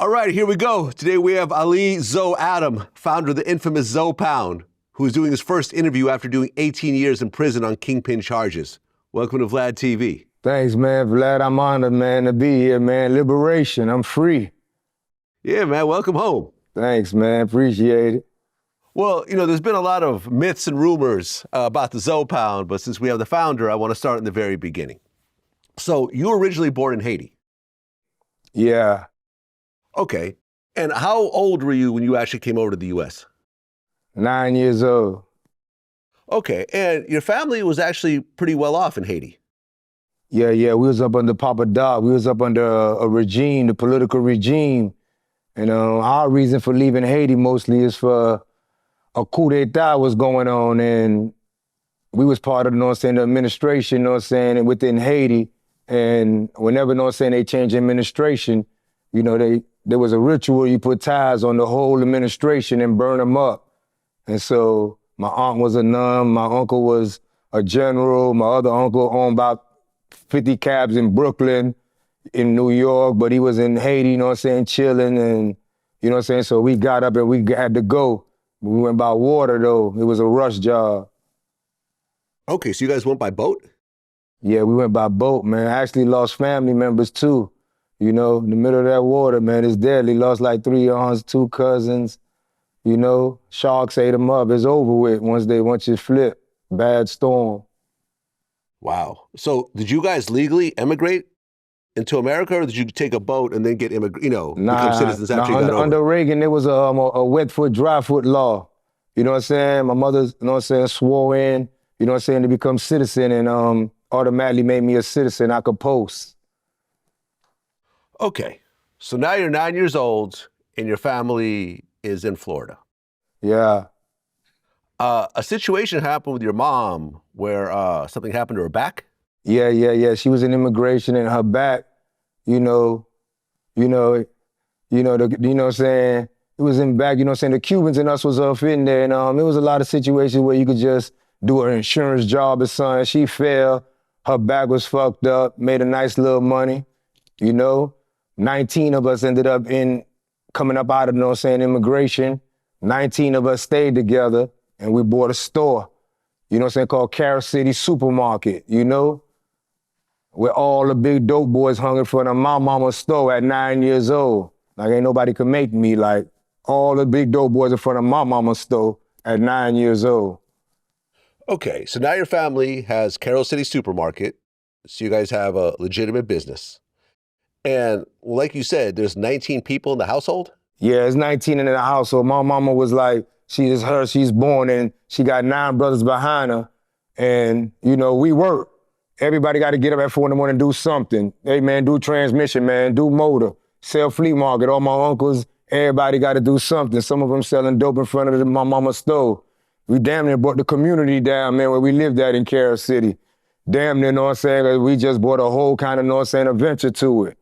All right, here we go. Today we have Ali Zoe Adam, founder of the infamous Zoe Pound, who is doing his first interview after doing 18 years in prison on kingpin charges. Welcome to VladTV. Thanks, man. Vlad, I'm honored, man, to be here, man. Liberation, I'm free. Yeah, man, welcome home. Thanks, man. Appreciate it. Well, you know, there's been a lot of myths and rumors about the Zoe Pound, but since we have the founder, I want to start in the very beginning. So you were originally born in Haiti? Yeah. Okay. And how old were you when you actually came over to the U.S.? 9 years old. Okay. And your family was actually pretty well off in Haiti? Yeah. We was up under Papa Doc. We was up under a regime, the political regime. And our reason for leaving Haiti mostly is for a coup d'etat was going on, and we was part of, the administration, within Haiti. And whenever, they change administration, there was a ritual, you put ties on the whole administration and burn them up. And so my aunt was a nun, my uncle was a general, my other uncle owned about 50 cabs in Brooklyn, in New York, but he was in Haiti, chilling, and, so we got up and we had to go. We went by water, though. It was a rush job. Okay, so you guys went by boat? Yeah, we went by boat, man. I actually lost family members, too. In the middle of that water, man, it's deadly. Lost like 3 aunts, 2 cousins. Sharks ate them up. It's over with once you flip. Bad storm. Wow. So did you guys legally emigrate into America, or did you take a boat and then get become citizens after you got over? Under Reagan, there was a wet foot, dry foot law. You know what I'm saying? My mother, swore in, to become citizen, and automatically made me a citizen. I could post. Okay. So now you're 9 years old and your family is in Florida. Yeah. A situation happened with your mom where something happened to her back? Yeah. She was in immigration, and her back, it was in back, the Cubans and us was up in there, and it was a lot of situations where you could just do an insurance job or something. She fell, her back was fucked up, made a nice little money, 19 of us ended up coming up out of, immigration. 19 of us stayed together, and we bought a store, called Carol City Supermarket, where all the big dope boys hung in front of my mama's store at 9 years old. Like, ain't nobody could make me, like, all the big dope boys in front of my mama's store at 9 years old. Okay, so now your family has Carol City Supermarket, so you guys have a legitimate business. And like you said, there's 19 people in the household? Yeah, it's 19 in the household. My mama was like, she's born, and she got 9 brothers behind her. And, we work. Everybody got to get up at 4 in the morning and do something. Hey, man, do transmission, man, do motor, sell flea market. All my uncles, everybody got to do something. Some of them selling dope in front of my mama's stove. We damn near brought the community down, man, where we lived at in Carol City. Damn near, we just brought a whole kind of, adventure to it.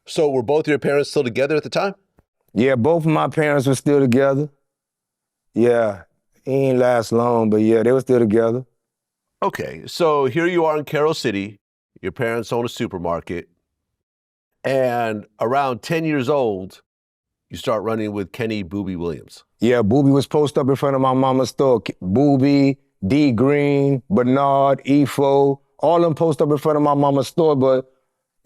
So were both your parents still together at the time? Yeah, both of my parents were still together. Yeah, it ain't last long, but yeah, they were still together. Okay, so here you are in Carol City. Your parents own a supermarket. And around 10 years old, you start running with Kenny Booby Williams. Yeah, Booby was posted up in front of my mama's store. Booby, D Green, Bernard, Efo, all them posted up in front of my mama's store. But,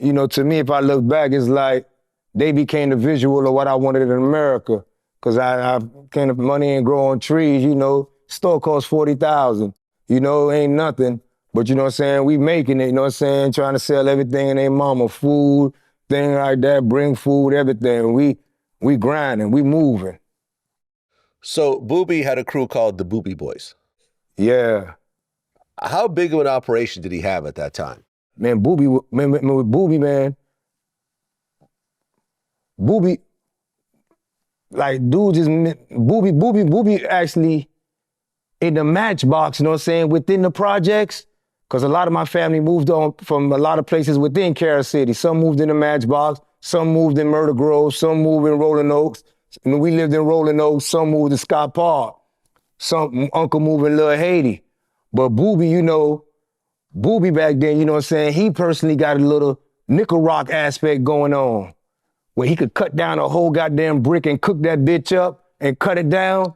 to me, if I look back, it's like they became the visual of what I wanted in America. Because I kind of money ain't grow on trees, store costs $40,000. Ain't nothing. But we making it, trying to sell everything in their mama, food, thing like that, bring food, everything. We grinding, we moving. So Booby had a crew called the Booby Boys. Yeah. How big of an operation did he have at that time? Man, Booby, like, dude just, Booby actually in the matchbox, within the projects, because a lot of my family moved on from a lot of places within Carol City. Some moved in the matchbox, some moved in Murder Grove, some moved in Rolling Oaks. And we lived in Rolling Oaks, some moved to Scott Park, some uncle moved in Little Haiti. But Booby, Booby back then, he personally got a little nickel rock aspect going on. where he could cut down a whole goddamn brick and cook that bitch up and cut it down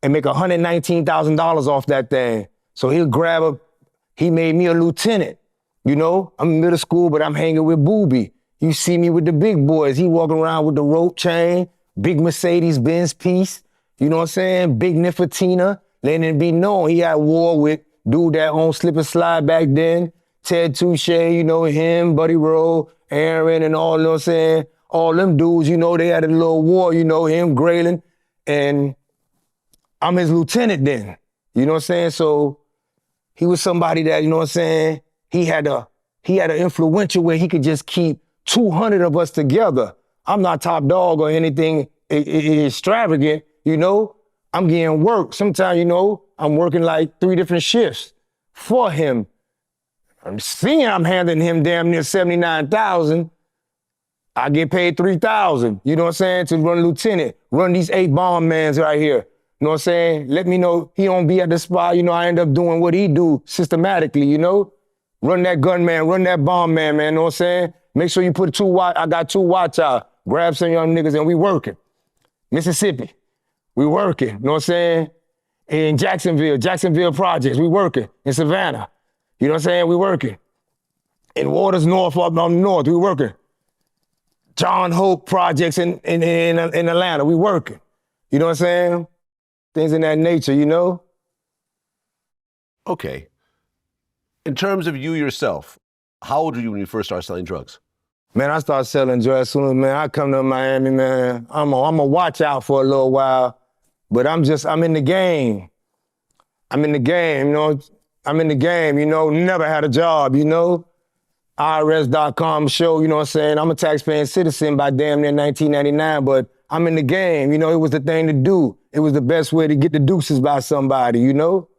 and make $119,000 off that thing. So he made me a lieutenant. You know, I'm in middle school, but I'm hanging with Booby. You see me with the big boys. He walking around with the rope chain, big Mercedes-Benz piece, you know what I'm saying? Big Nifotina, letting it be known. He had war with dude that owned Slip and Slide back then, Ted Touche, you know, him, Buddy Rowe, Aaron, and all, you know what I'm saying? All them dudes, you know, they had a little war, you know, him, Graylin, and I'm his lieutenant then, you know what I'm saying? So he was somebody that, you know what I'm saying? He had an influential where he could just keep 200 of us together. I'm not top dog or anything extravagant, you know? I'm getting work. Sometimes, you know, I'm working like 3 different shifts for him. I'm seeing I'm handing him damn near 79,000. I get paid 3,000, you know what I'm saying, to run lieutenant, run these 8 bomb mans right here. You know what I'm saying? Let me know he don't be at the spot, you know, I end up doing what he do systematically, you know? Run that gunman, run that bomb man, you know what I'm saying? Make sure you put 2 watch, I got 2 watch out. Grab some young niggas and we working. Mississippi, we working, you know what I'm saying? In Jacksonville projects, we working. In Savannah, you know what I'm saying? We working. In Waters North, up north, we working. John Hope projects in Atlanta, we working. You know what I'm saying? Things in that nature, you know? Okay. In terms of you yourself, how old were you when you first started selling drugs? Man, I started selling drugs as soon as, man, I come to Miami, man. I'm a watch out for a little while, but I'm in the game. I'm in the game, you know? I'm in the game, you know? Never had a job, you know? IRS.com show, you know what I'm saying? I'm a taxpaying citizen by damn near 1999, but I'm in the game, you know? It was the thing to do. It was the best way to get the deuces by somebody, you know?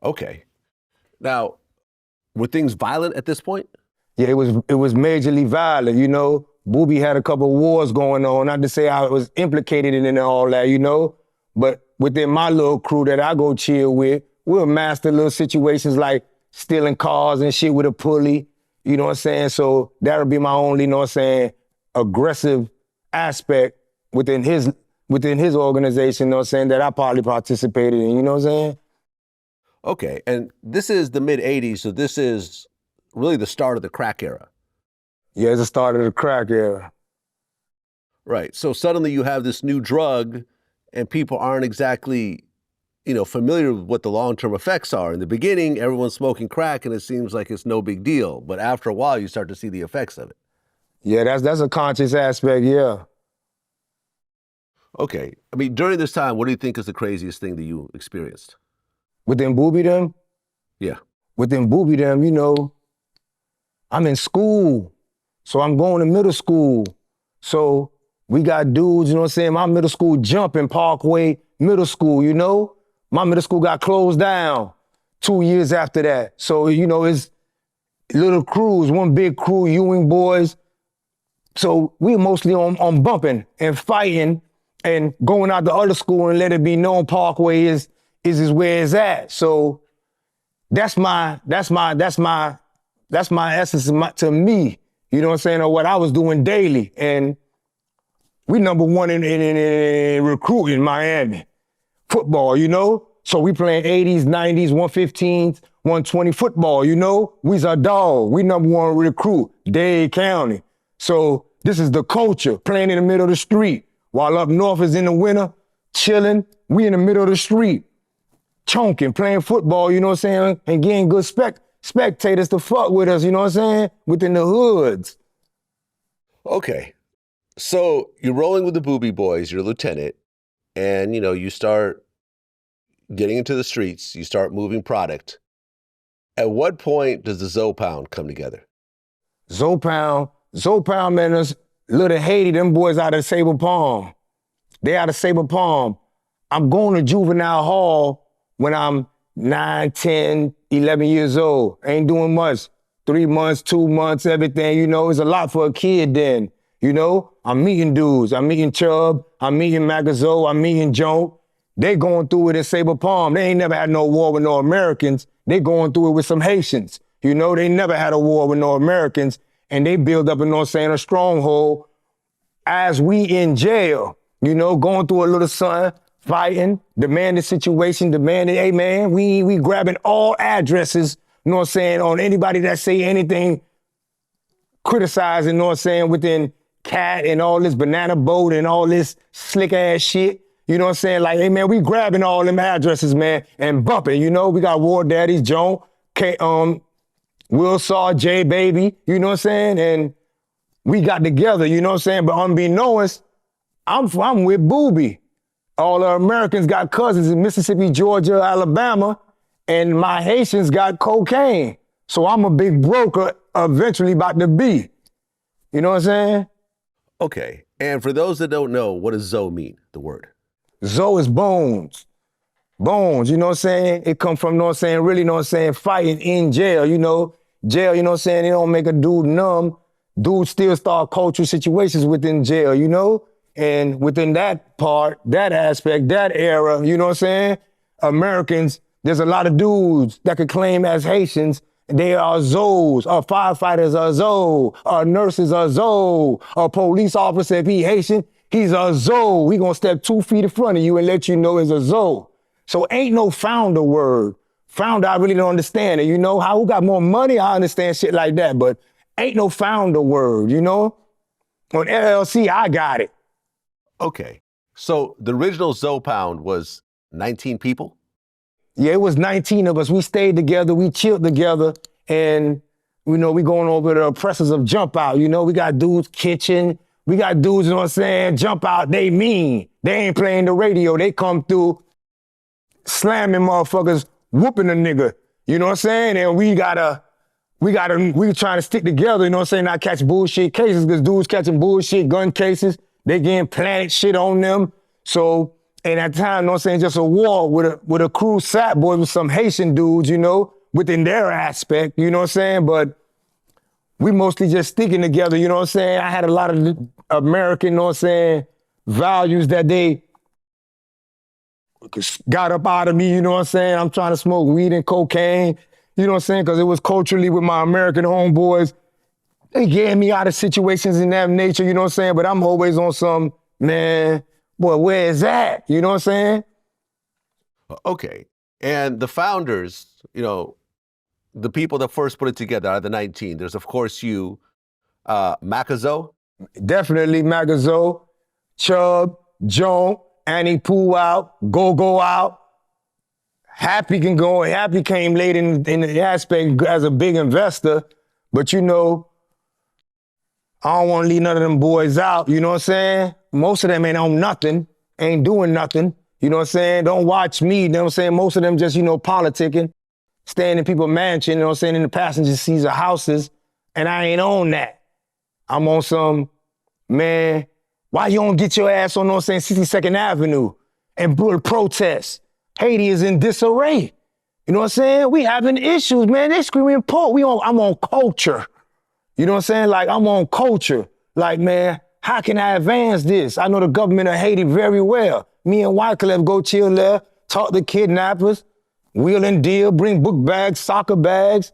Okay. Now, were things violent at this point? Yeah, it was majorly violent, you know? Booby had a couple of wars going on, not to say I was implicated in all that, you know? But within my little crew that I go chill with, we'll master little situations like stealing cars and shit with a pulley, you know what I'm saying? So that'll be my only, you know what I'm saying, aggressive aspect within his organization, you know what I'm saying, that I probably participated in, you know what I'm saying? Okay, and this is the mid-'80s, so this is really the start of the crack era. Yeah, it's the start of the crack era. Right, so suddenly you have this new drug and people aren't exactly, you know, familiar with what the long-term effects are. In the beginning, everyone's smoking crack and it seems like it's no big deal, but after a while you start to see the effects of it. Yeah, that's a conscious aspect, yeah. Okay, I mean, during this time, what do you think is the craziest thing that you experienced? Within Booby them? Yeah. Within Booby them, you know, I'm in school. So I'm going to middle school. So we got dudes, you know what I'm saying? My middle school jumping Parkway Middle School, you know? My middle school got closed down 2 years after that. So, you know, it's little crews, one big crew, Ewing boys. So we mostly on bumping and fighting and going out the other school and let it be known Parkway is where it's at. So that's my essence to me, you know what I'm saying, or what I was doing daily. And we number one in recruiting Miami. Football, you know? So we playing 80s, 90s, 115s, 120 football, you know? We's a dog. We number one recruit, Dade County. So this is the culture, playing in the middle of the street. While up north is in the winter, chilling, we in the middle of the street. Chonking, playing football, you know what I'm saying? And getting good spectators to fuck with us, you know what I'm saying? Within the hoods. Okay. So you're rolling with the Booby Boys, you're a lieutenant, and, you know, you start getting into the streets, you start moving product. At what point does the Zoe Pound come together? Zoe Pound, man, us little Haiti, them boys out of Sabre Palm. They out of Sabre Palm. I'm going to juvenile hall when I'm 9, 10, 11 years old. Ain't doing much. 3 months, 2 months, everything, you know, it's a lot for a kid then. You know, I'm meeting dudes. I'm meeting Chubb. I'm meeting Magazo. I'm meeting Joe. They going through it in Sabre Palm. They ain't never had no war with no Americans. They going through it with some Haitians. You know, they never had a war with no Americans. and they build up, you know what I'm saying, a stronghold as we in jail, you know, going through a little something, fighting, demanding situation, demanding, hey man, we grabbing all addresses, you know what I'm saying, on anybody that say anything, criticizing, you know what I'm saying, within Cat and all this banana boat and all this slick ass shit. You know what I'm saying? Like, hey man, we grabbing all them addresses, man, and bumping, you know? We got War Daddies, Joan, Will Saw, J Baby, you know what I'm saying? And we got together, you know what I'm saying? But unbeknownst, I'm with Booby. All the Americans got cousins in Mississippi, Georgia, Alabama, and my Haitians got cocaine. So I'm a big broker eventually about to be. You know what I'm saying? Okay. And for those that don't know, what does Zoe mean, the word? Zoe is bones. Bones, you know what I'm saying? It come from, you know what I'm saying, really, you know what I'm saying, fighting in jail, you know? Jail, you know what I'm saying, it don't make a dude numb. Dudes still start cultural situations within jail, you know? And within that part, that aspect, that era, you know what I'm saying? Americans, there's a lot of dudes that could claim as Haitians, they are Zoes, or firefighters are Zoe, or nurses are Zoe, or police officer, if he Haitian, he's a Zoe. We gonna step 2 feet in front of you and let you know it's a Zoe. So ain't no founder word. Founder, I really don't understand it, you know? How who got more money, I understand shit like that, but ain't no founder word, you know? On LLC, I got it. Okay. So the original Zoe Pound was 19 people? Yeah, it was 19 of us. We stayed together, we chilled together, and, you know, we going over the oppressors of Jump Out, you know? We got dudes kitchen, we got dudes, you know what I'm saying, Jump Out, they mean. They ain't playing the radio, they come through slamming motherfuckers, whooping a nigga, you know what I'm saying? And we trying to stick together, you know what I'm saying, not catch bullshit cases, because dudes catching bullshit gun cases, they getting planted shit on them. So, and at the time, you know what I'm saying, just a war with a crew sat boy with some Haitian dudes, you know, within their aspect, you know what I'm saying? But we mostly just sticking together, you know what I'm saying? I had a lot of American, you know what I'm saying, values that they got up out of me, you know what I'm saying? I'm trying to smoke weed and cocaine, you know what I'm saying? Because it was culturally with my American homeboys. They getting me out of situations in that nature, you know what I'm saying? But I'm always on some, man, boy, where is that? You know what I'm saying? Okay. And the founders, you know, the people that first put it together out of the 19, there's of course you, Macazo. Definitely Magazo, Chubb, Joan, Annie Pooh out, Go out. Happy can go, Happy came late in the aspect as a big investor, but you know, I don't want to leave none of them boys out, you know what I'm saying? Most of them ain't on nothing, ain't doing nothing, you know what I'm saying? Don't watch me, you know what I'm saying? Most of them just, you know, politicking, staying in people's mansion, you know what I'm saying, in the passenger seats of houses, and I ain't on that. I'm on some, man, why you don't get your ass on, you know what I'm saying, 62nd Avenue and protest? Haiti is in disarray. You know what I'm saying? We having issues, man. They screaming I'm on culture. You know what I'm saying? Like, I'm on culture. Like, man, how can I advance this? I know the government of Haiti very well. Me and Wyclef go chill there, talk to kidnappers, wheel and deal, bring book bags, soccer bags.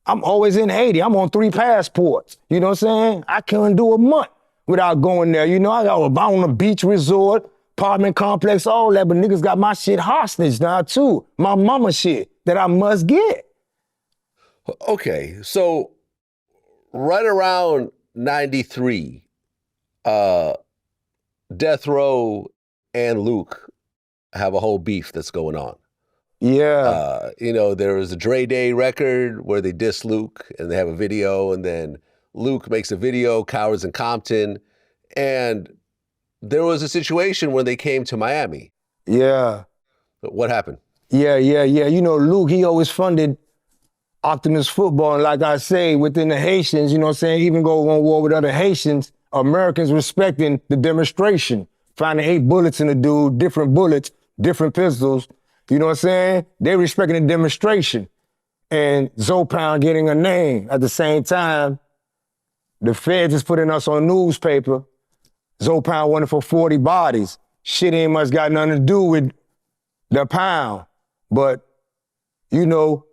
I'm always in Haiti. I'm on 3 passports. You know what I'm saying? I couldn't do a month without going there. You know, I'm on a beach resort, apartment complex, all that, but niggas got my shit hostage now too. My mama shit that I must get. Okay, so right around 93, Death Row and Luke have a whole beef that's going on. Yeah. You know, there was a Dre Day record where they diss Luke and they have a video, and then Luke makes a video, Cowards in Compton, and there was a situation when they came to Miami. Yeah. What happened? Yeah. You know, Luke, he always funded Optimus football, and like I say, within the Haitians, you know what I'm saying, even go on war with other Haitians, Americans respecting the demonstration, finding 8 bullets in the dude, different bullets, different pistols, you know what I'm saying? They respecting the demonstration. And Zoe Pound getting a name. At the same time, the feds is putting us on newspaper. Zoe Pound wanted for 40 bodies. Shit ain't much got nothing to do with the pound. But, you know,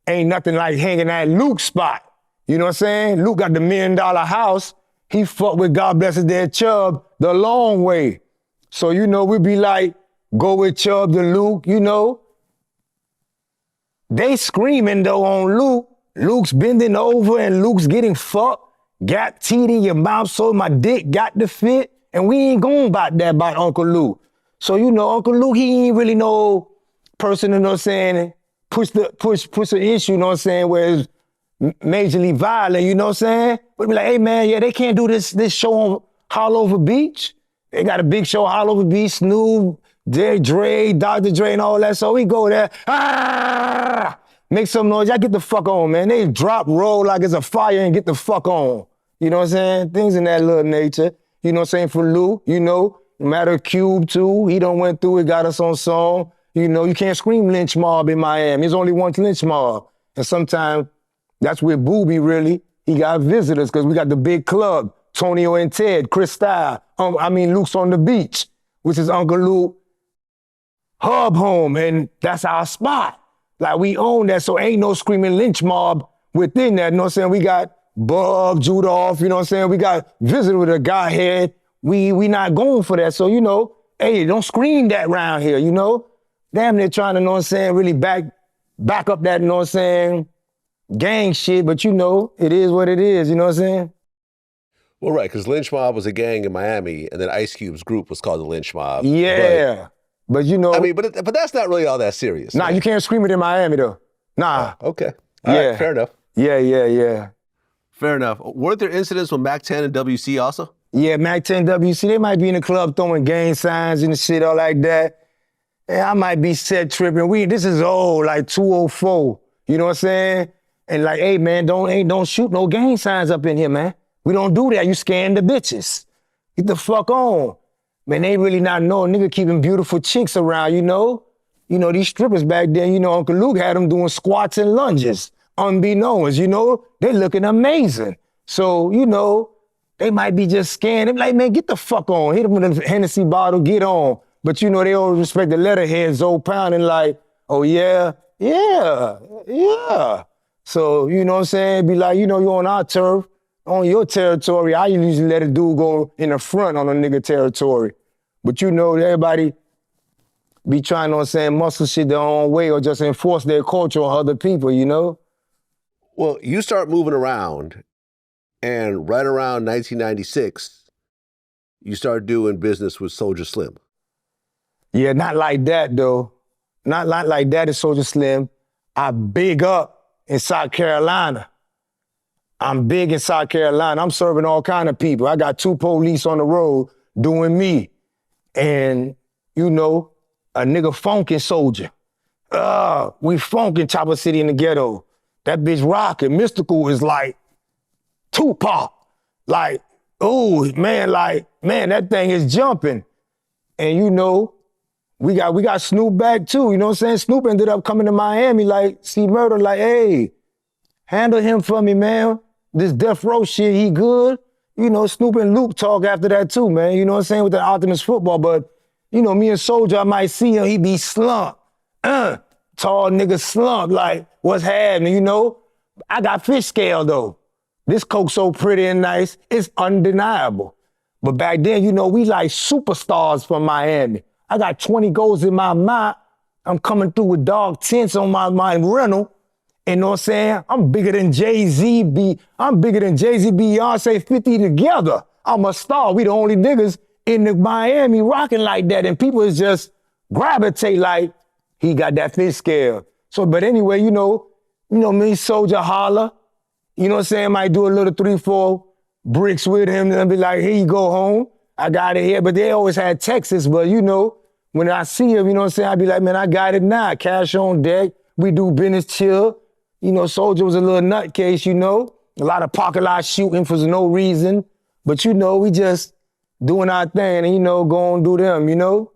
ain't nothing like hanging at Luke's spot. You know what I'm saying? Luke got the $1 million house. He fucked with God bless his dead Chubb the long way. So, you know, we be like, go with Chubb to Luke, you know. They screaming though on Luke. Luke's bending over and Luke's getting fucked. Got teeth in your mouth so my dick got the fit. And we ain't going about that about Uncle Luke. So, you know, Uncle Luke, he ain't really no person, you know what I'm saying, push the issue, you know what I'm saying, where it's majorly violent, you know what I'm saying? But be like, hey man, yeah, they can't do this show on Hollover Beach. They got a big show, Hollover Beach, Snoop, Dre, Dr. Dre and all that. So we go there, make some noise. Y'all get the fuck on, man. They drop, roll like it's a fire and get the fuck on. You know what I'm saying? Things in that little nature. You know what I'm saying? For Luke, you know, no matter Cube too, he done went through it, got us on song. You know, you can't scream lynch mob in Miami. There's only one lynch mob. And sometimes that's where Booby really, he got visitors because we got the big club, Tonio and Ted, Chris Style. Luke's on the beach, which is Uncle Luke hub home, and that's our spot. Like we own that, so ain't no screaming lynch mob within that, you know what I'm saying? We got Bub, Judoff, you know what I'm saying? We got visitor with a guy head. We not going for that, so you know, hey, don't scream that round here, you know? Damn, they're trying to, you know what I'm saying, really back up that, you know what I'm saying, gang shit, but you know, it is what it is, you know what I'm saying? Well, right, because Lynch Mob was a gang in Miami, and then Ice Cube's group was called the Lynch Mob. Yeah, but you know. I mean, but that's not really all that serious. Nah, man. You can't scream it in Miami, though. Nah. Oh, okay. All right, fair enough. Yeah. Fair enough. Weren't there incidents with Mac 10 and WC also? Yeah, Mac 10, WC, they might be in the club throwing gang signs and shit all like that. And I might be set tripping. This is old, like 204. You know what I'm saying? And like, hey man, don't shoot no gang signs up in here, man. We don't do that. You scaring the bitches. Get the fuck on. Man, they really not know. Nigga keeping beautiful chicks around, you know? You know, these strippers back then, you know, Uncle Luke had them doing squats and lunges. Unbeknownst, you know? They looking amazing. So, you know, they might be just scaring them. Like, man, get the fuck on. Hit them with a Hennessy bottle, get on. But, you know, they always respect the letterhead, Zoe Pound, and like, oh, yeah. So, you know what I'm saying? Be like, you know, you're on our turf, on your territory. I usually let a dude go in the front on a nigga territory. But, you know, everybody be trying, you know what I'm saying, muscle shit their own way or just enforce their culture on other people, you know? Well, you start moving around, and right around 1996, you start doing business with Soulja Slim. Yeah, not like that, though. Not like that is Soulja Slim. I big up in South Carolina. I'm big in South Carolina. I'm serving all kind of people. I got 2 police on the road doing me. And, you know, a nigga funkin' Soulja. We funkin' Chopper City in the ghetto. That bitch rockin'. Mystical is like Tupac. Like, oh, man, that thing is jumping. And, you know, we got Snoop back too, you know what I'm saying? Snoop ended up coming to Miami like, see Murder, like, hey, handle him for me, man. This death row shit, he good. You know, Snoop and Luke talk after that too, man. You know what I'm saying? With the Optimus football, but, you know, me and Soulja, I might see him, he be slumped. Tall nigga slumped, like, what's happening, you know? I got fish scale though. This coke so pretty and nice, it's undeniable. But back then, you know, we like superstars from Miami. I got 20 goals in my mouth. I'm coming through with dog tints on my rental. You know what I'm saying? I'm bigger than Jay-Z, I'm bigger than Jay-Z, Beyonce, 50 together. I'm a star. We the only niggas in the Miami rocking like that. And people is just gravitate like, he got that fish scale. So, but anyway, you know me, Soulja holler. You know what I'm saying? Might do a little 3-4 bricks with him and be like, here you go home. I got it here. But they always had Texas. But you know, when I see him, you know what I'm saying? I be like, man, I got it now. Cash on deck. We do business chill. You know, Soulja was a little nutcase, you know. A lot of pocket lot shooting for no reason. But you know, we just doing our thing and, you know, go and do them, you know?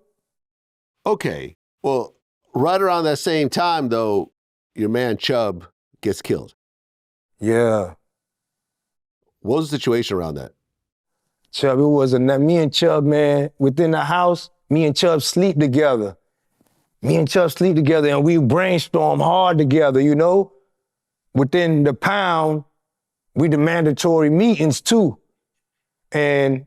Okay. Well, right around that same time, though, your man Chubb gets killed. Yeah. What was the situation around that? Chubb, it was me and Chubb, man, within the house, me and Chubb sleep together. And we brainstorm hard together, you know? Within the pound, we the mandatory meetings too. And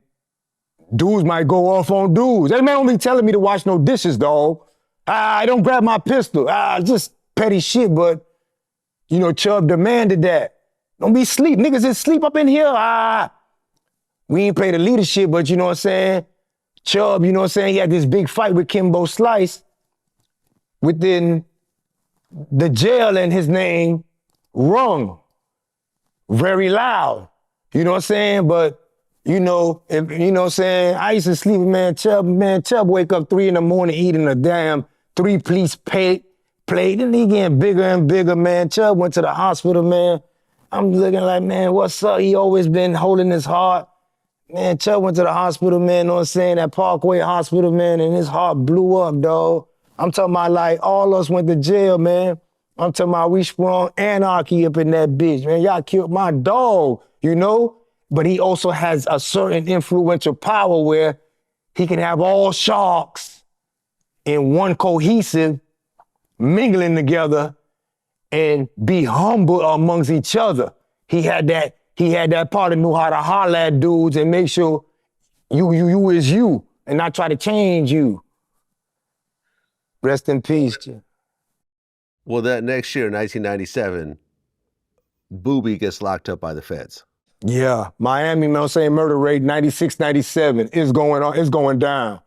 dudes might go off on dudes. That man don't be telling me to wash no dishes, dog. Don't grab my pistol. Just petty shit, but you know, Chubb demanded that. Don't be sleep. Niggas is sleep up in here. We ain't play the leadership, but you know what I'm saying? Chubb, you know what I'm saying? He had this big fight with Kimbo Slice within the jail, and his name rung very loud. You know what I'm saying? But you know, you know what I'm saying? I used to sleep with Chubb wake up 3 a.m. eating a damn 3-piece plate. Then he getting bigger and bigger, man. Chubb went to the hospital, man. I'm looking like, man, what's up? He always been holding his heart. Man, Chubb went to the hospital, man, you know what I'm saying? That Parkway Hospital, man, and his heart blew up, dog. I'm talking about like all us went to jail, man. I'm talking about we sprung anarchy up in that bitch, man. Y'all killed my dog, you know? But he also has a certain influential power where he can have all sharks in one cohesive mingling together and be humble amongst each other. He had that part that knew how to holler at dudes and make sure you is you and not try to change you. Rest in peace, Jim. Well, that next year, 1997, Booby gets locked up by the feds. Yeah, Miami, man, I'm saying murder rate 96, 97. It's going down.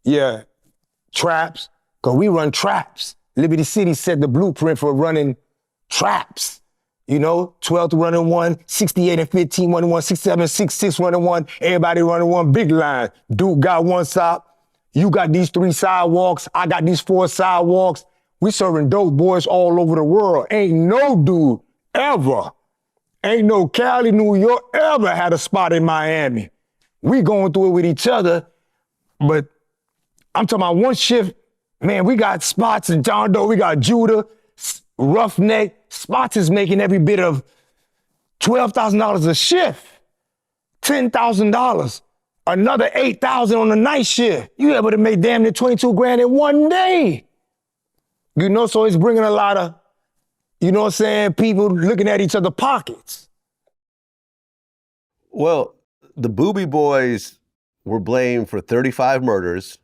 Yeah, traps, because we run traps. Liberty City set the blueprint for running traps. You know, 12 running one, 68 and 15 running one, 67, 66 running one, everybody running one big line. Dude got one stop, you got these 3 sidewalks, I got these 4 sidewalks. We serving dope boys all over the world. Ain't no dude ever, ain't no Cali, New York ever had a spot in Miami. We going through it with each other, but I'm talking about one shift. Man, we got Spots in John Doe, we got Judah, Roughneck. Spots is making every bit of $12,000 a shift, $10,000, another $8,000 on the night shift. You able to make damn near 22 grand in one day. You know, so it's bringing a lot of, you know what I'm saying, people looking at each other's pockets. Well, the Booby Boys were blamed for 35 murders,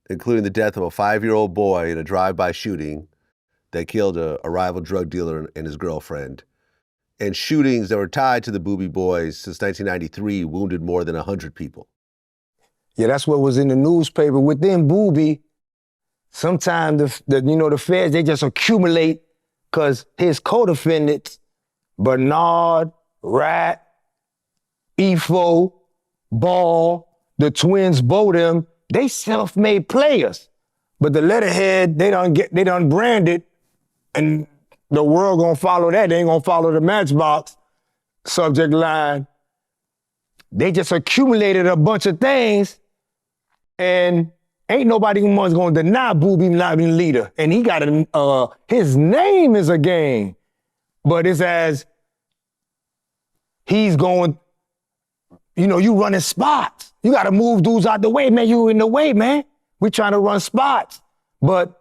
including the death of a 5-year-old boy in a drive-by shooting that killed a rival drug dealer and his girlfriend. And shootings that were tied to the Booby Boys since 1993 wounded more than 100 people. Yeah, that's what was in the newspaper. Within Booby, sometimes the feds, they just accumulate because his co-defendants, Bernard, Rat, Efo, Ball, the twins, Bodem, they self-made players. But the letterhead, they done branded, and the world gonna follow that. They ain't gonna follow the Matchbox subject line. They just accumulated a bunch of things, and ain't nobody who's gonna deny Booby not being leader. And he got his name is a game, but it's as he's going, you know, you running spots. You gotta move dudes out the way, man. You in the way, man. We trying to run spots, but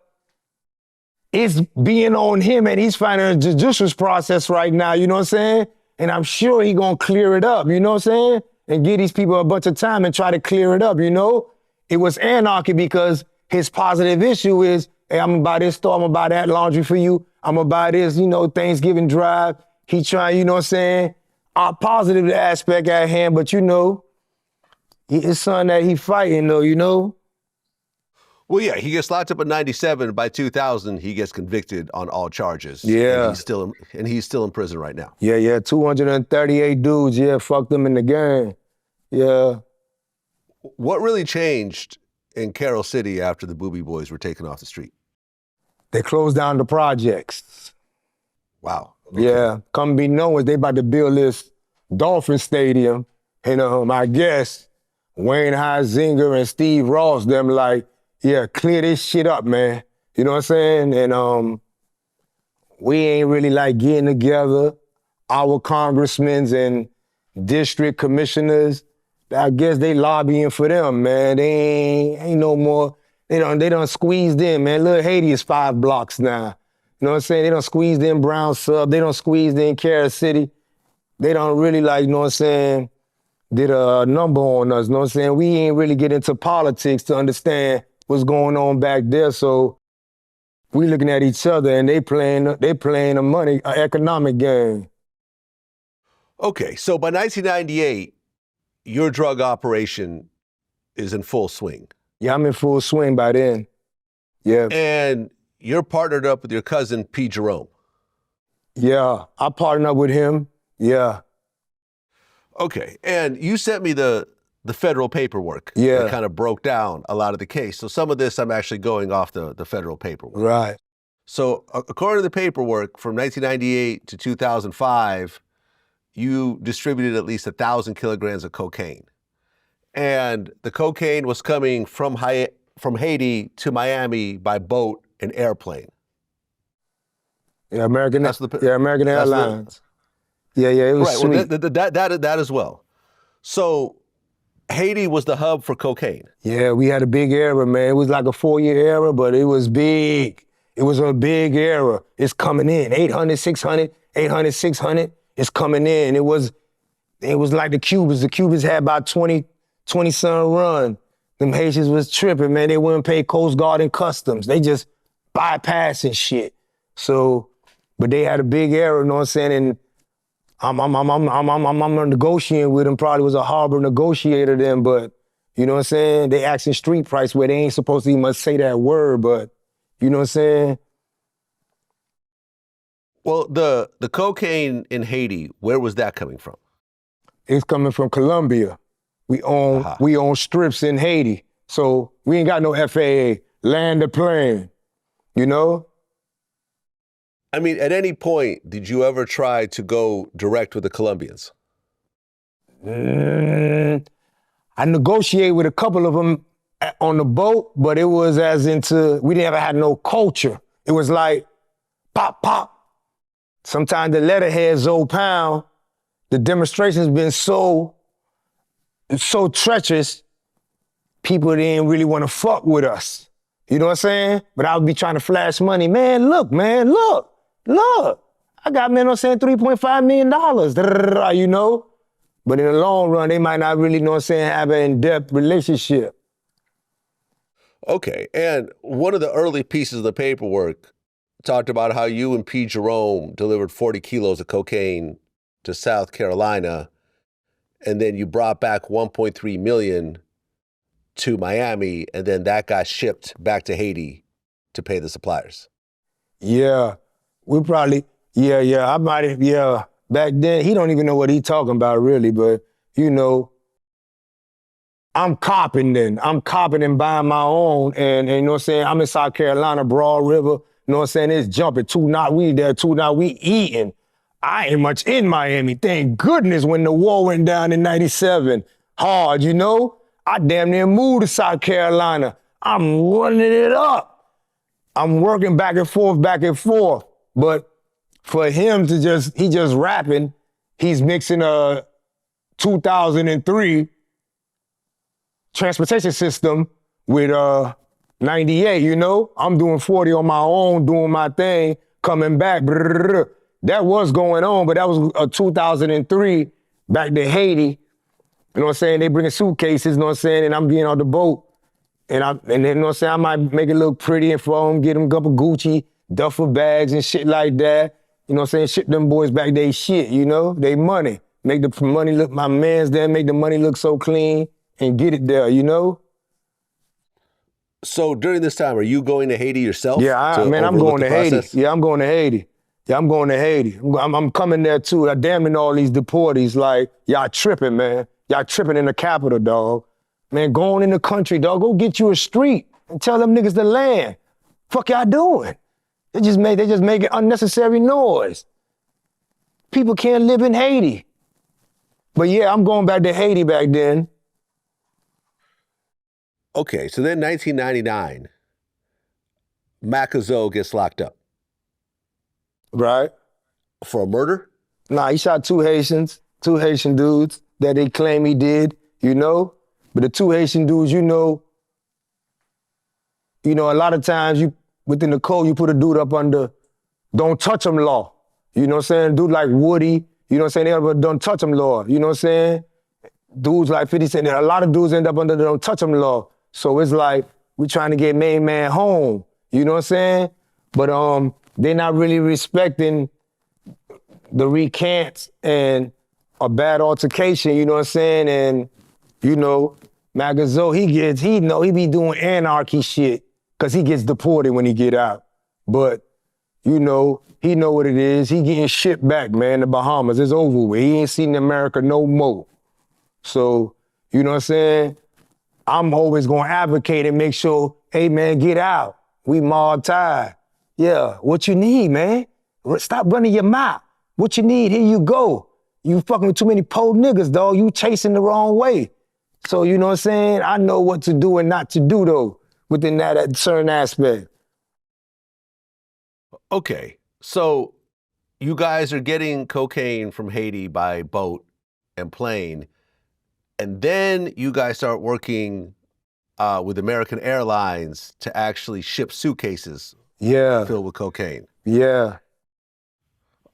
it's being on him, and he's finding a judicial process right now, you know what I'm saying? And I'm sure he gonna clear it up, you know what I'm saying? And give these people a bunch of time and try to clear it up, you know? It was anarchy because his positive issue is, hey, I'm gonna buy this store, I'm gonna buy that laundry for you, I'm gonna buy this, you know, Thanksgiving drive. He trying, you know what I'm saying? Positive aspect at hand, but you know, it's something that he fighting though, you know? Well, yeah, he gets locked up in 97. By 2000, he gets convicted on all charges. Yeah. And he's still in prison right now. Yeah, 238 dudes, yeah, fucked them in the game. Yeah. What really changed in Carroll City after the Booby Boys were taken off the street? They closed down the projects. Wow. Okay. Yeah, come be known as they about to build this Dolphin Stadium. And I guess Wayne Huizenga and Steve Ross, them like, yeah, clear this shit up, man. You know what I'm saying? And we ain't really like getting together. Our congressmen and district commissioners, I guess they lobbying for them, man. They ain't no more. They done squeezed in, man. Little Haiti is 5 blocks now. You know what I'm saying? They done squeezed in Brown Sub. They done squeezed in Carroll City. they don't really like, you know what I'm saying, did a number on us, you know what I'm saying? We ain't really get into politics to understand what's going on back there. So we looking at each other and they playing a money, an economic game. Okay, so by 1998, your drug operation is in full swing. Yeah, I'm in full swing by then. Yeah. And you're partnered up with your cousin, P. Jerome. Yeah, I partnered up with him. Yeah. Okay, and you sent me the federal paperwork that kind of broke down a lot of the case. So some of this I'm actually going off the federal paperwork. Right. So according to the paperwork, from 1998 to 2005, you distributed at least 1,000 kilograms of cocaine. And the cocaine was coming from Haiti to Miami by boat and airplane. Yeah, American Airlines. Yeah, it was right, sweet. Well, that as well. So Haiti was the hub for cocaine. Yeah, we had a big era, man. It was like a 4-year era, but it was big. It was a big era. It's coming in. 800, 600, 800, 600. It's coming in. It was like the Cubans. The Cubans had about 20-some run. Them Haitians was tripping, man. They wouldn't pay Coast Guard and Customs. They just bypassing shit. So, but they had a big era, you know what I'm saying? And I'm negotiating with them. Probably was a harbor negotiator then, but you know what I'm saying? They asking street price where they ain't supposed to even say that word, but you know what I'm saying? Well, the cocaine in Haiti, where was that coming from? It's coming from Colombia. We own strips in Haiti. So we ain't got no FAA, land the plane, you know? I mean, at any point, did you ever try to go direct with the Colombians? I negotiated with a couple of them on the boat, but it was as into, we never had no culture. It was like, pop, pop. Sometimes the letterhead, Zoe Pound, the demonstration's been so treacherous, people didn't really want to fuck with us. You know what I'm saying? But I would be trying to flash money. Man, look. I got, man, I'm saying, $3.5 million, you know? But in the long run, they might not really, know what I'm saying, have an in-depth relationship. Okay, and one of the early pieces of the paperwork talked about how you and P. Jerome delivered 40 kilos of cocaine to South Carolina, and then you brought back 1.3 million to Miami, and then that got shipped back to Haiti to pay the suppliers. Yeah, we probably, I might have, back then, he don't even know what he talking about really, but you know, I'm copping and buying my own, and you know what I'm saying, I'm in South Carolina, Broad River, you know what I'm saying, it's jumping, 2 knot, we there, 2 knot, we eating. I ain't much in Miami, thank goodness when the war went down in 97, hard, you know? I damn near moved to South Carolina. I'm running it up. I'm working back and forth. But for him to he just rapping, he's mixing a 2003 transportation system with 98, you know? I'm doing 40 on my own, doing my thing, coming back. That was going on, but that was a 2003 back to Haiti. You know what I'm saying? They bringing suitcases, you know what I'm saying? And I'm getting on the boat. And then, you know what I'm saying? I might make it look pretty and for them, get them a couple Gucci, duffel bags and shit like that. You know what I'm saying? Ship them boys back they shit, you know? They money. Make the money look, my man's there, make the money look so clean and get it there, you know? So during this time, are you going to Haiti yourself? Yeah, I'm going to Haiti. Yeah, I'm going to Haiti. I'm coming there too. I damning all these deportees like, y'all tripping, man. Y'all tripping in the capital, dog. Man, go on in the country, dog. Go get you a street and tell them niggas to land. Fuck y'all doing? They just making unnecessary noise. People can't live in Haiti. But yeah, I'm going back to Haiti back then. Okay, so then 1999, Macazo gets locked up. Right. For a murder? Nah, he shot 2 Haitian dudes that they claim he did, you know? But the 2 Haitian dudes, you know, a lot of times within the code, you put a dude up under don't touch him law. You know what I'm saying? Dude like Woody, You know what I'm saying? They don't touch them law. You know what I'm saying? Dudes like 50 Cent, a lot of dudes end up under the don't touch them law. So it's like, we trying to get main man home. You know what I'm saying? But they're not really respecting the recants and a bad altercation, you know what I'm saying? And, you know, Magazo, he be doing anarchy shit because he gets deported when he get out. But, you know, he know what it is. He getting shipped back, man, to Bahamas. It's over with. He ain't seen America no more. So, you know what I'm saying? I'm always gonna advocate and make sure, hey man, get out. We mob tied. Yeah, what you need, man? Stop running your mouth. What you need, here you go. You fucking with too many po niggas, dog. You chasing the wrong way. So, you know what I'm saying? I know what to do and not to do, though, within that certain aspect. Okay, so you guys are getting cocaine from Haiti by boat and plane, and then you guys start working with American Airlines to actually ship suitcases filled with cocaine. Yeah.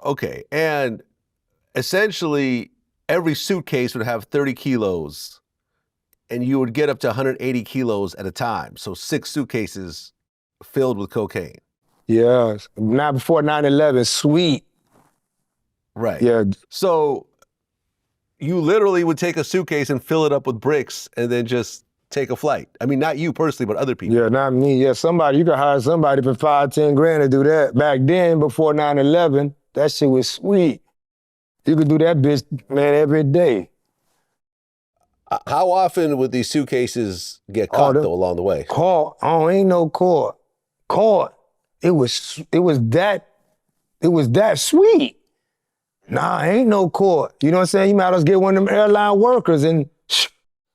Okay, and essentially every suitcase would have 30 kilos and you would get up to 180 kilos at a time. So 6 suitcases filled with cocaine. Yeah, not before 9/11, sweet. Right. Yeah. So you literally would take a suitcase and fill it up with bricks and then just take a flight. I mean, not you personally, but other people. Yeah, not me. Yeah, somebody, you could hire somebody for 5-10 grand to do that. Back then, before 9/11, that shit was sweet. You could do that bitch, man, every day. How often would these suitcases get caught, though, along the way? Caught? Oh, ain't no caught. Caught. It was that sweet. Nah, ain't no caught. You know what I'm saying? You might as well get one of them airline workers and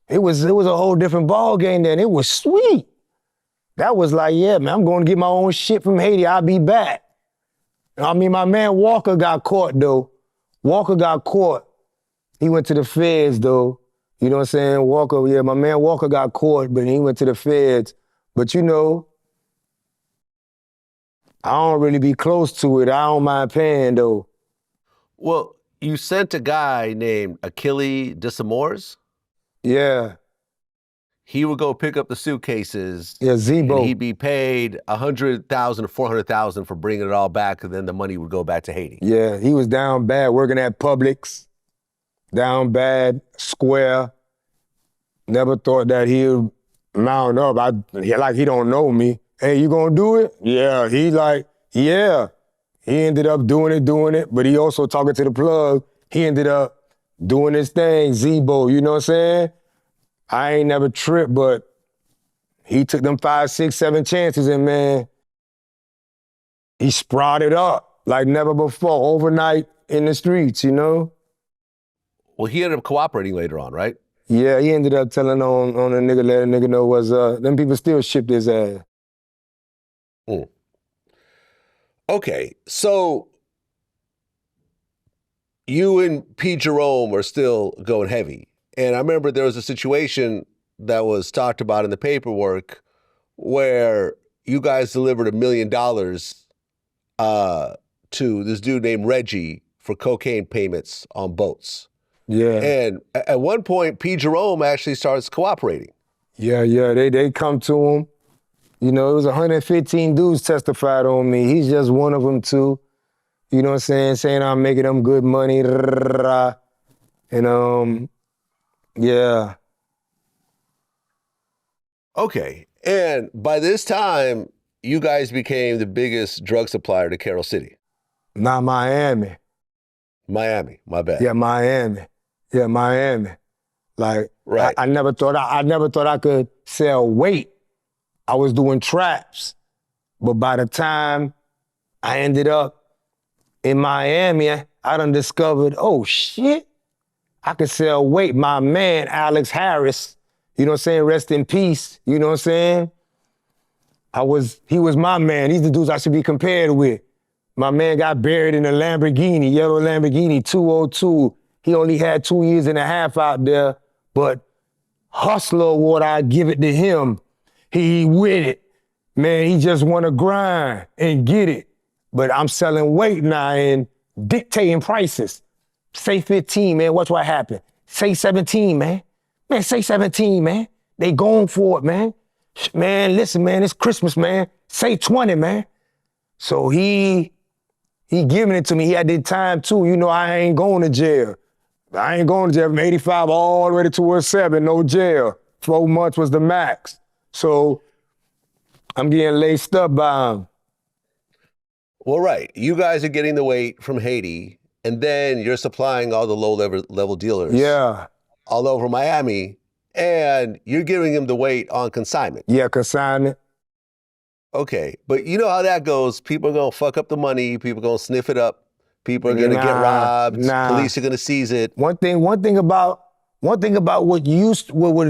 it was a whole different ball game then. It was sweet. That was like, yeah, man, I'm going to get my own shit from Haiti. I'll be back. I mean, my man Walker got caught, though. Walker got caught. He went to the feds, though. You know what I'm saying? Walker, yeah, my man Walker got caught, but he went to the feds. But you know, I don't really be close to it. I don't mind paying, though. Well, you sent a guy named Achille Desamores? Yeah. He would go pick up the suitcases. Yeah, Zebo. And he'd be paid $100,000 to $400,000 for bringing it all back, and then the money would go back to Haiti. Yeah, he was down bad, working at Publix. Down bad, square. Never thought that he'd mount up. Like he don't know me. Hey, you gonna do it? Yeah, he like, yeah. He ended up doing it, but he also talking to the plug. He ended up doing his thing, Zebo, you know what I'm saying? I ain't never tripped, but he took them 5, 6, 7 chances and man, he sprouted up like never before, overnight in the streets, you know? Well, he ended up cooperating later on, right? Yeah, he ended up telling on a nigga, let a nigga know what's up. Them people still shipped his ass. Okay, so you and P. Jerome are still going heavy. And I remember there was a situation that was talked about in the paperwork where you guys delivered $1 million to this dude named Reggie for cocaine payments on boats. Yeah. And at one point, P. Jerome actually starts cooperating. Yeah, they come to him. You know, it was 115 dudes testified on me. He's just one of them too. You know what I'm saying I'm making them good money. And yeah. Okay, and by this time, you guys became the biggest drug supplier to Carroll City. Not Miami. Miami, my bad. Yeah, Miami. Like, right. I never thought I could sell weight. I was doing traps. But by the time I ended up in Miami, I done discovered, oh shit, I could sell weight. My man, Alex Harris, you know what I'm saying, rest in peace, you know what I'm saying? He was my man. These are the dudes I should be compared with. My man got buried in a Lamborghini, yellow Lamborghini 202. He only had 2 years and a half out there, but Hustler Award, I give it to him. He with it. Man, he just wanna grind and get it. But I'm selling weight now and dictating prices. Say 15, man, watch what happened. Say 17, man. Man, say 17, man. They going for it, man. Man, listen, man, it's Christmas, man. Say 20, man. So he giving it to me. He had the time too. You know, I ain't going to jail. I ain't going to jail from 85 all the way to 207, no jail. 4 months was the max. So I'm getting laced up by him. Well, right. You guys are getting the weight from Haiti, and then you're supplying all the low-level dealers all over Miami, and you're giving them the weight on consignment. Yeah, consignment. Okay, but you know how that goes. People are going to fuck up the money. People are going to sniff it up. People are going to get robbed. Police are going to seize it. One thing about what a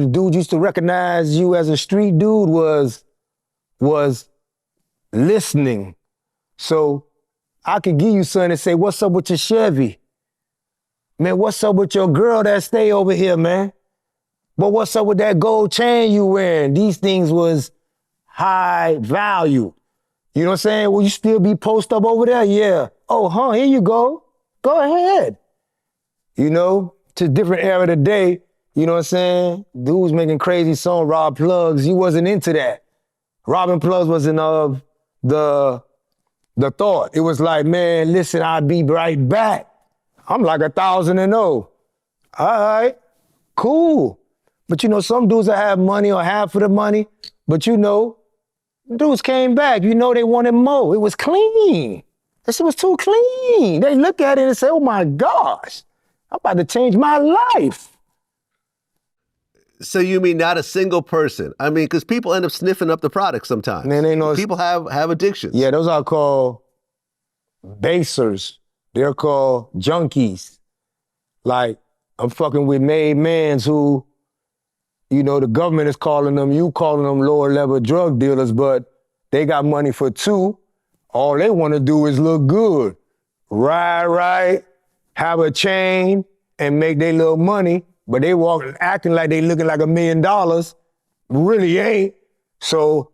dude used to recognize you as a street dude was listening. So I could give you something and say, what's up with your Chevy? Man, what's up with your girl that stay over here, man? But what's up with that gold chain you wearing? These things was high value. You know what I'm saying? Will you still be post up over there? Yeah. Oh, here you go. Go ahead. You know, to a different era of the day, you know what I'm saying? Dudes making crazy songs, rob plugs. You wasn't into that. Robbing plugs wasn't of the thought. It was like, man, listen, I'll be right back. I'm like 1,000 All right, cool. But you know, some dudes that have money or half of the money, but you know, dudes came back. You know, they wanted more. It was clean. This shit was too clean. They look at it and say, oh my gosh, I'm about to change my life. So you mean not a single person? I mean, because people end up sniffing up the product sometimes. Man, they know people have addictions. Yeah, those are called basers. They're called junkies. Like, I'm fucking with made mans who, you know, the government is calling them, you calling them lower level drug dealers, but they got money for two. All they want to do is look good. Ride right, have a chain, and make their little money, but they walk acting like they looking like $1 million. Really ain't. So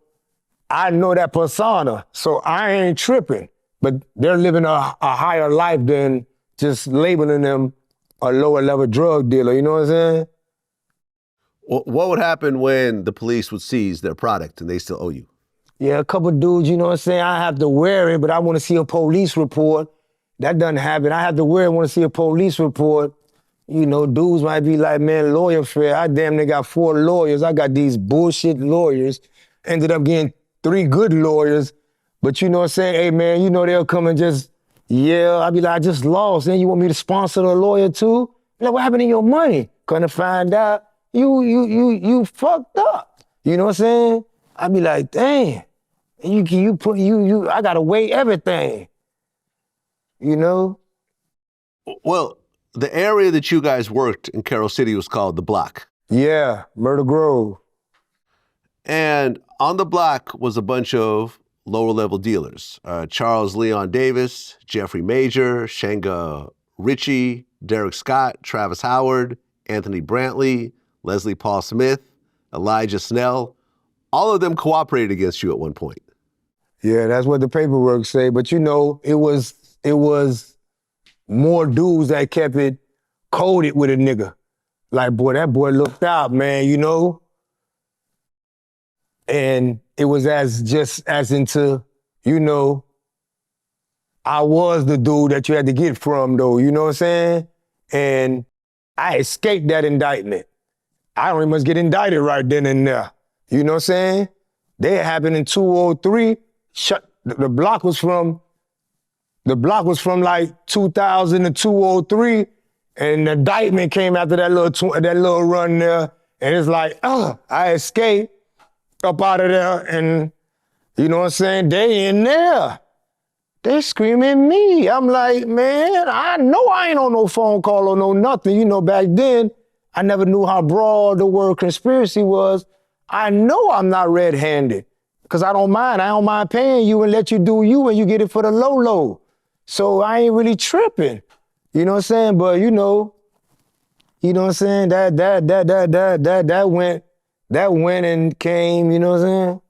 I know that persona, so I ain't tripping. But they're living a higher life than just labeling them a lower level drug dealer, you know what I'm saying? What would happen when the police would seize their product and they still owe you? Yeah, a couple dudes, you know what I'm saying? I have to wear it, but I want to see a police report. That doesn't happen. I have to wear it, want to see a police report. You know, dudes might be like, man, lawyer fair. I damn near got 4 lawyers. I got these bullshit lawyers. Ended up getting 3 good lawyers. But you know what I'm saying? Hey, man, you know they'll come and just, I'll be like, I just lost. And you want me to sponsor the lawyer too? Like, what happened to your money? Gonna find out you fucked up. You know what I'm saying? I'd be like, dang, I gotta weigh everything. You know? Well, the area that you guys worked in Carroll City was called The Block. Yeah, Murder Grove. And on the block was a bunch of lower level dealers. Charles Leon Davis, Jeffrey Major, Shenga Ritchie, Derek Scott, Travis Howard, Anthony Brantley, Leslie Paul Smith, Elijah Snell. All of them cooperated against you at one point. Yeah, that's what the paperwork say. But you know, it was more dudes that kept it coded with a nigga. Like, boy, that boy looked out, man, you know? And it was as into, you know, I was the dude that you had to get from, though, you know what I'm saying? And I escaped that indictment. I don't even must get indicted right then and there. You know what I'm saying? They happened in 203. The block was from like 2000 to 203, and the indictment came after that little run there, and it's like, I escaped up out of there, and you know what I'm saying? They in there. They screaming me. I'm like, man, I know I ain't on no phone call or no nothing. You know, back then, I never knew how broad the word conspiracy was. I know I'm not red-handed, because I don't mind paying you and let you do you, and you get it for the low. So I ain't really tripping. You know what I'm saying? But you know what I'm saying? That went and came, you know what I'm saying?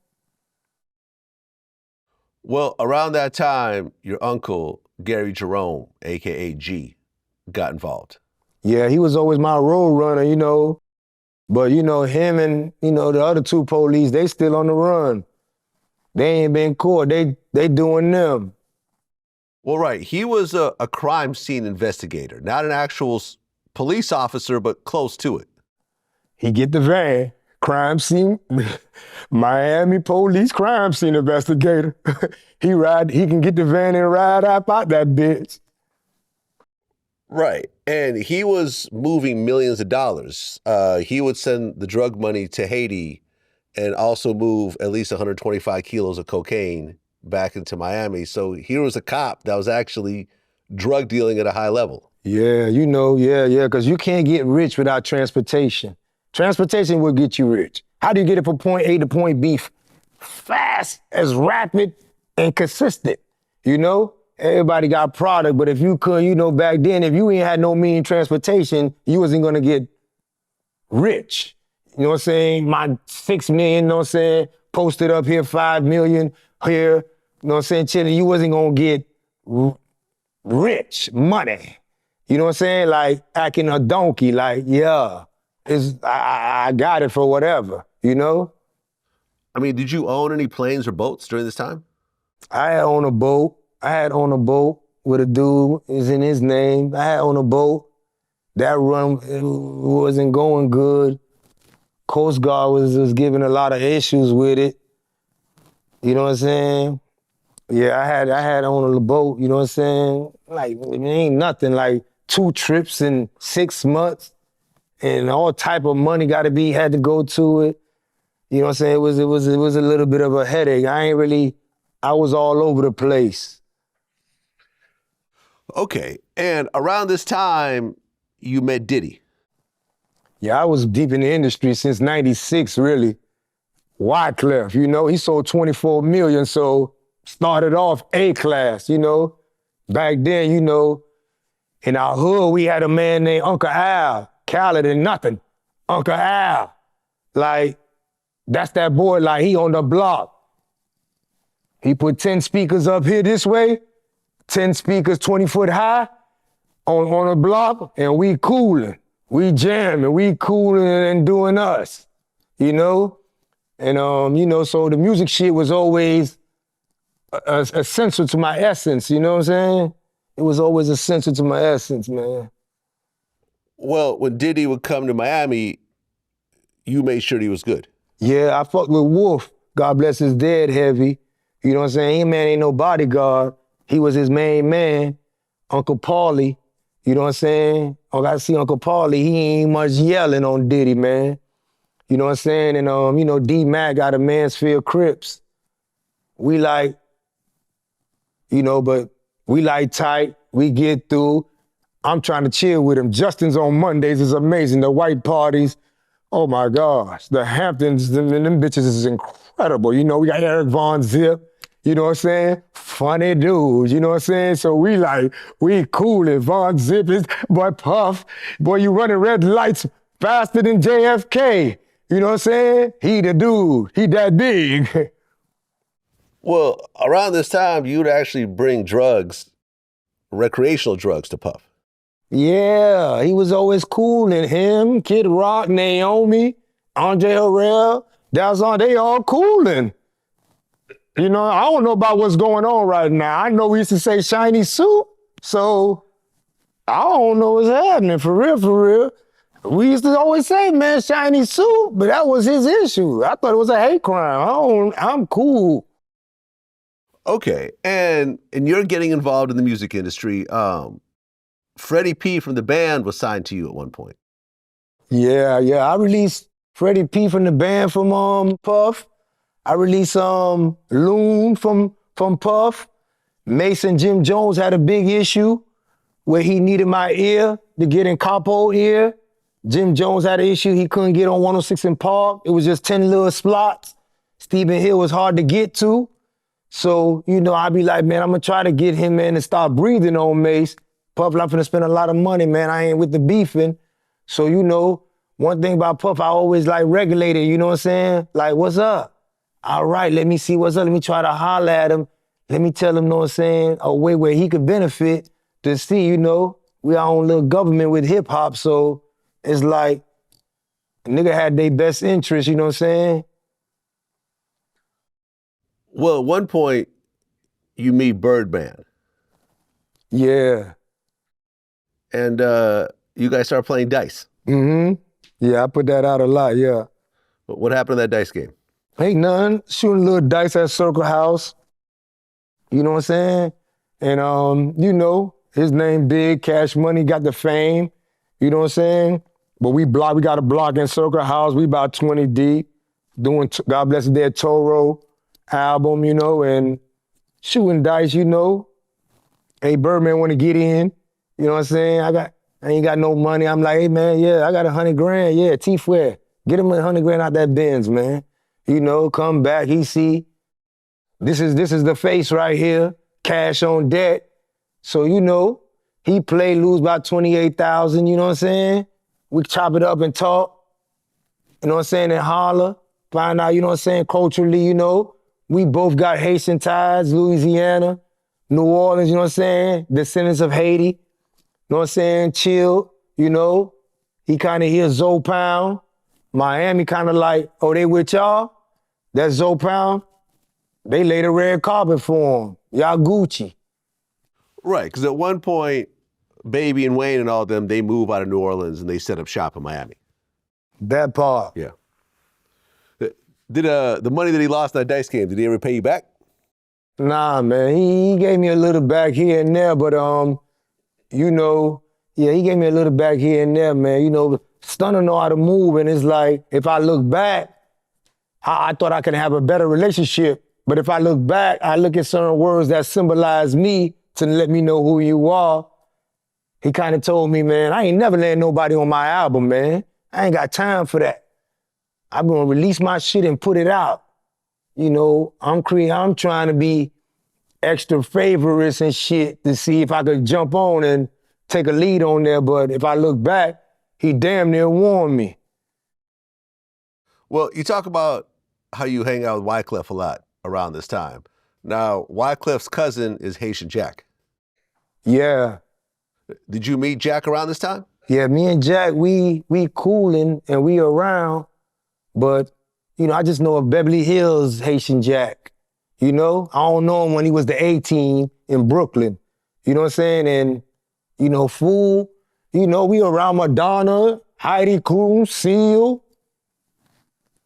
Well, around that time, your uncle, Gary Jerome, AKA G, got involved. Yeah, he was always my road runner, But, him and, the other two police, they still on the run. They ain't been caught. They doing them. Well, right. He was a crime scene investigator, not an actual police officer, but close to it. He get the van, crime scene, Miami police crime scene investigator. He can get the van and ride out that bitch. Right. And he was moving millions of dollars. He would send the drug money to Haiti and also move at least 125 kilos of cocaine back into Miami. So here was a cop that was actually drug dealing at a high level. Yeah, because you can't get rich without transportation. Transportation will get you rich. How do you get it from point A to point B fast, as rapid and consistent? Everybody got product, but if you could, back then, if you ain't had no mean transportation, you wasn't gonna get rich. You know what I'm saying? My 6 million, posted up here, 5 million here, chilling, you wasn't gonna get rich money. You know what I'm saying? Like acting a donkey, I got it for whatever, I mean, did you own any planes or boats during this time? I had on a boat with a dude, is in his name. I had on a boat. That run wasn't going good. Coast Guard was giving a lot of issues with it. You know what I'm saying? Yeah, I had on a boat, you know what I'm saying? Like, it ain't nothing, like 2 trips in 6 months and all type of money had to go to it. You know what I'm saying? It was a little bit of a headache. I was all over the place. Okay, and around this time, you met Diddy. Yeah, I was deep in the industry since 96, really. Wyclef, he sold 24 million, so started off A-class, Back then, in our hood, we had a man named Uncle Al, Khaled and nothing. Uncle Al. Like, that's that boy, like, he on the block. He put 10 speakers up here this way, 10 speakers 20 foot high on a block, and we cooling. We jamming, we cooling and doing us, And, so the music shit was always essential to my essence, you know what I'm saying? It was always essential to my essence, man. Well, when Diddy would come to Miami, you made sure he was good. Yeah, I fucked with Wolf, God bless his dead, heavy. You know what I'm saying? He man ain't no bodyguard. He was his main man, Uncle Paulie. You know what I'm saying? I see Uncle Paulie, he ain't much yelling on Diddy, man. You know what I'm saying? And, D-Mac got a Mansfield Crips. We but we tight, we get through. I'm trying to chill with him. Justin's on Mondays is amazing. The white parties, oh my gosh. The Hamptons, them bitches is incredible. We got Eric Von Zip, you know what I'm saying? Funny dudes, you know what I'm saying? So we coolin'. Von Zip is, boy, Puff, boy, you running red lights faster than JFK. You know what I'm saying? He the dude, he that big. Well, around this time, you'd actually bring drugs, recreational drugs to Puff. Yeah, he was always cool. And him, Kid Rock, Naomi, Andre Harrell, they all coolin'. I don't know about what's going on right now. I know we used to say shiny suit, so I don't know what's happening, for real. We used to always say, man, shiny suit, but that was his issue. I thought it was a hate crime. I'm cool. Okay, and you're getting involved in the music industry. Freddie P from the band was signed to you at one point. Yeah. I released Freddie P from the band from Puff. I released Loon from Puff. Mason Jim Jones had a big issue where he needed my ear to get in Capo ear. Jim Jones had an issue, he couldn't get on 106 in Park. It was just 10 little slots. Stephen Hill was hard to get to. So, I'd be like, man, I'm gonna try to get him, man, to start breathing on Mace. Puff, I'm finna spend a lot of money, man. I ain't with the beefing. So, one thing about Puff, I always regulated, you know what I'm saying? Like, what's up? All right, let me see what's up. Let me try to holler at him. Let me tell him, know what I'm saying, a way where he could benefit to see, we our own little government with hip hop, so it's like, a nigga had their best interest, you know what I'm saying? Well, at one point, you meet Birdman. Yeah. And you guys start playing dice. Mm-hmm. Yeah, I put that out a lot, yeah. What happened in that dice game? Ain't nothing. Shooting little dice at Circle House. You know what I'm saying? And you know, his name big, Cash Money, got the fame. You know what I'm saying? But we got a block in Circle House. We about 20 deep, doing God Bless the Dead Toro album, you know, and shooting dice, you know. Hey, Birdman want to get in. You know what I'm saying? I ain't got no money. I'm like, hey man, yeah, I got 100 grand. Yeah, T-Fware. Get him 100 grand out that Benz, man. You know, come back, he see, this is the face right here, cash on debt. So, you know, he play, lose about 28,000, you know what I'm saying? We chop it up and talk, you know what I'm saying, and holler, find out, you know what I'm saying, culturally, you know, we both got Haitian ties, Louisiana, New Orleans, you know what I'm saying, descendants of Haiti, you know what I'm saying, chill, you know, he kind of hears Zoe Pound, Miami kind of like, oh, they with y'all? That's Zoe Pound? They laid a red carpet for him. Y'all Gucci. Right, because at one point, Baby and Wayne and all of them, they move out of New Orleans and they set up shop in Miami. That part. Yeah. Did the money that he lost in that dice game, did he ever pay you back? Nah, man, he gave me a little back here and there, but you know, yeah, he gave me a little back here and there, man. You know, Stunner know how to move, and it's like, if I look back, I thought I could have a better relationship. But if I look back, I look at certain words that symbolize me to let me know who you are. He kind of told me, man, I ain't never letting nobody on my album, man. I ain't got time for that. I'm gonna release my shit and put it out. You know, I'm trying to be extra favorite and shit to see if I could jump on and take a lead on there. But if I look back, he damn near warned me. Well, you talk about how you hang out with Wyclef a lot around this time. Now, Wyclef's cousin is Haitian Jack. Yeah. Did you meet Jack around this time? Yeah, me and Jack, we coolin' and we around, but, you know, I just know of Beverly Hills Haitian Jack. You know, I don't know him when he was the A-team in Brooklyn. You know what I'm saying? And, you know, fool, you know, we around Madonna, Heidi Klum, Seal.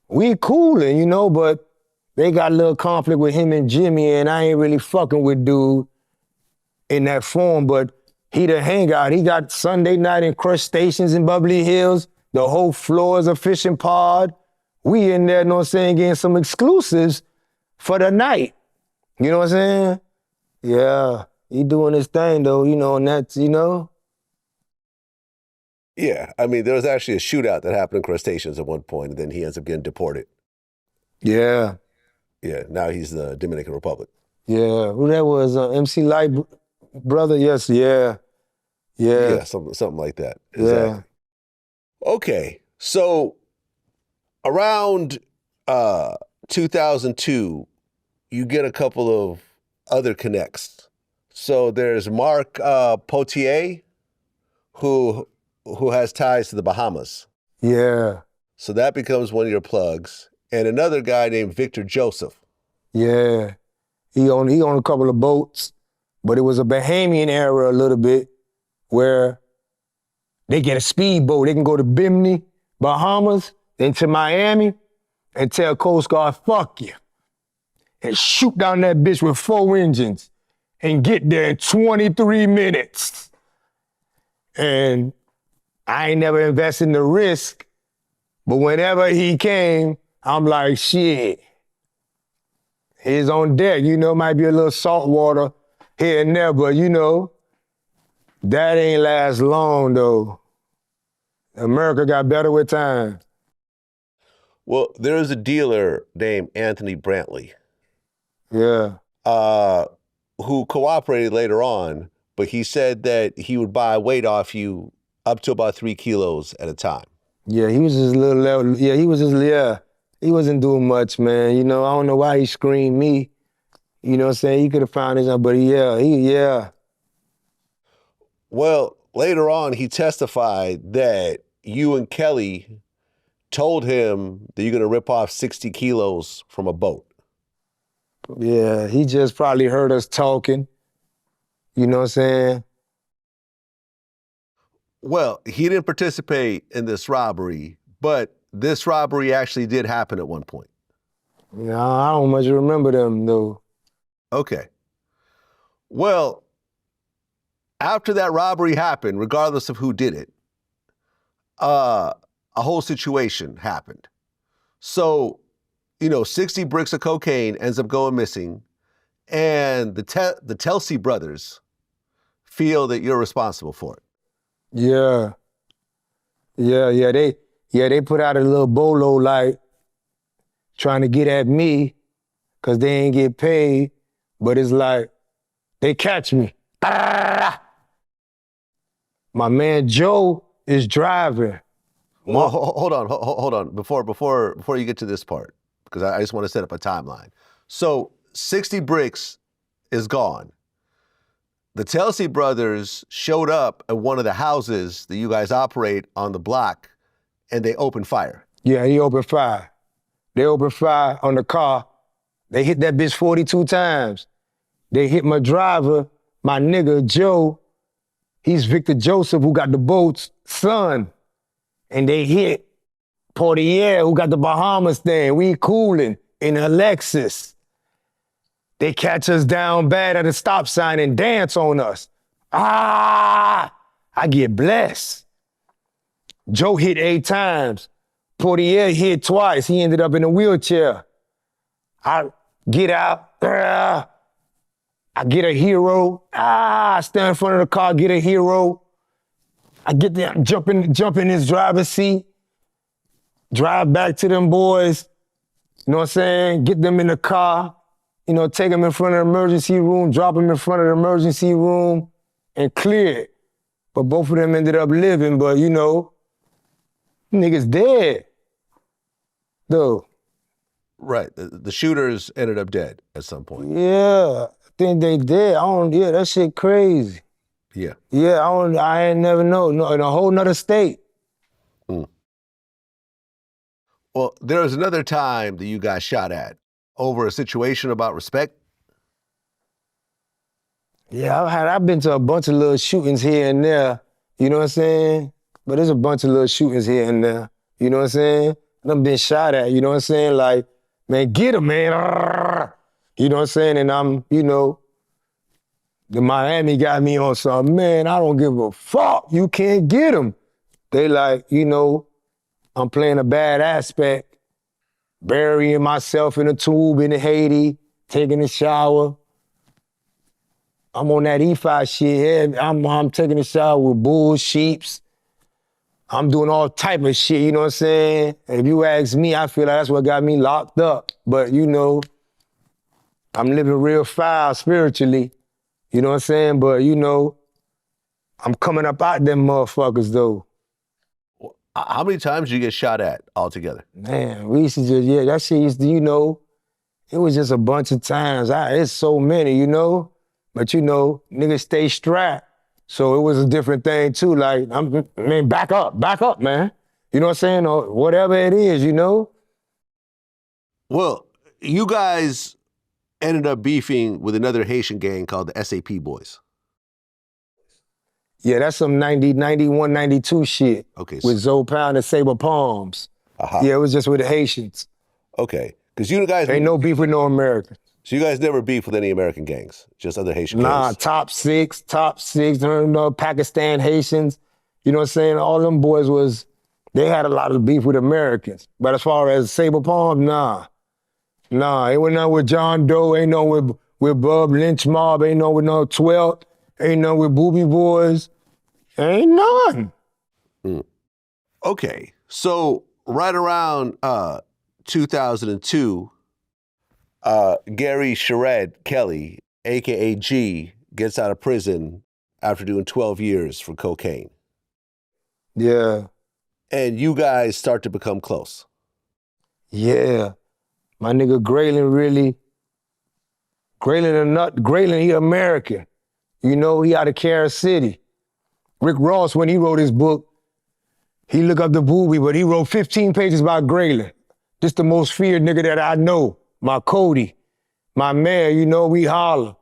We coolin', you know, but they got a little conflict with him and Jimmy, and I ain't really fucking with dude in that form, but he the hangout. He got Sunday night in Crush Stations in Beverly Hills. The whole floor is a fishing pod. We in there, you know what I'm saying, getting some exclusives for the night. You know what I'm saying? Yeah, he doing his thing though, you know, and that's, you know. Yeah, I mean, there was actually a shootout that happened in Crustaceans at one point, and then he ends up getting deported. Yeah. Yeah, now he's the Dominican Republic. Yeah, who that was? MC Light brother? Yes, yeah. Yeah. Yeah, something like that. Exactly. Yeah. Okay, so around 2002, you get a couple of other connects. So there's Mark Potier, who has ties to the Bahamas. Yeah. So that becomes one of your plugs. And another guy named Victor Joseph. Yeah. He owned a couple of boats, but it was a Bahamian era a little bit where they get a speedboat. They can go to Bimini, Bahamas, then to Miami and tell Coast Guard, fuck you. And shoot down that bitch with 4 engines and get there in 23 minutes. And I ain't never invested in the risk, but whenever he came, I'm like, shit. He's on deck, you know, might be a little salt water here and there, but you know, that ain't last long though. America got better with time. Well, there is a dealer named Anthony Brantley. Yeah. Who cooperated later on, but he said that he would buy weight off you up to about 3 kilos at a time. Yeah, he was just a little level. Yeah, he wasn't doing much, man. You know, I don't know why he screamed me. You know what I'm saying? He could have found his, but yeah. Well, later on, he testified that you and Kelly told him that you're going to rip off 60 kilos from a boat. Yeah, he just probably heard us talking. You know what I'm saying? Well, he didn't participate in this robbery, but this robbery actually did happen at one point. No, I don't much remember them, though. Okay. Well, after that robbery happened, regardless of who did it, a whole situation happened. So, 60 bricks of cocaine ends up going missing, and the Telsey brothers feel that you're responsible for it. Yeah. They put out a little bolo like trying to get at me because they ain't get paid, but it's like they catch me. Ah! My man Joe is driving. Well, hold on. Before you get to this part, because I just want to set up a timeline. So 60 bricks is gone. The Telsey brothers showed up at one of the houses that you guys operate on the block, and they opened fire. Yeah, he opened fire. They opened fire on the car. They hit that bitch 42 times. They hit my driver, my nigga Joe. He's Victor Joseph, who got the boat's son. And they hit Portier, who got the Bahamas thing. We cooling in a Lexus. They catch us down bad at a stop sign and dance on us. I get blessed. Joe hit 8 times. Portier hit twice. He ended up in a wheelchair. I get out. I get a hero. I stand in front of the car, get a hero. I get there, jump in his driver's seat, drive back to them boys, you know what I'm saying? Get them in the car, take them in front of the emergency room, drop them in front of the emergency room, and clear it. But both of them ended up living, but niggas dead. Though. Right. The shooters ended up dead at some point. Yeah, I think they dead. That shit crazy. Yeah. Yeah, I ain't never know. No, in a whole nother state. Well, there was another time that you got shot at over a situation about respect. Yeah, I've been to a bunch of little shootings here and there, you know what I'm saying? But there's a bunch of little shootings here and there, you know what I'm saying? I've been shot at, you know what I'm saying? Like, man, get him, man. You know what I'm saying? And I'm, the Miami got me on something, man, I don't give a fuck. You can't get him. They like, I'm playing a bad aspect, burying myself in a tube in Haiti, taking a shower. I'm on that E5 shit. Yeah, I'm taking a shower with bulls, sheeps. I'm doing all type of shit, you know what I'm saying? If you ask me, I feel like that's what got me locked up. But, I'm living real foul spiritually, you know what I'm saying? But, I'm coming up out them motherfuckers, though. How many times did you get shot at altogether? Man, we used to just, that shit used to, it was just a bunch of times. It's so many, But, niggas stay strapped. So it was a different thing, too. Like, back up, man. You know what I'm saying? Or whatever it is, Well, you guys ended up beefing with another Haitian gang called the SAP Boys. Yeah, that's some 90, 91, 92 shit. Okay. With Zoe Pound and Saber Palms. Uh-huh. Yeah, it was just with the Haitians. Okay. Because you guys... Ain't no beef with no Americans. So you guys never beef with any American gangs, just other Haitian Nah, gangs? top six, Pakistan Haitians. You know what I'm saying? All them boys they had a lot of beef with Americans. But as far as Saber Palm, nah. Nah, ain't none with John Doe, ain't no with Bub Lynch Mob, ain't no with no 12, ain't no with Booby Boys. Ain't none. Okay, so right around 2002, Gary Shared Kelly, AKA G, gets out of prison after doing 12 years for cocaine. Yeah. And you guys start to become close. Yeah. My nigga Graylin Graylin, he American. He out of Kansas City. Rick Ross, when he wrote his book, he looked up the Booby, but he wrote 15 pages about Graylin. This the most feared nigga that I know. My Cody, my mayor, you know, we holler.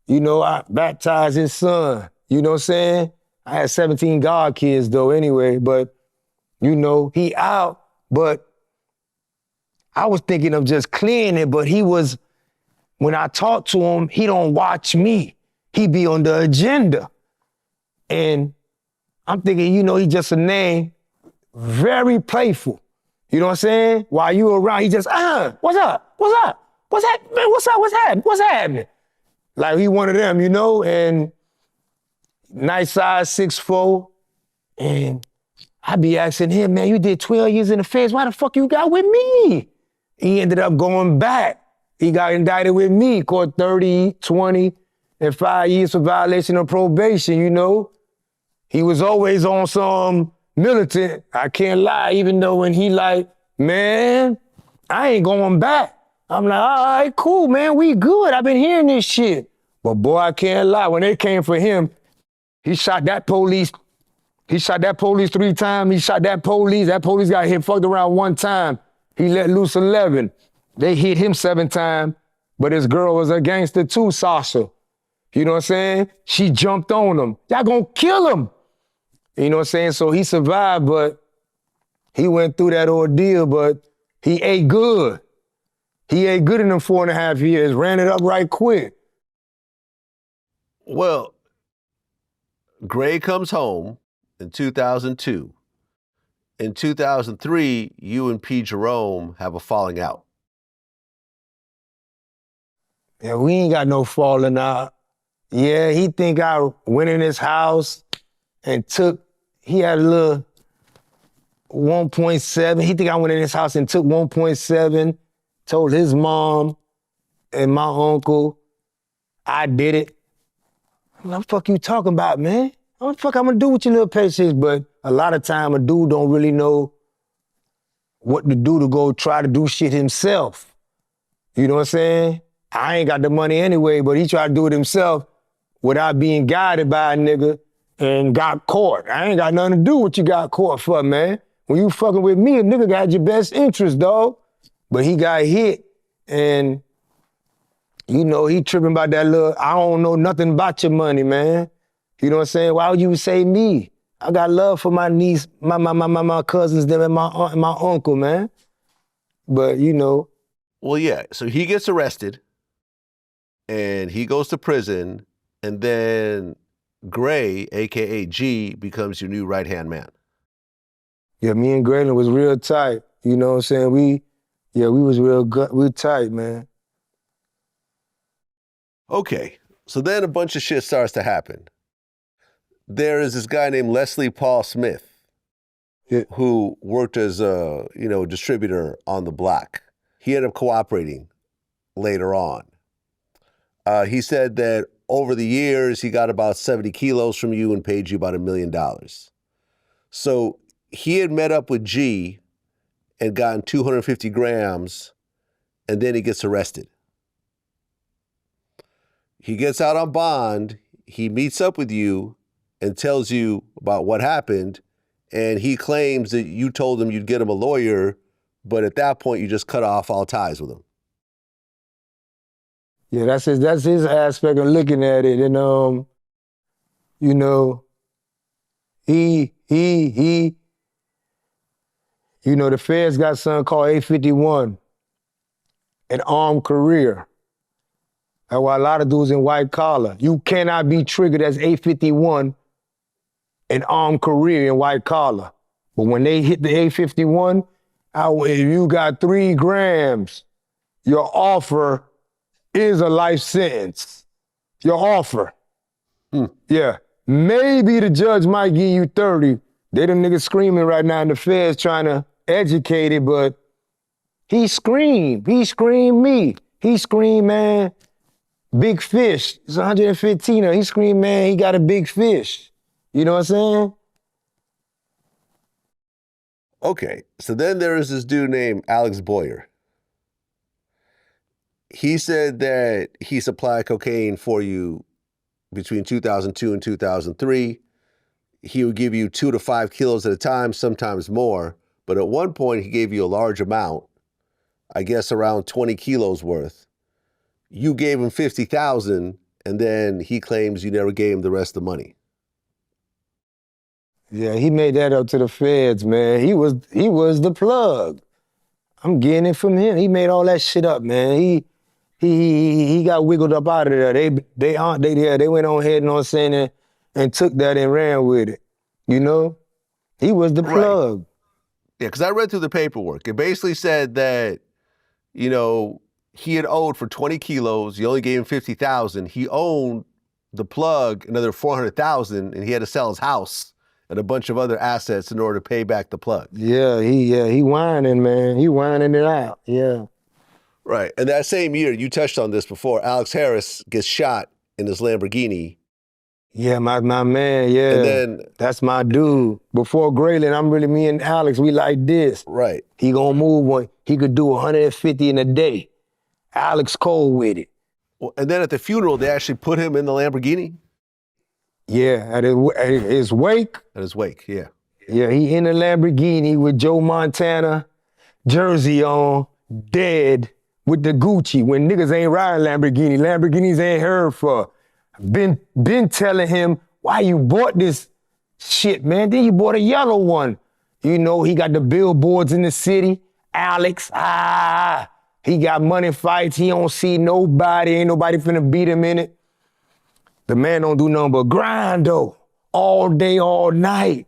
You know, I baptized his son. You know what I'm saying? I had 17 God kids though anyway, but you know, he out. But I was thinking of just clearing it, but he was, when I talk to him, he don't watch me. He be on the agenda. And I'm thinking, you know, he just a name, very playful. You know what I'm saying? While you around, he just, what's up? What's up? What's happening? What's up? What's happening? What's happening? Like he one of them, you know, and nice size, 6'4", and I be asking him, man, you did 12 years in the feds, why the fuck you got with me? He ended up going back. He got indicted with me, caught 30, 20, and 5 years for violation of probation, you know? He was always on some militant, I can't lie, even though when he like, man, I ain't going back. I'm like, all right, cool, man, we good. I've been hearing this shit. But boy, I can't lie, when they came for him, he shot that police 3 times. He shot that police got hit, fucked around 1 time. He let loose 11. They hit him 7 times, but his girl was a gangster too, Sasha. You know what I'm saying? She jumped on him. Y'all gonna kill him. You know what I'm saying? So he survived, but he went through that ordeal, but he ate good. He ate good in them 4.5 years, ran it up right quick. Well, Gray comes home in 2002. In 2003, you and P. Jerome have a falling out. Yeah, we ain't got no falling out. Yeah, he think I went in his house and he had a little 1.7. He think I went in his house and took 1.7, told his mom and my uncle I did it. What the fuck you talking about, man? What the fuck I'm gonna do with your little patience? But a lot of time a dude don't really know what to do to go try to do shit himself. You know what I'm saying? I ain't got the money anyway, but he tried to do it himself without being guided by a nigga and got caught. I ain't got nothing to do with what you got caught for, man. When you fucking with me, a nigga got your best interest, dog. But he got hit and, you know, he tripping about that little, I don't know nothing about your money, man. You know what I'm saying? Why would you say me? I got love for my niece, my cousins, them, and my aunt and my uncle, man. But, you know. Well, yeah, so he gets arrested and he goes to prison, and then Gray, AKA G, becomes your new right-hand man. Yeah, me and Graylin was real tight. You know what I'm saying? We was real good. We tight, man. Okay, so then a bunch of shit starts to happen. There is this guy named Leslie Paul Smith, who worked as a, distributor on the block. He ended up cooperating later on. He said that over the years, he got about 70 kilos from you and paid you about $1 million. So he had met up with G and gotten 250 grams, and then he gets arrested. He gets out on bond, he meets up with you and tells you about what happened, and he claims that you told him you'd get him a lawyer, but at that point you just cut off all ties with him. Yeah, that's his aspect of looking at it. And he the feds got something called 851, an armed career. That's why a lot of dudes in white collar, you cannot be triggered as 851, an armed career in white collar. But when they hit the 851, if you got 3 grams, your offer is a life sentence. Your offer. Yeah. Maybe the judge might give you 30. They them niggas screaming right now in the feds trying to educate it, but he screamed. He screamed me. He screamed, man, big fish. It's 115. He screamed, man, he got a big fish. You know what I'm saying? Okay, so then there is this dude named Alex Boyer. He said that he supplied cocaine for you between 2002 and 2003. he would give you 2 to 5 kilos at a time, sometimes more. But at one point, he gave you a large amount, I guess around 20 kilos worth. You gave him 50,000, and then he claims you never gave him the rest of the money. Yeah, he made that up to the feds, man. He was the plug. I'm getting it from him. He made all that shit up, man. He got wiggled up out of there. They went on ahead, you know what I'm saying, and took that and ran with it. You know? He was the plug. Right. Yeah, because I read through the paperwork. It basically said that, you know, he had owed for 20 kilos. You only gave him 50,000. He owned the plug another 400,000, and he had to sell his house and a bunch of other assets in order to pay back the plug. Yeah, he whining, man. He whining it out, yeah. Right, and that same year, you touched on this before, Alex Harris gets shot in his Lamborghini. Yeah, my man, yeah. And then, that's my dude. Before Graylin, me and Alex, we like this. Right. He gonna move one. He could do 150 in a day. Alex cold with it. Well, and then at the funeral, they actually put him in the Lamborghini? Yeah, at his wake. At his wake, yeah. Yeah, he in the Lamborghini with Joe Montana jersey on, dead, with the Gucci. When niggas ain't riding Lamborghini, Lamborghinis ain't heard for. Been telling him, why you bought this shit, man? Then you bought a yellow one. You know, he got the billboards in the city. Alex, he got money fights. He don't see nobody. Ain't nobody finna beat him in it. The man don't do nothing but grind, though. All day, all night.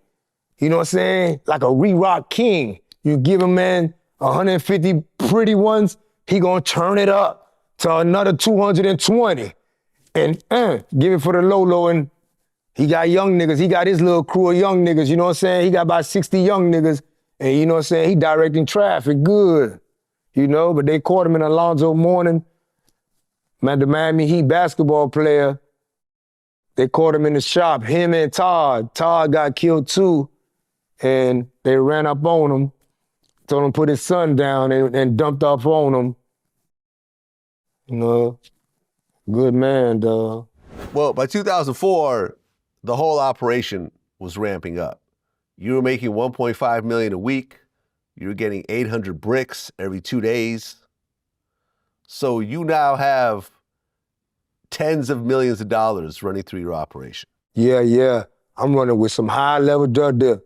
You know what I'm saying? Like a re-rock king. You give a man 150 pretty ones, he gonna turn it up to another 220. And give it for the Lolo, and he got young niggas. He got his little crew of young niggas, you know what I'm saying? He got about 60 young niggas, and you know what I'm saying? He directing traffic good, you know? But they caught him in Alonzo Mourning, man, the Miami Heat basketball player. They caught him in the shop, him and Todd. Todd got killed too, and they ran up on him, told him to put his son down and dumped off on him. You know? Good man, dog. Well, by 2004, the whole operation was ramping up. You were making $1.5 million a week. You were getting 800 bricks every 2 days. So you now have tens of millions of dollars running through your operation. Yeah. I'm running with some high-level drug dealers.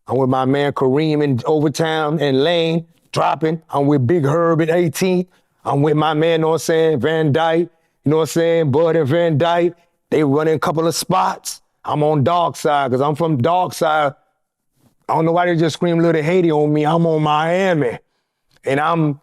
I'm with my man Kareem in Overtown and Lane, dropping. I'm with Big Herb at 18th. I'm with my man, you know what I'm saying, Van Dyke. You know what I'm saying? Bud and Van Dyke, they running a couple of spots. I'm on dark side, because I'm from dark side. I don't know why they just scream Little Haiti on me. I'm on Miami. And I'm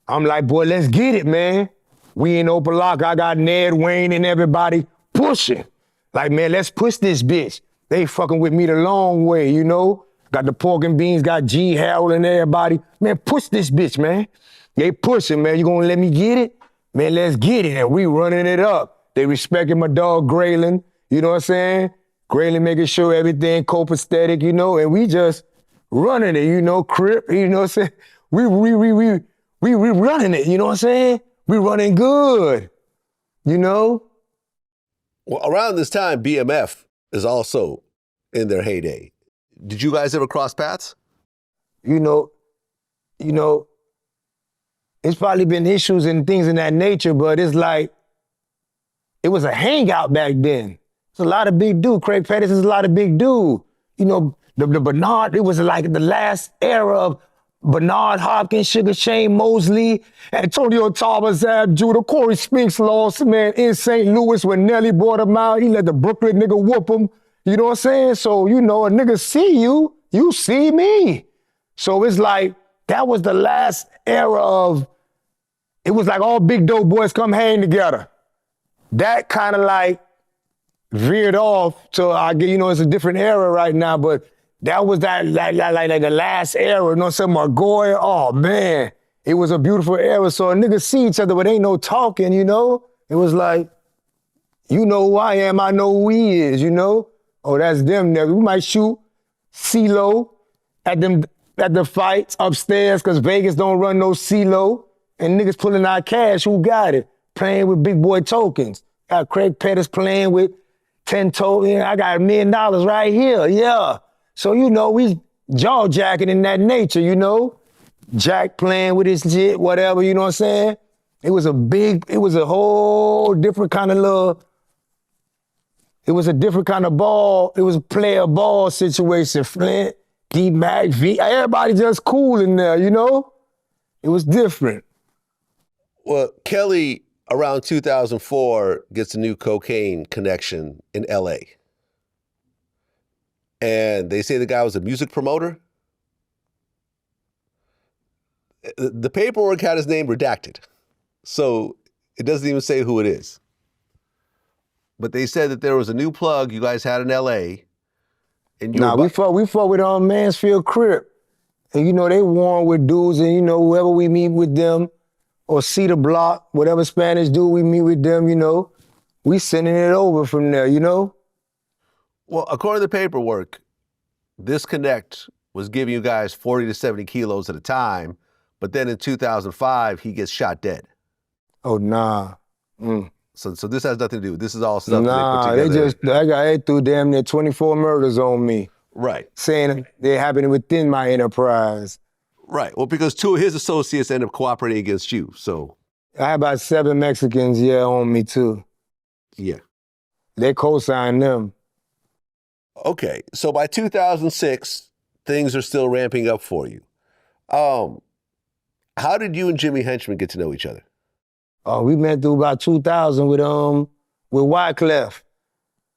like, boy, let's get it, man. We in Open Lock. I got Ned, Wayne, and everybody pushing. Like, man, let's push this bitch. They fucking with me the long way, you know? Got the pork and beans, got G, Harold, and everybody. Man, push this bitch, man. They pushing, man. You gonna let me get it? Man, let's get it, and we running it up. They respecting my dog Graylin, you know what I'm saying? Graylin making sure everything copacetic, you know, and we just running it, you know, Crip, you know what I'm saying? We running it, you know what I'm saying? We running good, you know? Well, around this time, BMF is also in their heyday. Did you guys ever cross paths? You know, it's probably been issues and things in that nature, but it's like, it was a hangout back then. It's a lot of big dude. Craig Pettis is a lot of big dude. You know, the Bernard, it was like the last era of Bernard Hopkins, Sugar Shane Mosley, Antonio Thomas, Zab Judah, Corey Spinks lost, man, in St. Louis when Nelly brought him out. He let the Brooklyn nigga whoop him. You know what I'm saying? So, you know, a nigga see you, you see me. So it's like, that was the last era of, it was like all big dope boys come hang together. That kind of like veered off to, you know, it's a different era right now, but that was like the last era, you know, some Margoy, oh man, it was a beautiful era. So a nigga see each other, but ain't no talking, you know? It was like, you know who I am, I know who he is, you know? Oh, that's them niggas. We might shoot CeeLo at the fights upstairs, cause Vegas don't run no CeeLo. And niggas pulling out cash, who got it? Playing with big boy tokens. Got Craig Pettis playing with 10 told me, I got $1 million right here, yeah. So, you know, we jaw-jacking in that nature, you know? Jack playing with his shit, whatever, you know what I'm saying? It was a whole different kind of it was a different kind of ball. It was a player ball situation. Flint, D-Mac, V, everybody just cool in there, you know? It was different. Well, Kelly, around 2004, gets a new cocaine connection in LA. And they say the guy was a music promoter. The paperwork had his name redacted, so it doesn't even say who it is. But they said that there was a new plug you guys had in LA. And we fought with Mansfield Crip. And you know, they warn with dudes, and you know, whoever we meet with them, or see the block, whatever Spanish dude we meet with them, you know, we sending it over from there, you know? Well, according to the paperwork, this connect was giving you guys 40 to 70 kilos at a time, but then in 2005, he gets shot dead. Oh, nah. So this has nothing to do. This is all stuff nah, they put together. they threw damn near 24 murders on me. Right. Saying they're happening within my enterprise. Right. Well, because 2 of his associates end up cooperating against you, so. I had about 7 Mexicans, on me too. Yeah. They co-signed them. Okay, so by 2006, things are still ramping up for you. How did you and Jimmy Henchman get to know each other? We met through about 2000 with Wyclef.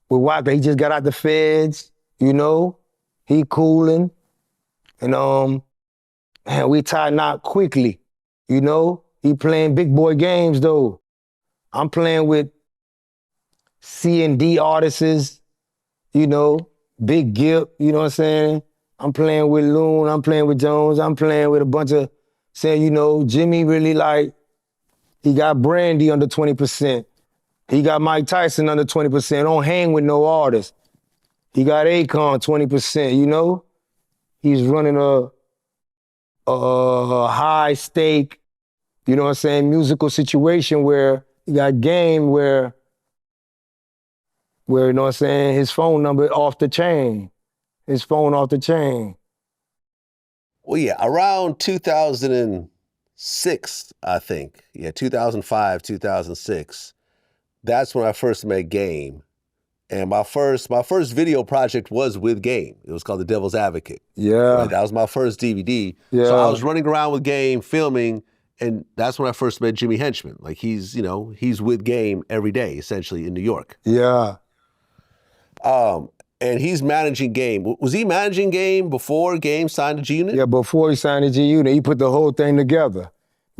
With Wyclef, he just got out the feds, you know. He cooling. And we tied knot quickly, you know. He playing big boy games though. I'm playing with C&D artists, you know, Big Gip, you know what I'm saying? I'm playing with Loon, I'm playing with Jones, I'm playing with a bunch of, saying, you know, Jimmy really he got Brandy under 20%. He got Mike Tyson under 20%. Don't hang with no artist. He got Akon 20%, you know? He's running a high stake, you know what I'm saying, musical situation where you got Game where, you know what I'm saying, his phone number off the chain. His phone off the chain. Well, yeah, around 2006, I think. Yeah, 2005, 2006. That's when I first met Game. And my first video project was with Game. It was called The Devil's Advocate. Yeah. Right? That was my first DVD. Yeah. So I was running around with Game, filming, and that's when I first met Jimmy Henchman. Like he's with Game every day, essentially, in New York. Yeah. And he's managing Game. Was he managing Game before Game signed to G-Unit? Yeah, before he signed to G-Unit, he put the whole thing together.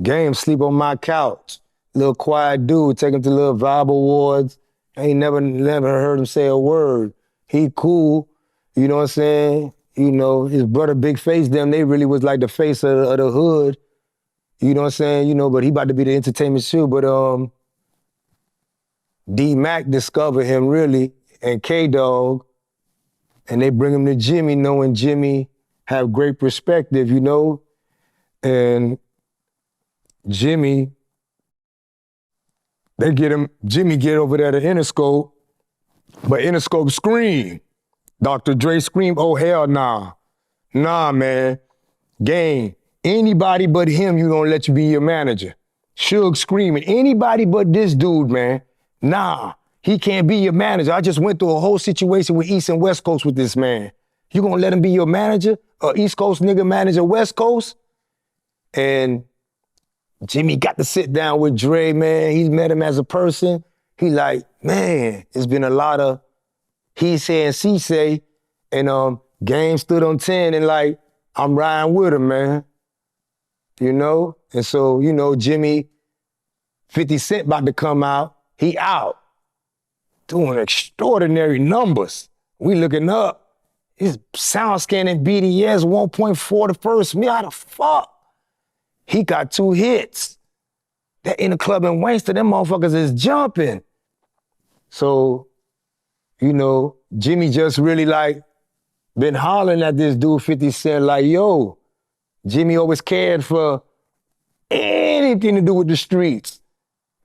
Game sleep on my couch. Little quiet dude, take him to little vibe awards. I ain't never heard him say a word. He cool, you know what I'm saying? You know, his brother Big Face, them, they really was like the face of the hood. You know what I'm saying? You know, but he about to be the entertainment shoe. But D-Mac discovered him really, and K-Dog, and they bring him to Jimmy, knowing Jimmy have great perspective, you know? And Jimmy get over there to Interscope, but Interscope scream. Dr. Dre scream, oh hell nah. Nah, man. Game, anybody but him, you gonna let you be your manager. Suge screaming, anybody but this dude, man. Nah, he can't be your manager. I just went through a whole situation with East and West Coast with this man. You gonna let him be your manager? East Coast nigga manager West Coast? And Jimmy got to sit down with Dre, man. He's met him as a person. He like, man, it's been a lot of he say and she say, and Game stood on 10 and like, I'm riding with him, man. You know? And so, you know, Jimmy, 50 Cent about to come out, he out. Doing extraordinary numbers. We looking up. His sound scanning BDS 1.4 the first. Me, how the fuck? He got 2 hits. That in the club in Wayster, them motherfuckers is jumping. So, you know, Jimmy just really like been hollering at this dude 50 Cent like, yo, Jimmy always cared for anything to do with the streets.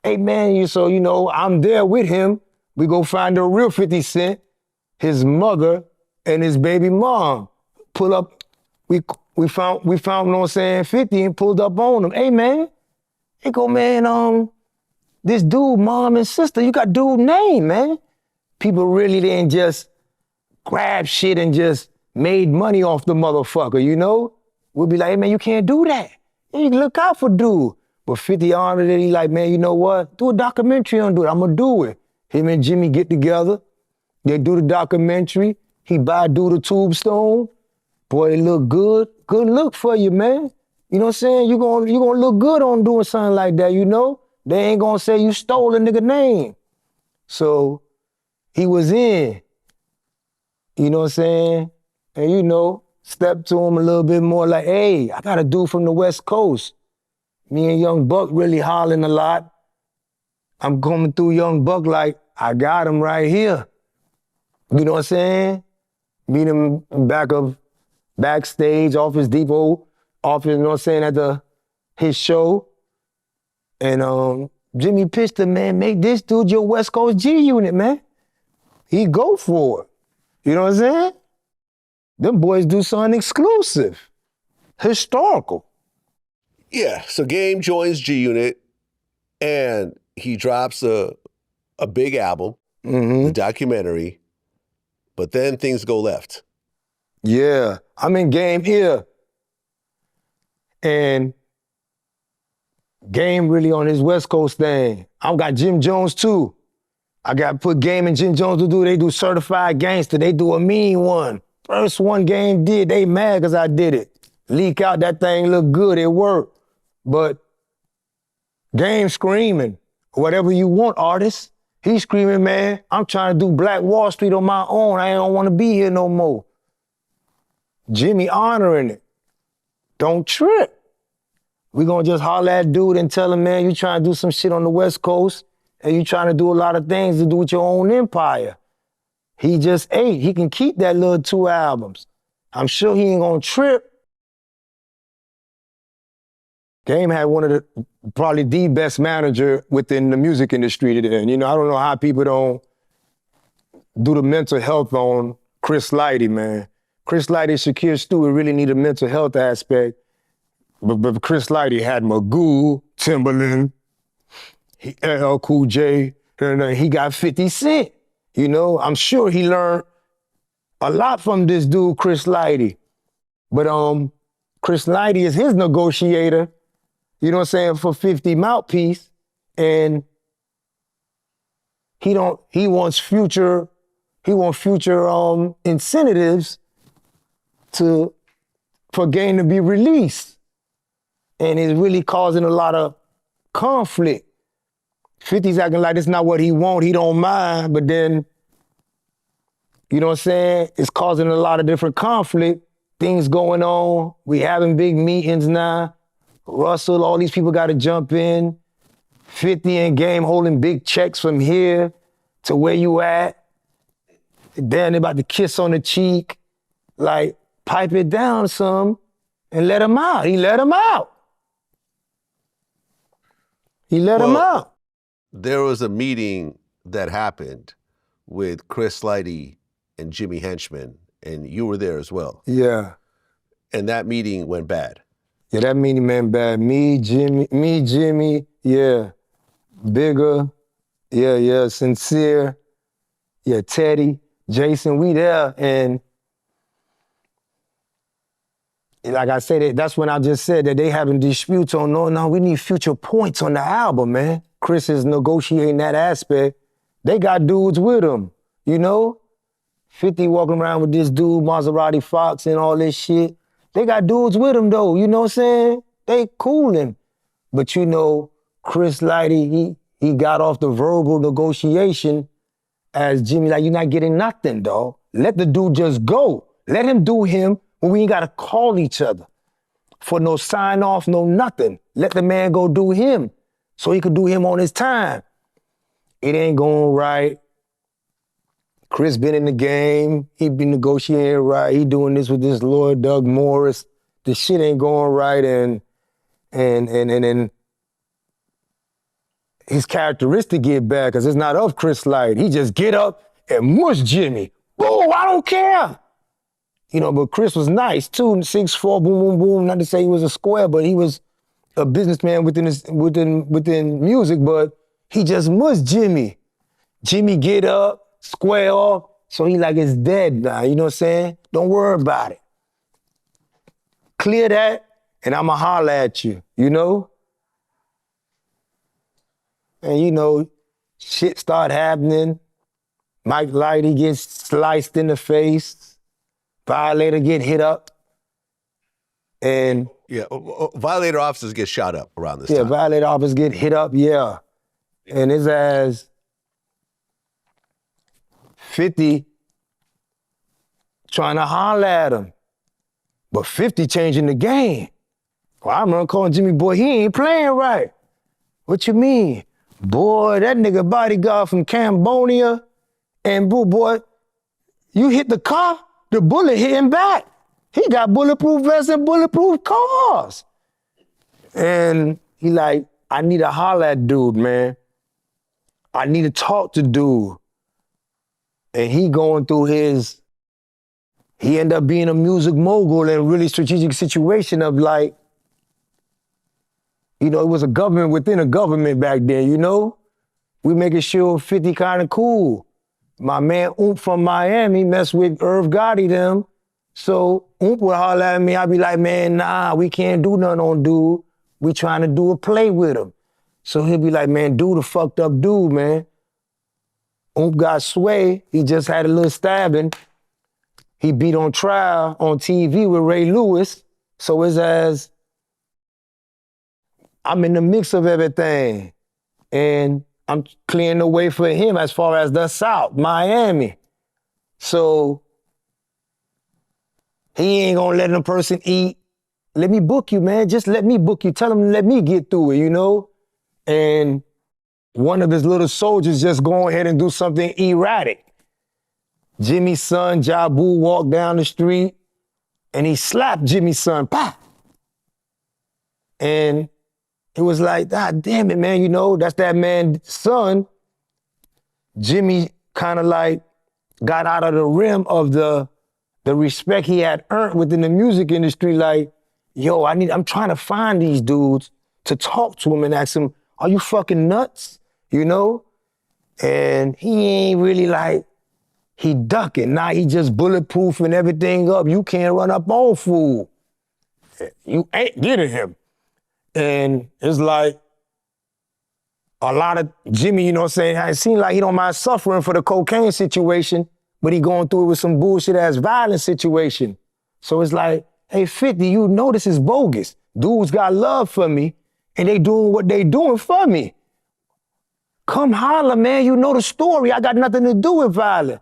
Hey man, so you know, I'm there with him, We go find the real 50 Cent, his mother and his baby mom. Pull up, we found, you know what I'm saying, 50 and pulled up on him. Hey man, they go, man, this dude, mom and sister, you got dude name, man. People really didn't just grab shit and just made money off the motherfucker, you know? We'll be like, hey man, you can't do that. You look out for dude. But 50 honored it, he like, man, you know what? Do a documentary on dude, I'm gonna do it. Him and Jimmy get together, they do the documentary, he buy dude a tombstone. Boy, it look good. Good look for you, man. You know what I'm saying? You gonna look good on doing something like that, you know? They ain't gonna say you stole a nigga name. So he was in, you know what I'm saying? And you know, step to him a little bit more like, hey, I got a dude from the West Coast. Me and Young Buck really hollering a lot. I'm coming through Young Buck like, I got him right here. You know what I'm saying? Meet him backstage, Office Depot, office, you know what I'm saying, at his show. And Jimmy pitched him, man, make this dude your West Coast G unit, man. He go for it. You know what I'm saying? Them boys do something exclusive, historical. Yeah, so Game joins G Unit and he drops a big album, the documentary, but then things go left. Yeah, I'm in Game here. And Game really on his West Coast thing. I got Jim Jones too. I got to put Game and Jim Jones to do, they do Certified Gangster, they do a mean one. First one Game did, they mad because I did it. Leak out, that thing look good, it worked. But Game screaming, whatever you want, artist. He screaming, man, I'm trying to do Black Wall Street on my own. I don't want to be here no more. Jimmy honoring it. Don't trip. We gonna just holler at dude and tell him, man, you trying to do some shit on the West Coast and you trying to do a lot of things to do with your own empire. He just ate. He can keep that little 2 albums. I'm sure he ain't gonna trip. Game had one of the, probably the best manager within the music industry today. And, you know, I don't know how people don't do the mental health on Chris Lighty, man. Chris Lighty, Shakir Stewart really need a mental health aspect. But Chris Lighty had Magoo, Timberland, LL Cool J, and he got 50 Cent. You know, I'm sure he learned a lot from this dude, Chris Lighty. But Chris Lighty is his negotiator, you know what I'm saying, for 50 Mouthpiece. And he wants future incentives for Game to be released. And it's really causing a lot of conflict. 50's acting like it's not what he want, he don't mind, but then, you know what I'm saying, it's causing a lot of different conflict, things going on. We having big meetings now. Russell, all these people gotta jump in. 50 and Game holding big checks from here to where you at. Then they about to kiss on the cheek. Like, pipe it down some and let him out. He let him out. He let him out. There was a meeting that happened with Chris Lighty and Jimmy Henchman, and you were there as well. Yeah. And that meeting went bad. Yeah, that meeting went bad. Me, Jimmy, yeah. Bigger, yeah, Sincere, yeah, Teddy, Jason, we there, and like I said, that's when I just said that they having disputes on, no, we need future points on the album, man. Chris is negotiating that aspect. They got dudes with them, you know? 50 walking around with this dude, Maserati Fox and all this shit. They got dudes with them though, you know what I'm saying? They coolin'. But you know, Chris Lighty, he got off the verbal negotiation as Jimmy, like, you're not getting nothing, dog. Let the dude just go. Let him do him when we ain't gotta call each other for no sign off, no nothing. Let the man go do him so he could do him on his time. It ain't going right. Chris been in the game. He been negotiating right. He doing this with this lawyer, Doug Morris. The shit ain't going right, and his characteristic get bad because it's not of Chris Light. He just get up and mush Jimmy. Boom, I don't care. You know, but Chris was nice too, 6'4", boom, boom, boom. Not to say he was a square, but he was a businessman within music, but he just mushed Jimmy. Jimmy get up, square off, so he like, it's dead now, you know what I'm saying? Don't worry about it. Clear that, and I'ma holler at you, you know? And you know, shit start happening. Mike Lighty gets sliced in the face. Violator get hit up. And yeah, Violator officers get shot up around this time. Yeah, Violator officers get hit up, yeah. And his ass, 50 trying to holler at him. But 50 changing the game. Well, I remember calling Jimmy, boy, he ain't playing right. What you mean? Boy, that nigga bodyguard from Cambodia, and boy, you hit the car, the bullet hit him back. He got bulletproof vests and bulletproof cars. And he like, I need to holler at dude, man. I need to talk to dude. And he going through he ended up being a music mogul in a really strategic situation of like, you know, it was a government within a government back then, you know? We making sure 50 kind of cool. My man Oomp from Miami messed with Irv Gotti them. So Oomp would holler at me, I'd be like, man, nah, we can't do nothing on dude. We trying to do a play with him. So he'll be like, man, dude a fucked up dude, man. Oomp got sway, he just had a little stabbing. He beat on trial on TV with Ray Lewis. So his ass, I'm in the mix of everything. And I'm clearing the way for him as far as the South, Miami. So he ain't gonna let a person eat. Let me book you, man. Just let me book you. Tell him to let me get through it, you know? And one of his little soldiers just go ahead and do something erratic. Jimmy's son, Jabu, walked down the street and he slapped Jimmy's son, pop. And it was like, God damn it, man, you know, that's that man's son. Jimmy kind of like got out of the rim of the respect he had earned within the music industry. Like, yo, I'm trying to find these dudes to talk to him and ask him, are you fucking nuts? You know? And he ain't really like, he ducking. Now he just bulletproofing everything up. You can't run up on fool. You ain't getting him. And it's like a lot of Jimmy, you know what I'm saying? It seems like he don't mind suffering for the cocaine situation, but he going through it with some bullshit ass violence situation. So it's like, hey, 50, you know this is bogus. Dudes got love for me and they doing what they doing for me. Come holler, man, you know the story. I got nothing to do with violence.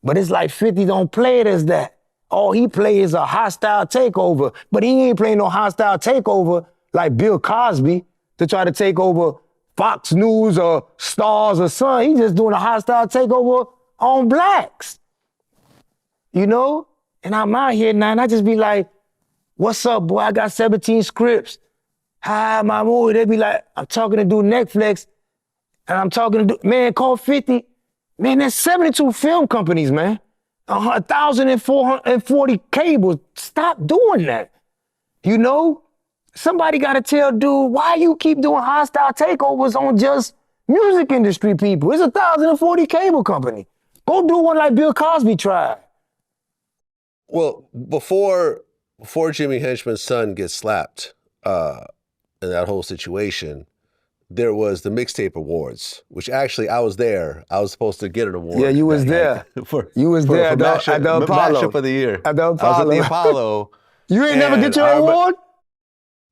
But it's like 50 don't play it as that. All he play is a hostile takeover, but he ain't playing no hostile takeover like Bill Cosby to try to take over Fox News or Stars or Sun. He just doing a hostile takeover on blacks. You know? And I'm out here now and I just be like, what's up, boy? I got 17 scripts. Hi, my movie. They be like, I'm talking to dude Netflix and I'm talking to dude, man, call 50. Man, there's 72 film companies, man. 1,440 cables. Stop doing that. You know? Somebody gotta tell dude, why you keep doing hostile takeovers on just music industry people? It's 1,040 cable company. Go do one like Bill Cosby tried. Well, before Jimmy Henchman's son gets slapped in that whole situation, there was the Mixtape Awards, which actually I was there. I was supposed to get an award. Yeah, you was there. You was there at the Apollo. Mashup of the year. At the Apollo. I was at the Apollo. You ain't never get your award?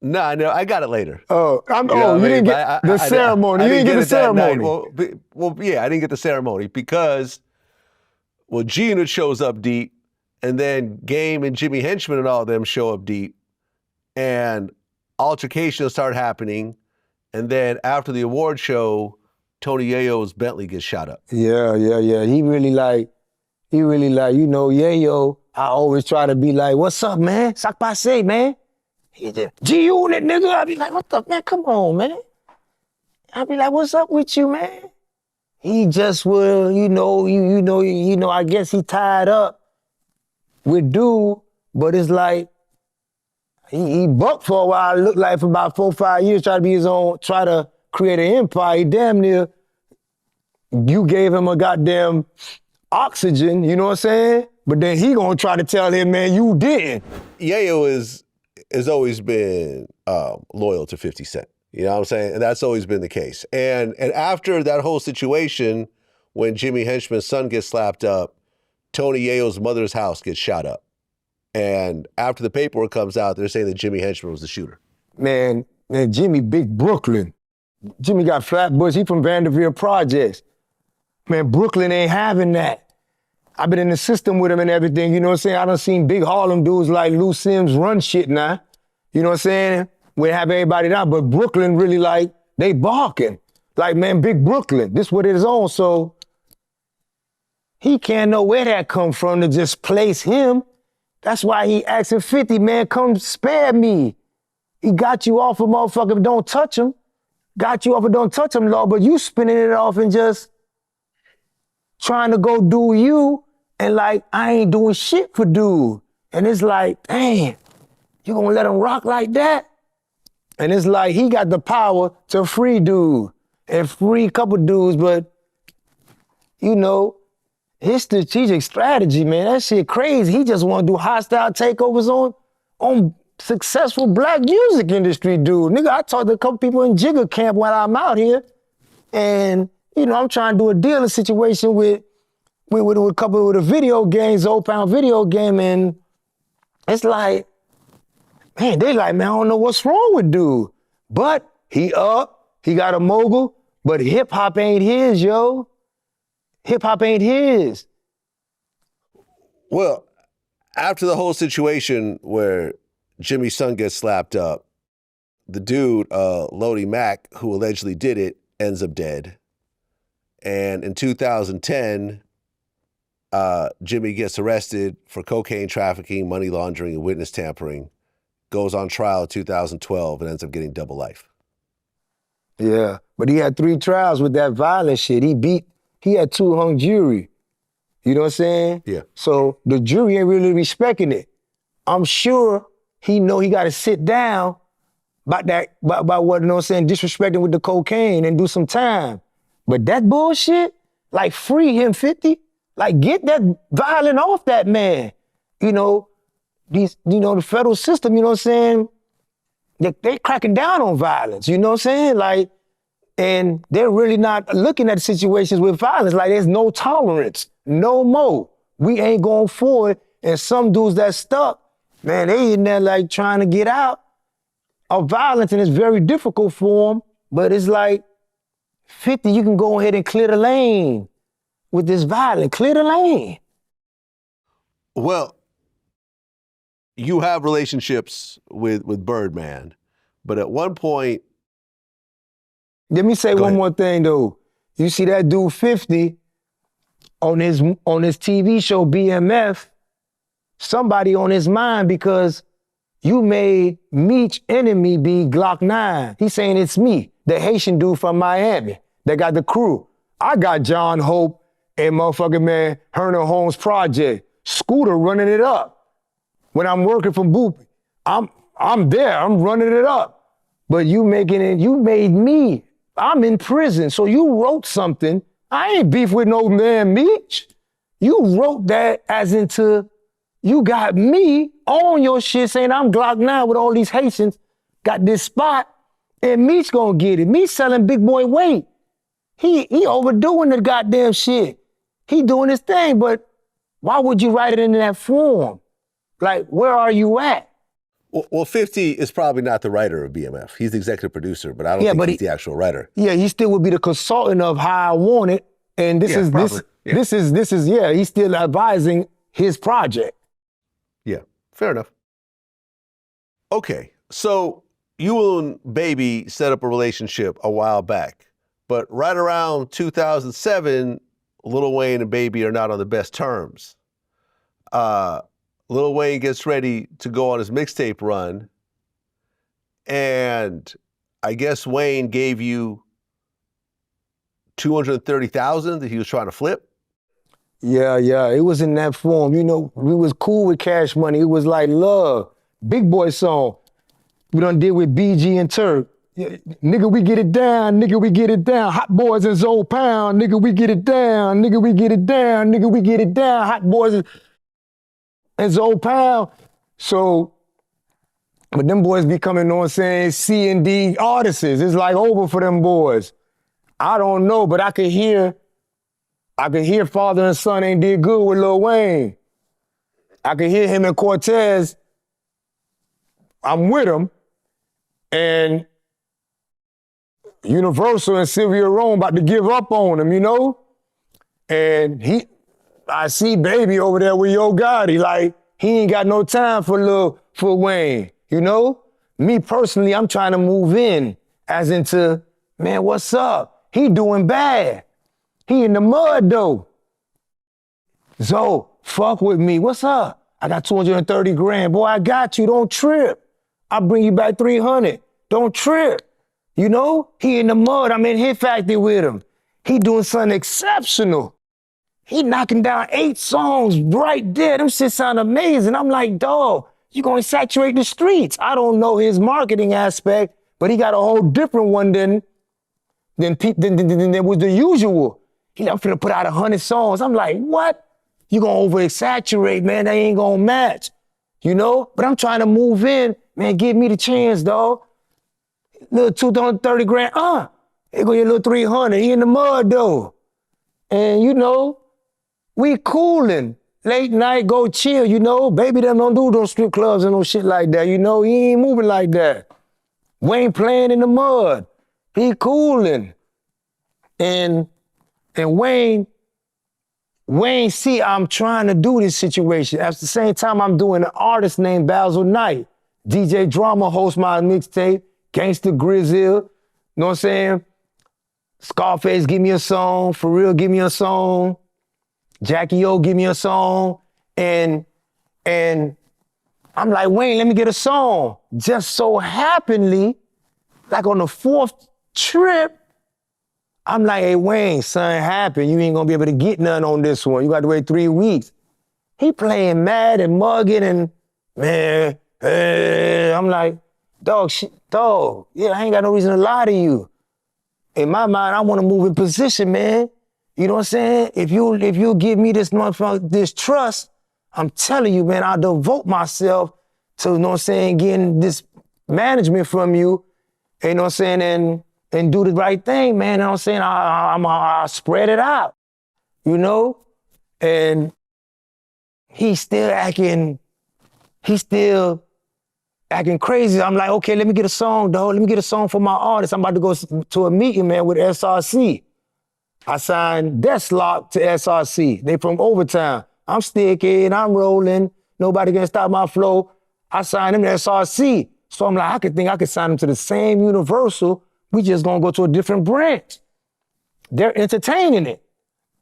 No, I got it later. Oh, you didn't get the ceremony. You didn't get the ceremony. Well, yeah, I didn't get the ceremony because, well, G-Unit shows up deep, and then Game and Jimmy Henchman and all of them show up deep, and altercations start happening, and then after the award show, Tony Yayo's Bentley gets shot up. Yeah. He really like, you know, Yayo, I always try to be like, what's up, man? Sak passe, man. He just, G-Unit, nigga. I be like, what the, man, come on, man. I'd be like, what's up with you, man? He just will, I guess he tied up with dude, but it's like, he bucked for a while, looked like for about 4 or 5 years, try to be his own, try to create an empire. He damn near, you gave him a goddamn oxygen, you know what I'm saying? But then he gonna try to tell him, man, you didn't. Yayo has always been loyal to 50 Cent. You know what I'm saying? And that's always been the case. And after that whole situation, when Jimmy Henchman's son gets slapped up, Tony Yayo's mother's house gets shot up. And after the paperwork comes out, they're saying that Jimmy Henchman was the shooter. Man, Jimmy, big Brooklyn. Jimmy got Flatbush, he from Vanderbilt Projects. Man, Brooklyn ain't having that. I've been in the system with him and everything, you know what I'm saying? I done seen big Harlem dudes like Lou Sims run shit now. You know what I'm saying? We have everybody down, but Brooklyn really like, they barking. Like, man, big Brooklyn, this what it is on, so he can't know where that come from to just place him. That's why he asking 50, man, come spare me. He got you off of motherfucker, don't touch him. Got you off of don't touch him, Lord, but you spinning it off and just trying to go do you, and like, I ain't doing shit for dude. And it's like, damn, you gonna let him rock like that? And it's like, he got the power to free dude and free a couple dudes, but you know, his strategic strategy, man, that shit crazy. He just wanna do hostile takeovers on successful black music industry dude. Nigga, I talked to a couple people in Jigger camp when I'm out here, and you know, I'm trying to do a dealing situation with a couple with a video game, Zoe Pound video game, and it's like, man, they like, man, I don't know what's wrong with dude. But he got a mogul, but hip hop ain't his, yo. Hip hop ain't his. Well, after the whole situation where Jimmy's son gets slapped up, the dude, Lodi Mack, who allegedly did it, ends up dead. And in 2010, Jimmy gets arrested for cocaine trafficking, money laundering, and witness tampering. Goes on trial in 2012 and ends up getting double life. Yeah, but he had 3 trials with that violent shit. He had 2 hung jury. You know what I'm saying? Yeah. So the jury ain't really respecting it. I'm sure he know he got to sit down about what, you know what I'm saying, disrespecting with the cocaine and do some time. But that bullshit, like free him 50, like get that violent off that man. You know, the federal system, you know what I'm saying, they cracking down on violence, you know what I'm saying? Like, and they're really not looking at situations with violence, like there's no tolerance, no more. We ain't going forward, and some dudes that stuck, man, they in there like trying to get out of violence, and it's very difficult for them, but it's like, 50, you can go ahead and clear the lane with this violence, clear the lane. Well, you have relationships with Birdman, but at one point... Let me say one more thing though. You see that dude 50 on his TV show BMF, somebody on his mind because you made Meech enemy be Glock 9. He's saying it's me, the Haitian dude from Miami that got the crew. I got John Hope and motherfucking man Hernan Holmes Project, Scooter running it up. When I'm working from Booby, I'm there, I'm running it up. But you made me. I'm in prison, so you wrote something. I ain't beef with no man Meech. You wrote that as into, you got me on your shit saying I'm Glock 9 with all these Haitians, got this spot, and Meech gonna get it. Meech selling big boy weight. He overdoing the goddamn shit. He doing his thing, but why would you write it in that form? Like, where are you at? Well, 50 is probably not the writer of BMF. He's the executive producer, but I don't think he's the actual writer. Yeah, he still would be the consultant of how I want it. And he's still advising his project. Yeah, fair enough. Okay, so you and Baby set up a relationship a while back, but right around 2007, Lil Wayne and Baby are not on the best terms. Lil Wayne gets ready to go on his mixtape run, and I guess Wayne gave you $230,000 that he was trying to flip? Yeah, it was in that form. You know, we was cool with Cash Money. It was like love. Big Boy song. We done did with BG and Turk. Yeah, nigga, we get it down. Nigga, we get it down. Hot Boys and Zoe Pound. Nigga, we get it down. Nigga, we get it down. Nigga, we get it down. Hot Boys and Zoe Pound. So, but them boys be coming on saying C and D artists. It's like over for them boys. I don't know, but I could hear Father and Son ain't did good with Lil Wayne. I could hear him and Cortez. I'm with him. And Universal and Sylvia Rome about to give up on him, you know? And I see Baby over there with Yo Gotti, like, he ain't got no time for Wayne, you know? Me personally, I'm trying to move in as into, man, what's up? He doing bad. He in the mud though. Zoe, fuck with me, what's up? I got 230 grand, boy, I got you, don't trip. I'll bring you back 300, don't trip. You know, he in the mud, I'm in Hit Factory with him. He doing something exceptional. He knocking down 8 songs right there. Them shit sound amazing. I'm like, dawg, you gonna saturate the streets. I don't know his marketing aspect, but he got a whole different one than was the usual. He like, I'm finna put out 100 songs. I'm like, what? You gonna over-exaggerate, man, they ain't gonna match. You know? But I'm trying to move in, man, give me the chance, dawg. Little 230 grand, here go your little 300, he in the mud though. And you know, we coolin'. Late night, go chill, you know. Baby them don't do those strip clubs and no shit like that, you know. He ain't moving like that. Wayne playing in the mud. He coolin'. And Wayne see I'm trying to do this situation. At the same time, I'm doing an artist named Basil Knight. DJ Drama hosts my mixtape. Gangsta Grizzle, know what I'm saying? Scarface, give me a song. For Real, give me a song. Jackie O, give me a song. And I'm like, Wayne, let me get a song. Just so happenly, like on the 4th trip, I'm like, hey, Wayne, something happened. You ain't gonna be able to get none on this one. You got to wait 3 weeks. He playing mad and mugging and, man, I'm like, dog, yeah, I ain't got no reason to lie to you. In my mind, I want to move in position, man. You know what I'm saying? If you give me this trust, I'm telling you, man, I'll devote myself to, you know what I'm saying, getting this management from you, you know what I'm saying, and do the right thing, man. You know what I'm saying? I'll spread it out, you know? And he's still acting crazy. I'm like, okay, let me get a song, dog. Let me get a song for my artist. I'm about to go to a meeting, man, with SRC. I signed Deathlock to SRC. They from Overtown. I'm sticking, I'm rolling. Nobody can stop my flow. I signed him to SRC. So I'm like, I could sign him to the same Universal. We just gonna go to a different branch. They're entertaining it.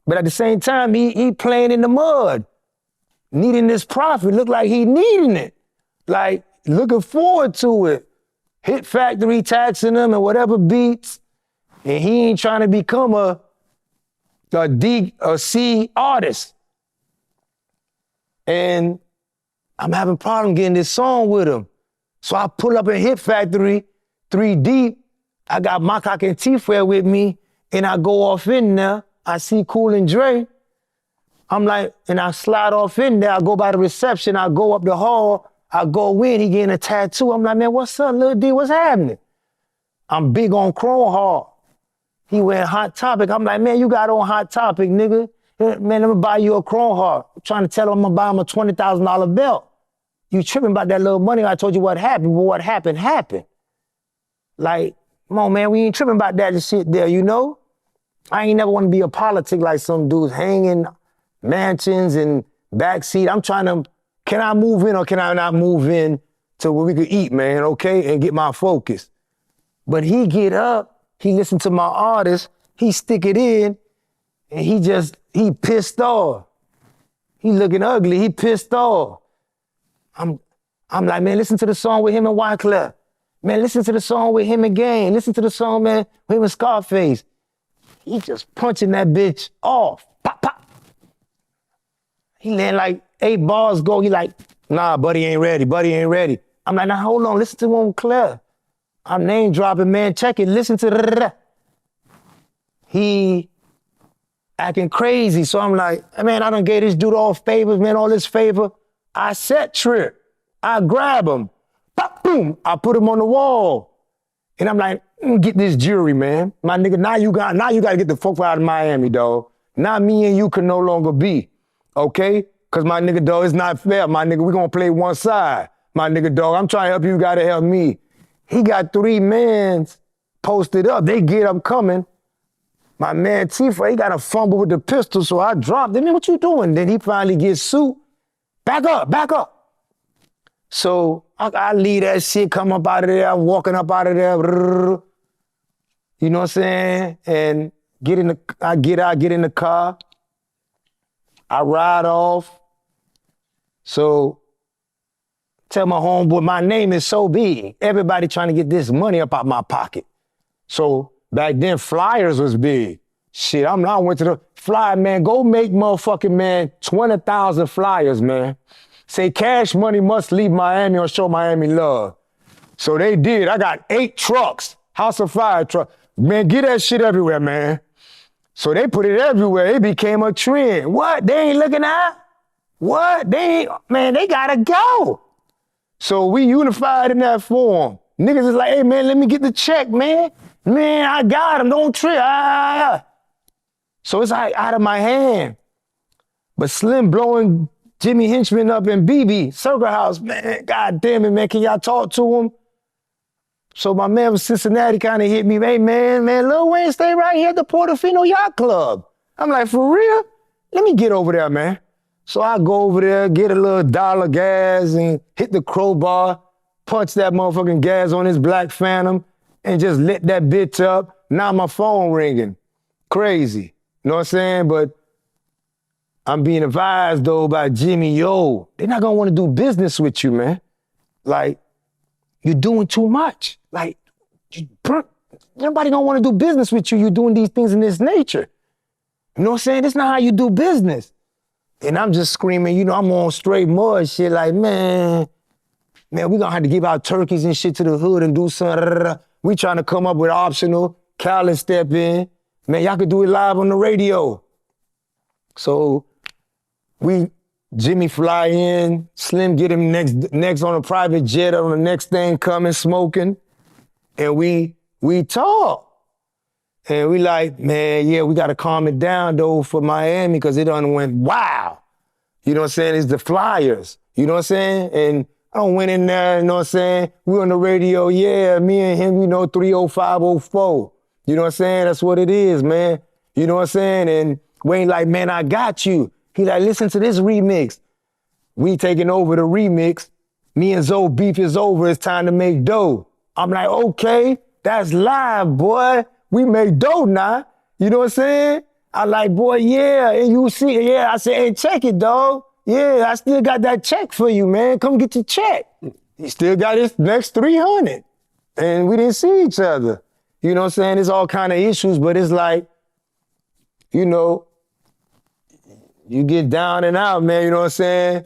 But at the same time, he playing in the mud, needing this profit. Look like he needing it. Like, looking forward to it. Hit Factory taxing him and whatever beats. And he ain't trying to become a C artist. And I'm having problem getting this song with him. So I pull up in Hit Factory, 3 deep. I got Makak and T-Fair with me, and I go off in there. I see Cool and Dre. I'm like, and I slide off in there. I go by the reception. I go up the hall. I go in. He getting a tattoo. I'm like, man, what's up, Lil D? What's happening? I'm big on Chrome Hard. He went Hot Topic. I'm like, man, you got on Hot Topic, nigga. Man, let me buy you a Chrome Heart. I'm trying to tell him I'm gonna buy him a $20,000 belt. You tripping about that little money. I told you what happened, but what happened, happened. Like, come on, man, we ain't tripping about that shit there, you know? I ain't never want to be a politic like some dudes hanging mansions and backseat. I'm trying to, can I move in or can I not move in to where we could eat, man, okay, and get my focus? But he get up, he listen to my artist, he stick it in, and he pissed off. He looking ugly, he pissed off. I'm like, man, listen to the song with him and Wyclef. Man, listen to the song with him and Game. Listen to the song, man, with him and Scarface. he just punching that bitch off. Pop, pop. He let like 8 bars go. He like, nah, buddy ain't ready. Buddy ain't ready. I'm like, nah, hold on. Listen to one clear. I'm name dropping, man. Check it. Listen to the. He acting crazy. So I'm like, man, I done gave this dude all favors, man, all this favor. I set trip. I grab him. Pop, boom. I put him on the wall. And I'm like, get this jury, man. My nigga, now you gotta get the fuck out of Miami, dog. Now me and you can no longer be, okay? Cause my nigga, dog, it's not fair. My nigga, we gonna play one side. My nigga, dog, I'm trying to help you, you gotta help me. He got 3 mans posted up. They get up coming. My man Tifa, he got a fumble with the pistol, so I dropped him. Man, what you doing? Then he finally gets sued. Back up, back up. So I leave that shit, come up out of there, I'm walking up out of there. You know what I'm saying? And I get out, get in the car. I ride off. So tell my homeboy, my name is so big. Everybody trying to get this money up out my pocket. So back then, flyers was big. Shit, I went to the flyer, man, go make motherfucking, man, 20,000 flyers, man. Say Cash Money must leave Miami or show Miami love. So they did. I got 8 trucks, House of Fire truck. Man, get that shit everywhere, man. So they put it everywhere. It became a trend. What? They ain't looking at? What? They ain't, man, they gotta go. So we unified in that form. Niggas is like, hey, man, let me get the check, man. Man, I got him, don't trip. So it's like out of my hand. But Slim blowing Jimmy Henchman up in BB, Circle House, man, God damn it, man, can y'all talk to him? So my man from Cincinnati kind of hit me, hey, man, Lil Wayne stay right here at the Portofino Yacht Club. I'm like, for real? Let me get over there, man. So I go over there, get a little $1 gas and hit the crowbar, punch that motherfucking gas on his black Phantom and just lit that bitch up. Now my phone ringing. Crazy. You know what I'm saying? But I'm being advised, though, by Jimmy, yo, they're not gonna wanna do business with you, man. Like, you're doing too much. Like, nobody gonna wanna do business with you. You're doing these things in this nature. You know what I'm saying? That's not how you do business. And I'm just screaming, you know, I'm on straight mud shit like, man, we gonna have to give out turkeys and shit to the hood and do something. We trying to come up with optional. Khaled step in. Man, y'all could do it live on the radio. So Jimmy fly in, Slim get him next on a private jet on the next thing coming, smoking. And we talk. And we like, man, yeah, we gotta calm it down though for Miami because it done went wow. You know what I'm saying? It's the Flyers. You know what I'm saying? And I done went in there, you know what I'm saying? We on the radio, yeah, me and him, you know, 30504. You know what I'm saying? That's what it is, man. You know what I'm saying? And Wayne like, man, I got you. He like, listen to this remix. We taking over the remix. Me and Zoe beef is over. It's time to make dough. I'm like, okay, that's live, boy. We make dough now. You know what I'm saying? I like, boy, yeah, and you see, yeah. I said, hey, check it, dog. Yeah, I still got that check for you, man. Come get your check. He still got his next 300. And we didn't see each other. You know what I'm saying? It's all kind of issues, but it's like, you know, you get down and out, man, you know what I'm saying?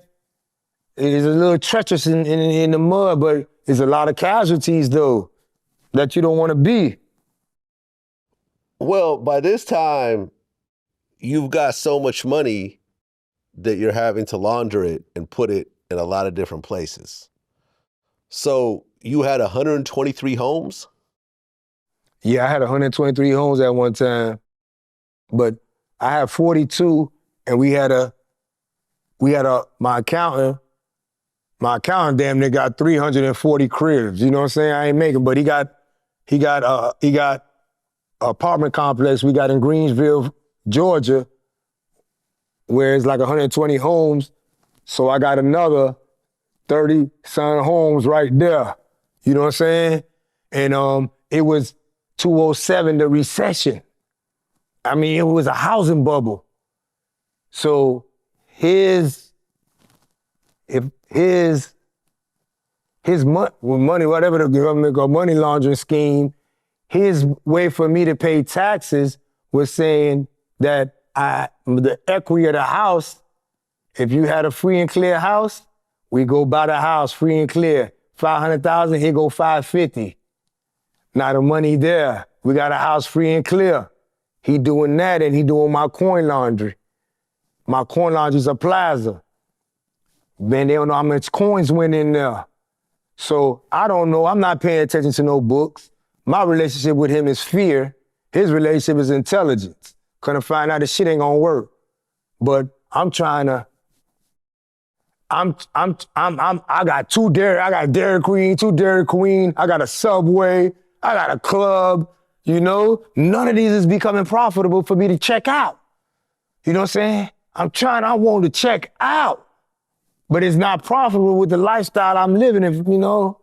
It's a little treacherous in the mud, but there's a lot of casualties, though, that you don't want to be. Well, by this time, you've got so much money that you're having to launder it and put it in a lot of different places. So you had 123 homes? Yeah, I had 123 homes at one time, but I had 42, and my accountant damn near got 340 cribs. You know what I'm saying? I ain't making, but he got an apartment complex we got in Greensville, Georgia, where it's like 120 homes. So I got another 30-some homes right there. You know what I'm saying? And it was 2007, the recession. I mean, it was a housing bubble. So his money, whatever the government or money laundering scheme, his way for me to pay taxes was saying that the equity of the house, if you had a free and clear house, we go buy the house free and clear. 500,000, here go 550. Now the money there, we got a house free and clear. He doing that and he doing my coin laundry. My coin laundry's a plaza. Man, they don't know how much coins went in there. So I don't know, I'm not paying attention to no books. My relationship with him is fear. His relationship is intelligence. Gonna find out this shit ain't gonna work. But I'm trying to, I got I got Dairy Queen, 2 Dairy Queen, I got a Subway, I got a club, you know? None of these is becoming profitable for me to check out. You know what I'm saying? I want to check out, but it's not profitable with the lifestyle I'm living, if you know?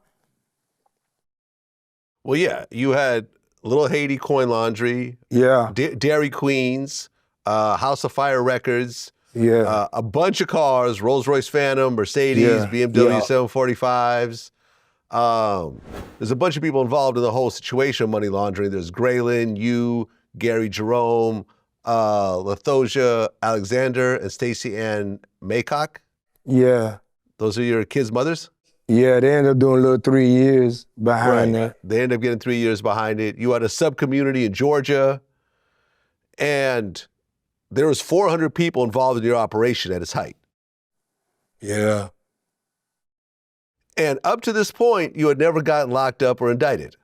Well, yeah, you had Little Haiti Coin Laundry, Yeah. Dairy Queens, House of Fire Records, Yeah. a bunch of cars, Rolls-Royce Phantom, Mercedes, Yeah. BMW Yeah. 745s. There's a bunch of people involved in the whole situation of money laundering. There's Graylin, you, Gary Jerome, Lathosia Alexander, and Stacey Ann Maycock. Yeah. Those are your kids' mothers? Yeah, they ended up doing a little 3 years behind that. They ended up getting 3 years behind it. You had a sub-community in Georgia, and there was 400 people involved in your operation at its height. Yeah. And up to this point, you had never gotten locked up or indicted.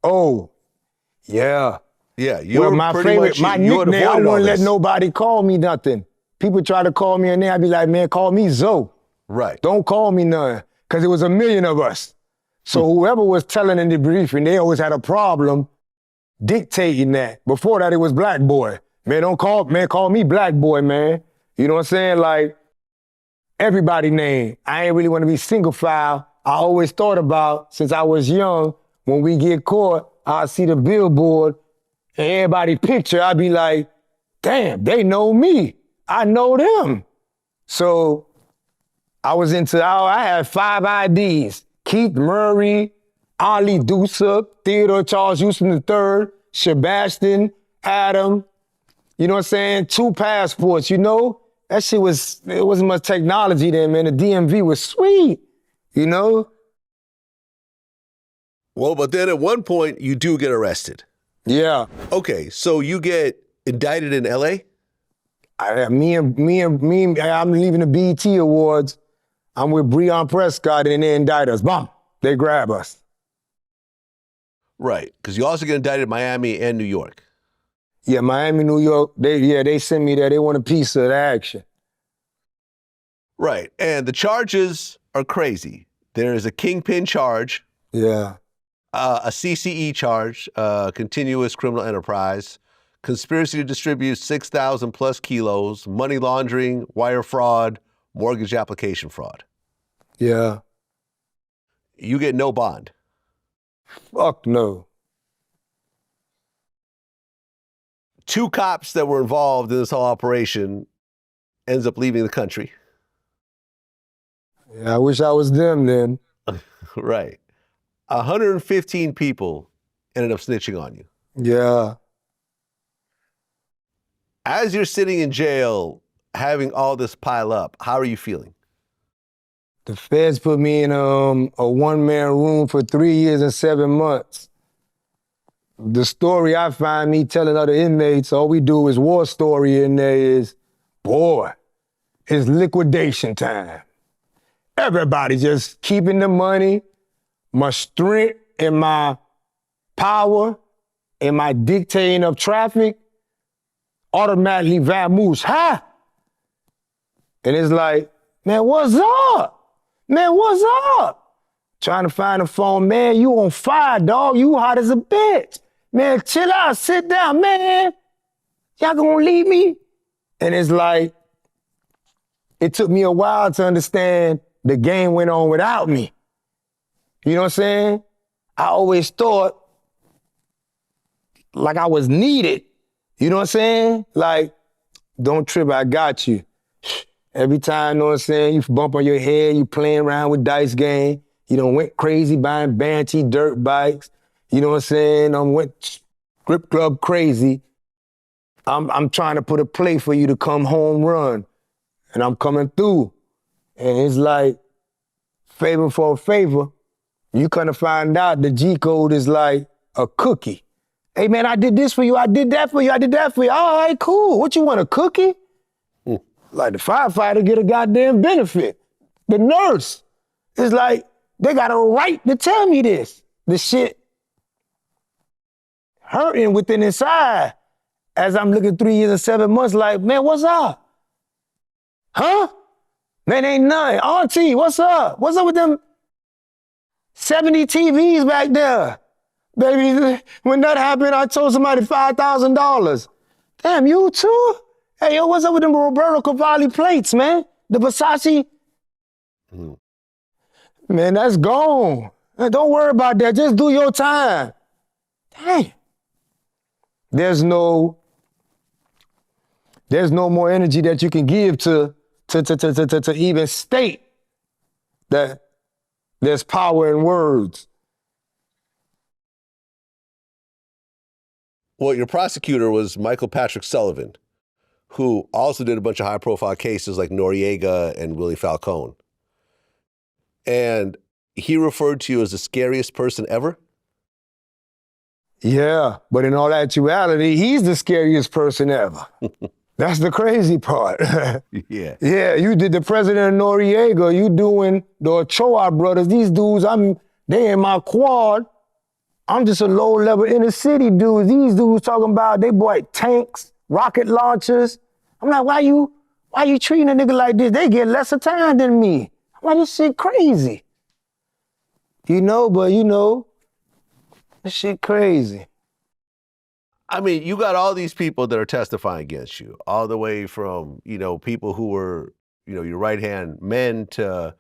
Oh, yeah. Yeah, you Well, were my pretty favorite, much, my you had nickname, I avoided all wouldn't let this. nobody call me nothing. People try to call me a name, I'd be like, man, call me Zoe. Right. Don't call me none, because it was a million of us. So whoever was telling in the briefing, they always had a problem dictating that. Before that, it was Black Boy. Man, call me Black Boy, man. You know what I'm saying? Like, everybody name. I ain't really want to be single file. I always thought about, since I was young, when we get caught, I see the billboard and everybody picture, I'd be like, damn, they know me. I know them. So I had 5 IDs. Keith Murray, Ali Dusa, Theodore Charles Houston III, Sebastian, Adam, you know what I'm saying? 2 passports, you know? That shit it wasn't much technology then, man. The DMV was sweet, you know? Well, but then at one point, you do get arrested. Yeah. Okay, so you get indicted in LA? I'm leaving the BET Awards. I'm with Breon Prescott and they indict us. Bam! They grab us. Right, because you also get indicted in Miami and New York. Yeah, Miami, New York, they sent me there. They want a piece of the action. Right, and the charges are crazy. There is a kingpin charge. Yeah. A CCE charge, continuous criminal enterprise, conspiracy to distribute 6,000 plus kilos, money laundering, wire fraud, mortgage application fraud. Yeah. You get no bond. Fuck no. 2 cops that were involved in this whole operation ends up leaving the country. Yeah, I wish I was them then. Right. 115 people ended up snitching on you. Yeah. As you're sitting in jail, having all this pile up, how are you feeling? The feds put me in a one-man room for 3 years and 7 months. The story I find me telling other inmates, all we do is war story in there is, boy, it's liquidation time. Everybody just keeping the money, my strength and my power and my dictating of traffic automatically vamoose. Ha! And it's like, man, what's up? Man, what's up? Trying to find a phone, man, you on fire, dog. You hot as a bitch. Man, chill out, sit down, man. Y'all gonna leave me? And it's like, it took me a while to understand the game went on without me. You know what I'm saying? I always thought like I was needed. You know what I'm saying? Like, don't trip, I got you. Every time, you know what I'm saying, you bump on your head, you playing around with dice game, you done went crazy buying Banshee dirt bikes, you know what I'm saying? Went strip club crazy. I'm trying to put a play for you to come home run. And I'm coming through. And it's like, favor for a favor. You kind of find out the G code is like a cookie. Hey man, I did this for you, I did that for you, I did that for you. All right, cool. What you want, a cookie? Like the firefighter get a goddamn benefit. The nurse is like, they got a right to tell me this. The shit hurting within inside as I'm looking 3 years and 7 months like, man, what's up? Huh? Man, ain't nothing. Auntie, what's up? What's up with them 70 TVs back there? Baby, when that happened, I told somebody $5,000. Damn, you too? Hey, yo, what's up with them Roberto Cavalli plates, man? The Versace? Man, that's gone. Man, don't worry about that. Just do your time. Dang. There's no more energy that you can give to even state that there's power in words. Well, your prosecutor was Michael Patrick Sullivan, who also did a bunch of high-profile cases like Noriega and Willie Falcone. And he referred to you as the scariest person ever? Yeah, but in all actuality, he's the scariest person ever. That's the crazy part. Yeah. Yeah, you did the president of Noriega, you doing the Ochoa brothers. These dudes, they in my quad. I'm just a low-level inner-city dude. These dudes talking about they bought tanks, rocket launchers. I'm like, why you treating a nigga like this? They get lesser time than me. I'm like, this shit crazy. This shit crazy. I mean, you got all these people that are testifying against you, all the way from, people who were, your right-hand men to,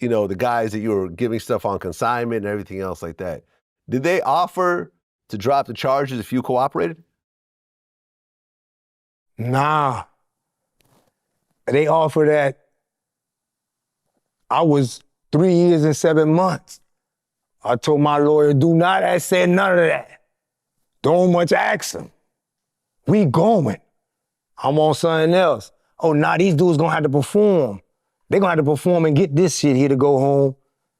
the guys that you were giving stuff on consignment and everything else like that. Did they offer to drop the charges if you cooperated? Nah. They offered that. I was 3 years and 7 months. I told my lawyer, do not say none of that. Don't much ask him. We going. I'm on something else. Oh, nah, these dudes gonna have to perform. They gonna have to perform and get this shit here to go home.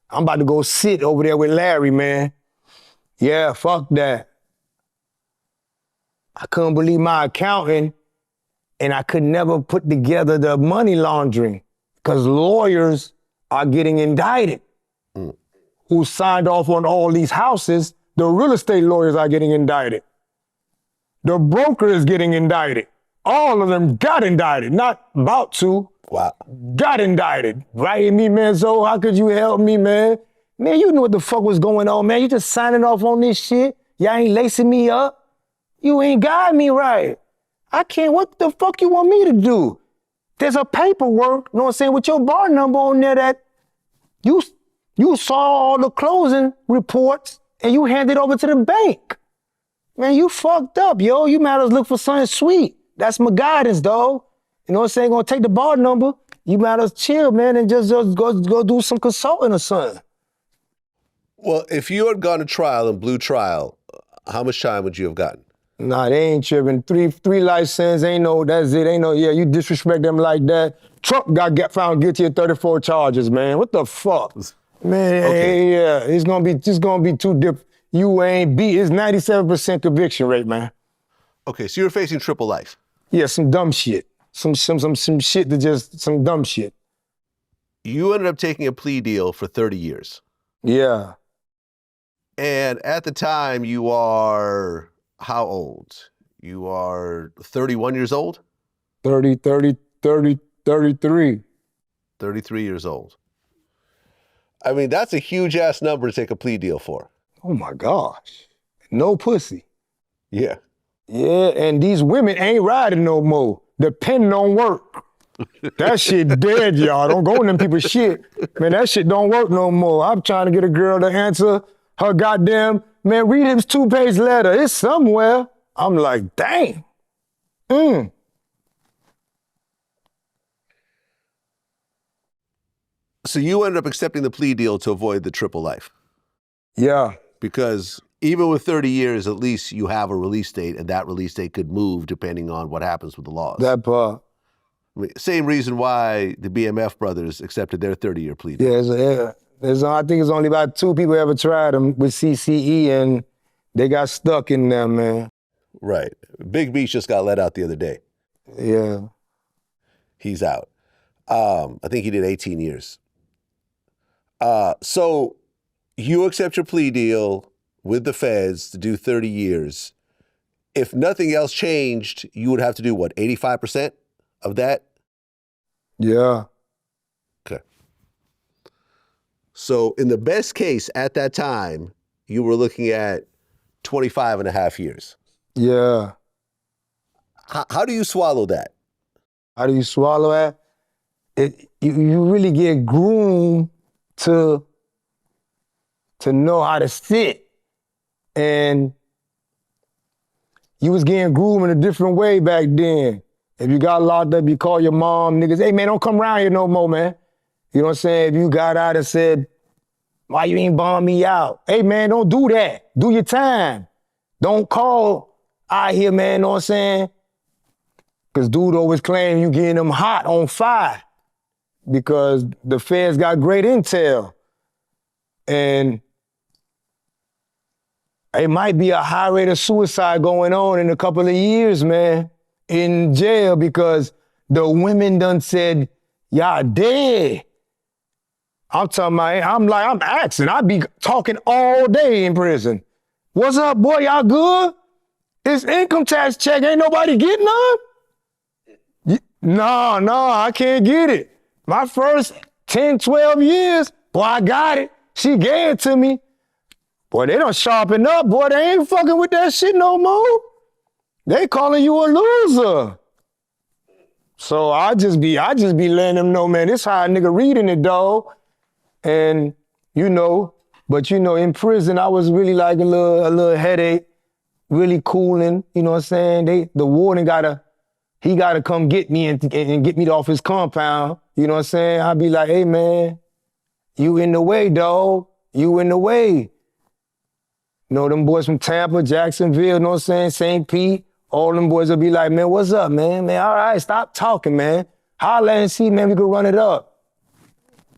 I'm about to go sit over there with Larry, man. Yeah, fuck that. I couldn't believe my accountant, and I could never put together the money laundering because lawyers are getting indicted. Who signed off on all these houses, the real estate lawyers are getting indicted. The broker is getting indicted. All of them got indicted, not about to. Wow. Got indicted. Writing me, man, Zoe, how could you help me, man? Man, you knew what the fuck was going on, man. You just signing off on this shit. Y'all ain't lacing me up. You ain't guiding me right. I can't, what the fuck you want me to do? There's a paperwork, you know what I'm saying, with your bar number on there that you saw all the closing reports and you handed over to the bank. Man, you fucked up, yo. You might as well look for something sweet. That's my guidance, dog. You know what I'm saying? Gonna take the bar number. You might as well chill, man, and just go do some consulting or something. Well, if you had gone to trial and blew trial, how much time would you have gotten? Nah, they ain't tripping. Three life sentences, ain't no, that's it. Ain't no, yeah, you disrespect them like that. Trump got found guilty of 34 charges, man. What the fuck? Man, okay. Yeah, it's gonna be too different. You ain't beat, it's 97% conviction rate, man. Okay, so you're facing triple life. Yeah, some dumb shit. Some shit that just, some dumb shit. You ended up taking a plea deal for 30 years. Yeah. And at the time, you are how old? You are 31 years old? 33. 33 years old. I mean, that's a huge ass number to take a plea deal for. Oh my gosh. No pussy. Yeah. Yeah, and these women ain't riding no more. The pen don't work. That shit dead, y'all. Don't go in them people's shit. Man, that shit don't work no more. I'm trying to get a girl to answer her goddamn, man, read his 2-page letter. It's somewhere. I'm like, dang. So you ended up accepting the plea deal to avoid the triple life. Yeah. Because even with 30 years, at least you have a release date, and that release date could move depending on what happens with the laws. That part. I mean, same reason why the BMF brothers accepted their 30-year plea. Yeah, I think it's only about 2 people ever tried them with CCE, and they got stuck in there, man. Right. Big Beach just got let out the other day. Yeah. He's out. I think he did 18 years. So you accept your plea deal with the feds to do 30 years. If nothing else changed, you would have to do what, 85% of that? Yeah. Okay. So in the best case at that time, you were looking at 25 and a half years. Yeah. How do you swallow that? How do you swallow that? You really get groomed to know how to sit. And you was getting groomed in a different way back then. If you got locked up, you call your mom, niggas, hey man, don't come around here no more, man. You know what I'm saying? If you got out and said, why you ain't bomb me out? Hey man, don't do that. Do your time. Don't call out here, man, know what I'm saying? Because dude always claim you getting them hot on fire because the feds got great intel. And it might be a high rate of suicide going on in a couple of years, man, in jail because the women done said, y'all dead. I'm talking about, I'm asking. I be talking all day in prison. What's up, boy, y'all good? It's income tax check, ain't nobody getting none? No, I can't get it. My first 10, 12 years, boy, I got it. She gave it to me. Boy, they done sharpen up, boy. They ain't fucking with that shit no more. They calling you a loser. So I just be letting them know, man, this how a nigga reading it, dog. And but in prison, I was really like a little headache, really cooling, you know what I'm saying? The warden he gotta come get me and get me off his compound, you know what I'm saying? I'd be like, hey man, you in the way, dog. You in the way. Them boys from Tampa, Jacksonville, you know what I'm saying? St. Pete, all them boys will be like, man, what's up, man? Man, all right, stop talking, man. Holla and see, man, we can run it up.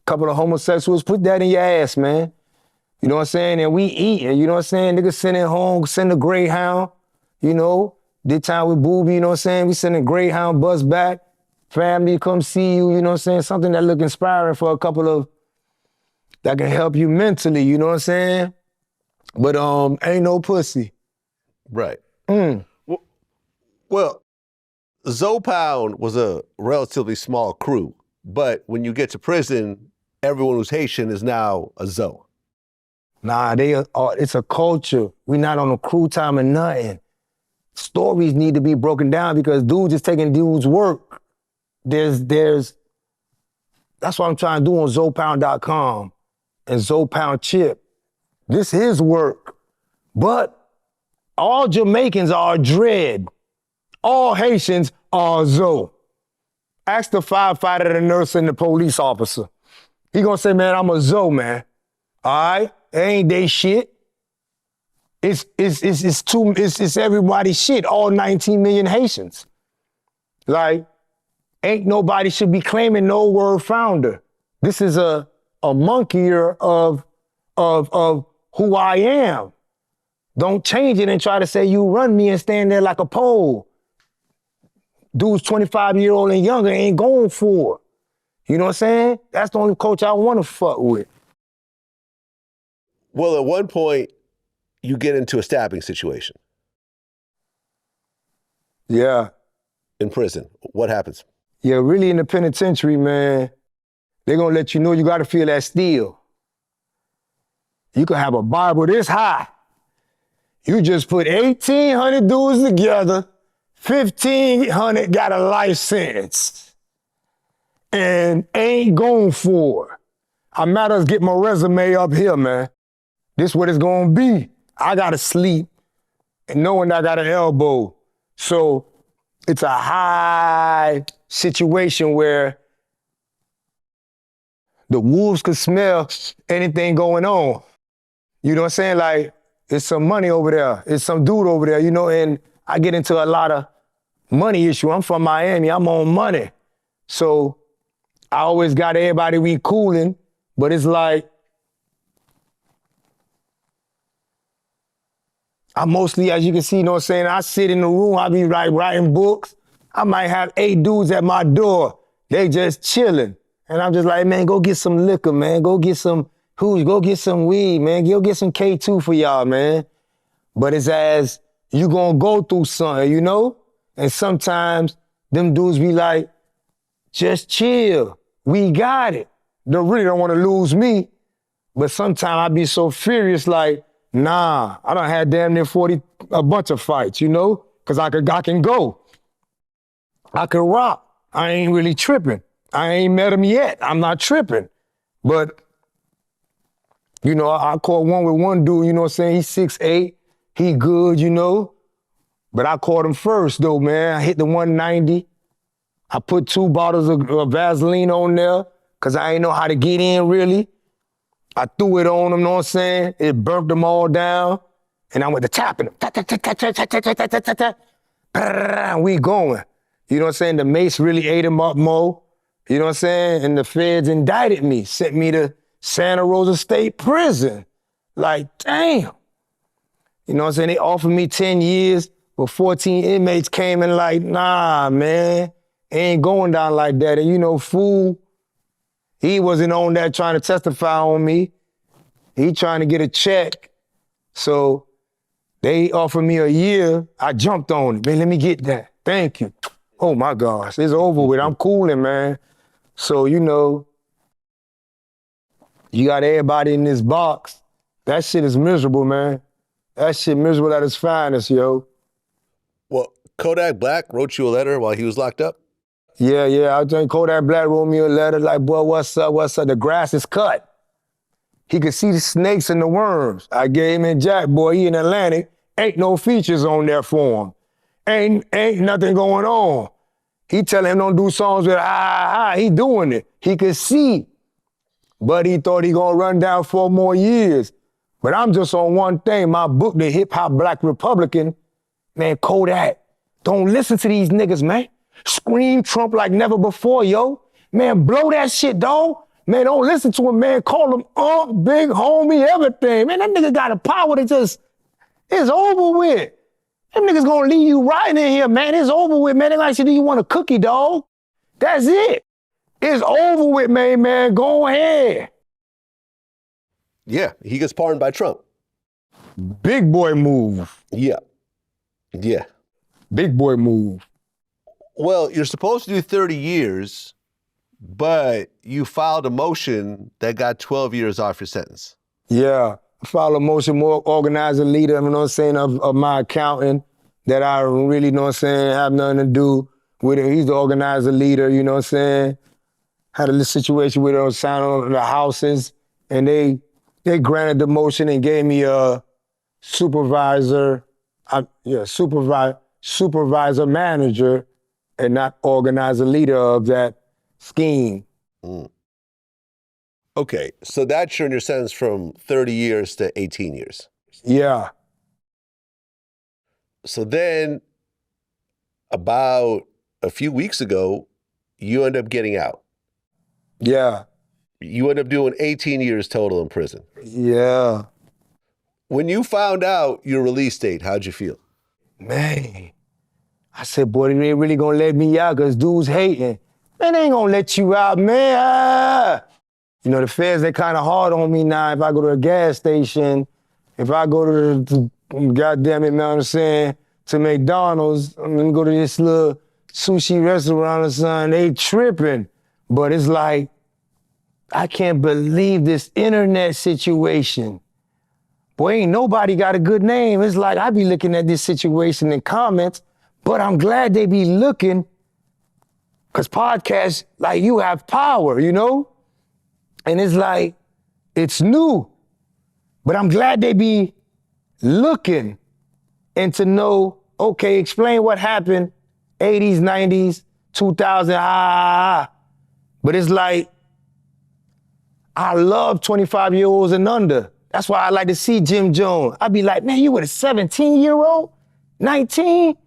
Couple of homosexuals, put that in your ass, man. You know what I'm saying? And we eating, you know what I'm saying? Niggas sending home, send a Greyhound, Did time with Booby, you know what I'm saying? We send a Greyhound bus back. Family come see you, you know what I'm saying? Something that look inspiring for a couple of, that can help you mentally, you know what I'm saying? But ain't no pussy. Right. Well, Zoe Pound was a relatively small crew, but when you get to prison, everyone who's Haitian is now a Zoe. Nah, it's a culture. We not on a crew time or nothing. Stories need to be broken down because dudes is taking dudes' work. That's what I'm trying to do on ZoePound.com and Zoe Pound Chip. This is work. But all Jamaicans are dread. All Haitians are Zoe. Ask the firefighter, the nurse, and the police officer. He gonna say, man, I'm a Zoe, man. All right? It ain't they shit. It's everybody's shit, all 19 million Haitians. Like, ain't nobody should be claiming no word founder. This is a monkeyer of who I am. Don't change it and try to say you run me and stand there like a pole. Dudes 25-year-old and younger ain't going for it. You know what I'm saying? That's the only coach I want to fuck with. Well, at one point, you get into a stabbing situation. Yeah. In prison. What happens? Yeah, really in the penitentiary, man, they're gonna let you know you gotta feel that steel. You can have a Bible this high. You just put 1,800 dudes together, 1,500 got a life sentence. And ain't going for it. I might as get my resume up here, man. This what it's gonna be. I gotta sleep and knowing I got an elbow. So it's a high situation where the wolves could smell anything going on. You know what I'm saying? Like, it's some money over there. It's some dude over there, you know, and I get into a lot of money issue. I'm from Miami, I'm on money. So I always got everybody we cooling, but it's like, I mostly, as you can see, you know what I'm saying, I sit in the room, I be like writing books. I might have 8 dudes at my door. They just chilling. And I'm just like, man, go get some liquor, man. Go get some go get some weed, man. Go get some K2 for y'all, man. But it's as you gonna go through something, you know? And sometimes them dudes be like, just chill. We got it. They really don't want to lose me. But sometimes I be so furious, like, nah, I done had damn near a bunch of fights, you know? Cause I can go. I can rock. I ain't really tripping. I ain't met him yet. I'm not tripping. But, you know, I caught one with one dude, you know what I'm saying? He's 6'8", he good, you know? But I caught him first though, man. I hit the 190. I put 2 bottles of Vaseline on there, cause I ain't know how to get in really. I threw it on him, know what I'm saying? It burnt them all down. And I went to tapping them. And we going. You know what I'm saying? The mace really ate him up more. You know what I'm saying? And the feds indicted me, sent me to Santa Rosa State Prison. Like, damn. You know what I'm saying? They offered me 10 years, but 14 inmates came and like, nah, man, it ain't going down like that. And you know, fool, he wasn't on that trying to testify on me. He trying to get a check. So they offered me a year. I jumped on it. Man, let me get that. Thank you. Oh my gosh, it's over with. I'm cooling, man. So, you know, you got everybody in this box. That shit is miserable, man. That shit miserable at its finest, yo. Well, Kodak Black wrote you a letter while he was locked up? Yeah. I think Kodak Black wrote me a letter like, boy, what's up? The grass is cut. He could see the snakes and the worms. I gave him a jack, boy, he in Atlantic. Ain't no features on there for him. Ain't nothing going on. He telling him don't do songs with he doing it. He could see, but he thought he gonna run down 4 more years. But I'm just on one thing, my book, The Hip Hop Black Republican, man, Kodak, don't listen to these niggas, man. Scream Trump like never before, yo. Man, blow that shit, dog. Man, don't listen to him, man. Call him big homie, everything. Man, that nigga got a power that just, it's over with. Them niggas gonna leave you rotting in here, man. It's over with, man. They like, do you want a cookie, dog? That's it. It's over with, man. Go ahead. Yeah, he gets pardoned by Trump. Big boy move. Yeah. Big boy move. Well, you're supposed to do 30 years, but you filed a motion that got 12 years off your sentence. Yeah. I filed a motion, more organizer, leader, you know what I'm saying, of my accountant that I really, you know what I'm saying, have nothing to do with it. He's the organizer, leader, you know what I'm saying. Had a little situation with him, signed on the houses, and they granted the motion and gave me a supervisor manager and not organizer leader of that scheme. Mm. Okay, so that turned your sentence from 30 years to 18 years. Yeah. So then, about a few weeks ago, you end up getting out. Yeah. You end up doing 18 years total in prison. Yeah. When you found out your release date, how'd you feel? Man, I said, boy, they ain't really gonna let me out because dudes hating. Man, they ain't gonna let you out, man. You know, the feds, they kind of hard on me now. If I go to a gas station, if I go to goddamn it, man, I'm saying, to McDonald's, I'm gonna go to this little sushi restaurant or something, they tripping. But it's like, I can't believe this internet situation. Boy, ain't nobody got a good name. It's like, I be looking at this situation in comments, but I'm glad they be looking, because podcasts, like, you have power, you know? And it's like, it's new, but I'm glad they be looking and to know, okay, explain what happened, 80s, 90s, 2000, But it's like, I love 25-year-olds and under. That's why I like to see Jim Jones. I'd be like, man, you with a 17-year-old? 19?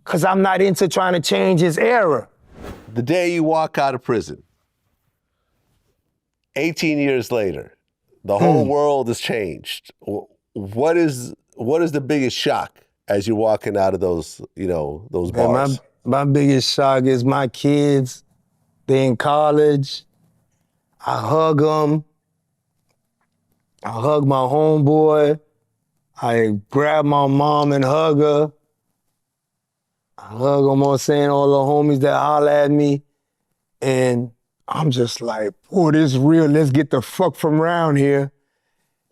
Because I'm not into trying to change his era. The day you walk out of prison, 18 years later, the whole world has changed. What is the biggest shock as you're walking out of those, those bars? My biggest shock is my kids. They in college. I hug them. I hug my homeboy. I grab my mom and hug her. I hug them on saying all the homies that holler at me. And I'm just like, boy, this is real. Let's get the fuck from around here.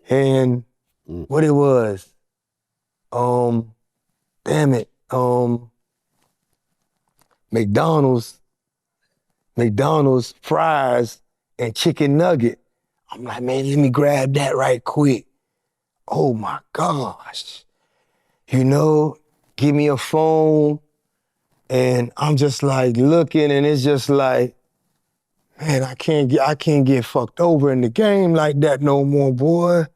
And what it was, damn it, McDonald's fries and chicken nugget. I'm like, man, let me grab that right quick. Oh my gosh. Give me a phone. And I'm just like looking, and it's just like, man, I can't get fucked over in the game like that no more, boy.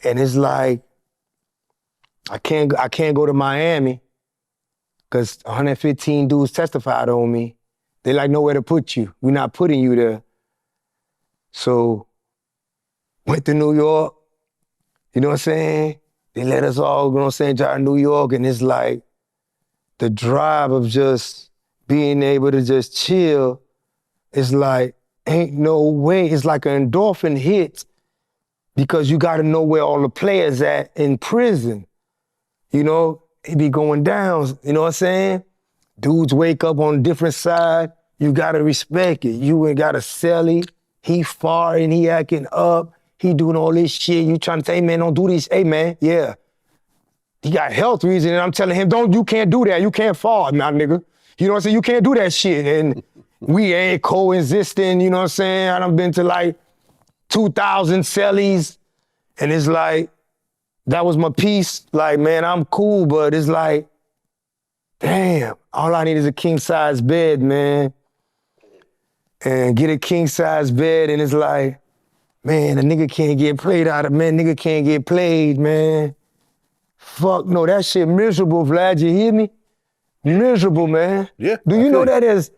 And it's like, I can't go to Miami because 115 dudes testified on me. They like nowhere to put you. We're not putting you there. So went to New York, you know what I'm saying? They let us all, drive to New York, and it's like the drive of just being able to just chill. It's like, ain't no way. It's like an endorphin hit because you got to know where all the players at in prison. It be going down, you know what I'm saying? Dudes wake up on a different side. You got to respect it. You ain't got a celly. He farting, he acting up. He doing all this shit. You trying to say, hey, man, don't do this. Hey, man, yeah. He got health reasons, and I'm telling him, you can't do that. You can't fart, my nigga. You know what I'm saying? You can't do that shit. And we ain't coexisting, you know what I'm saying? I done been to like 2,000 cellies, and it's like, that was my piece. Like, man, I'm cool, but it's like, damn, all I need is a king-size bed, man. And get a king-size bed, and it's like, man, a nigga can't get played out of, man, nigga can't get played, man. Fuck no, that shit miserable, Vlad, you hear me? Miserable, man. Yeah. Do you know that there's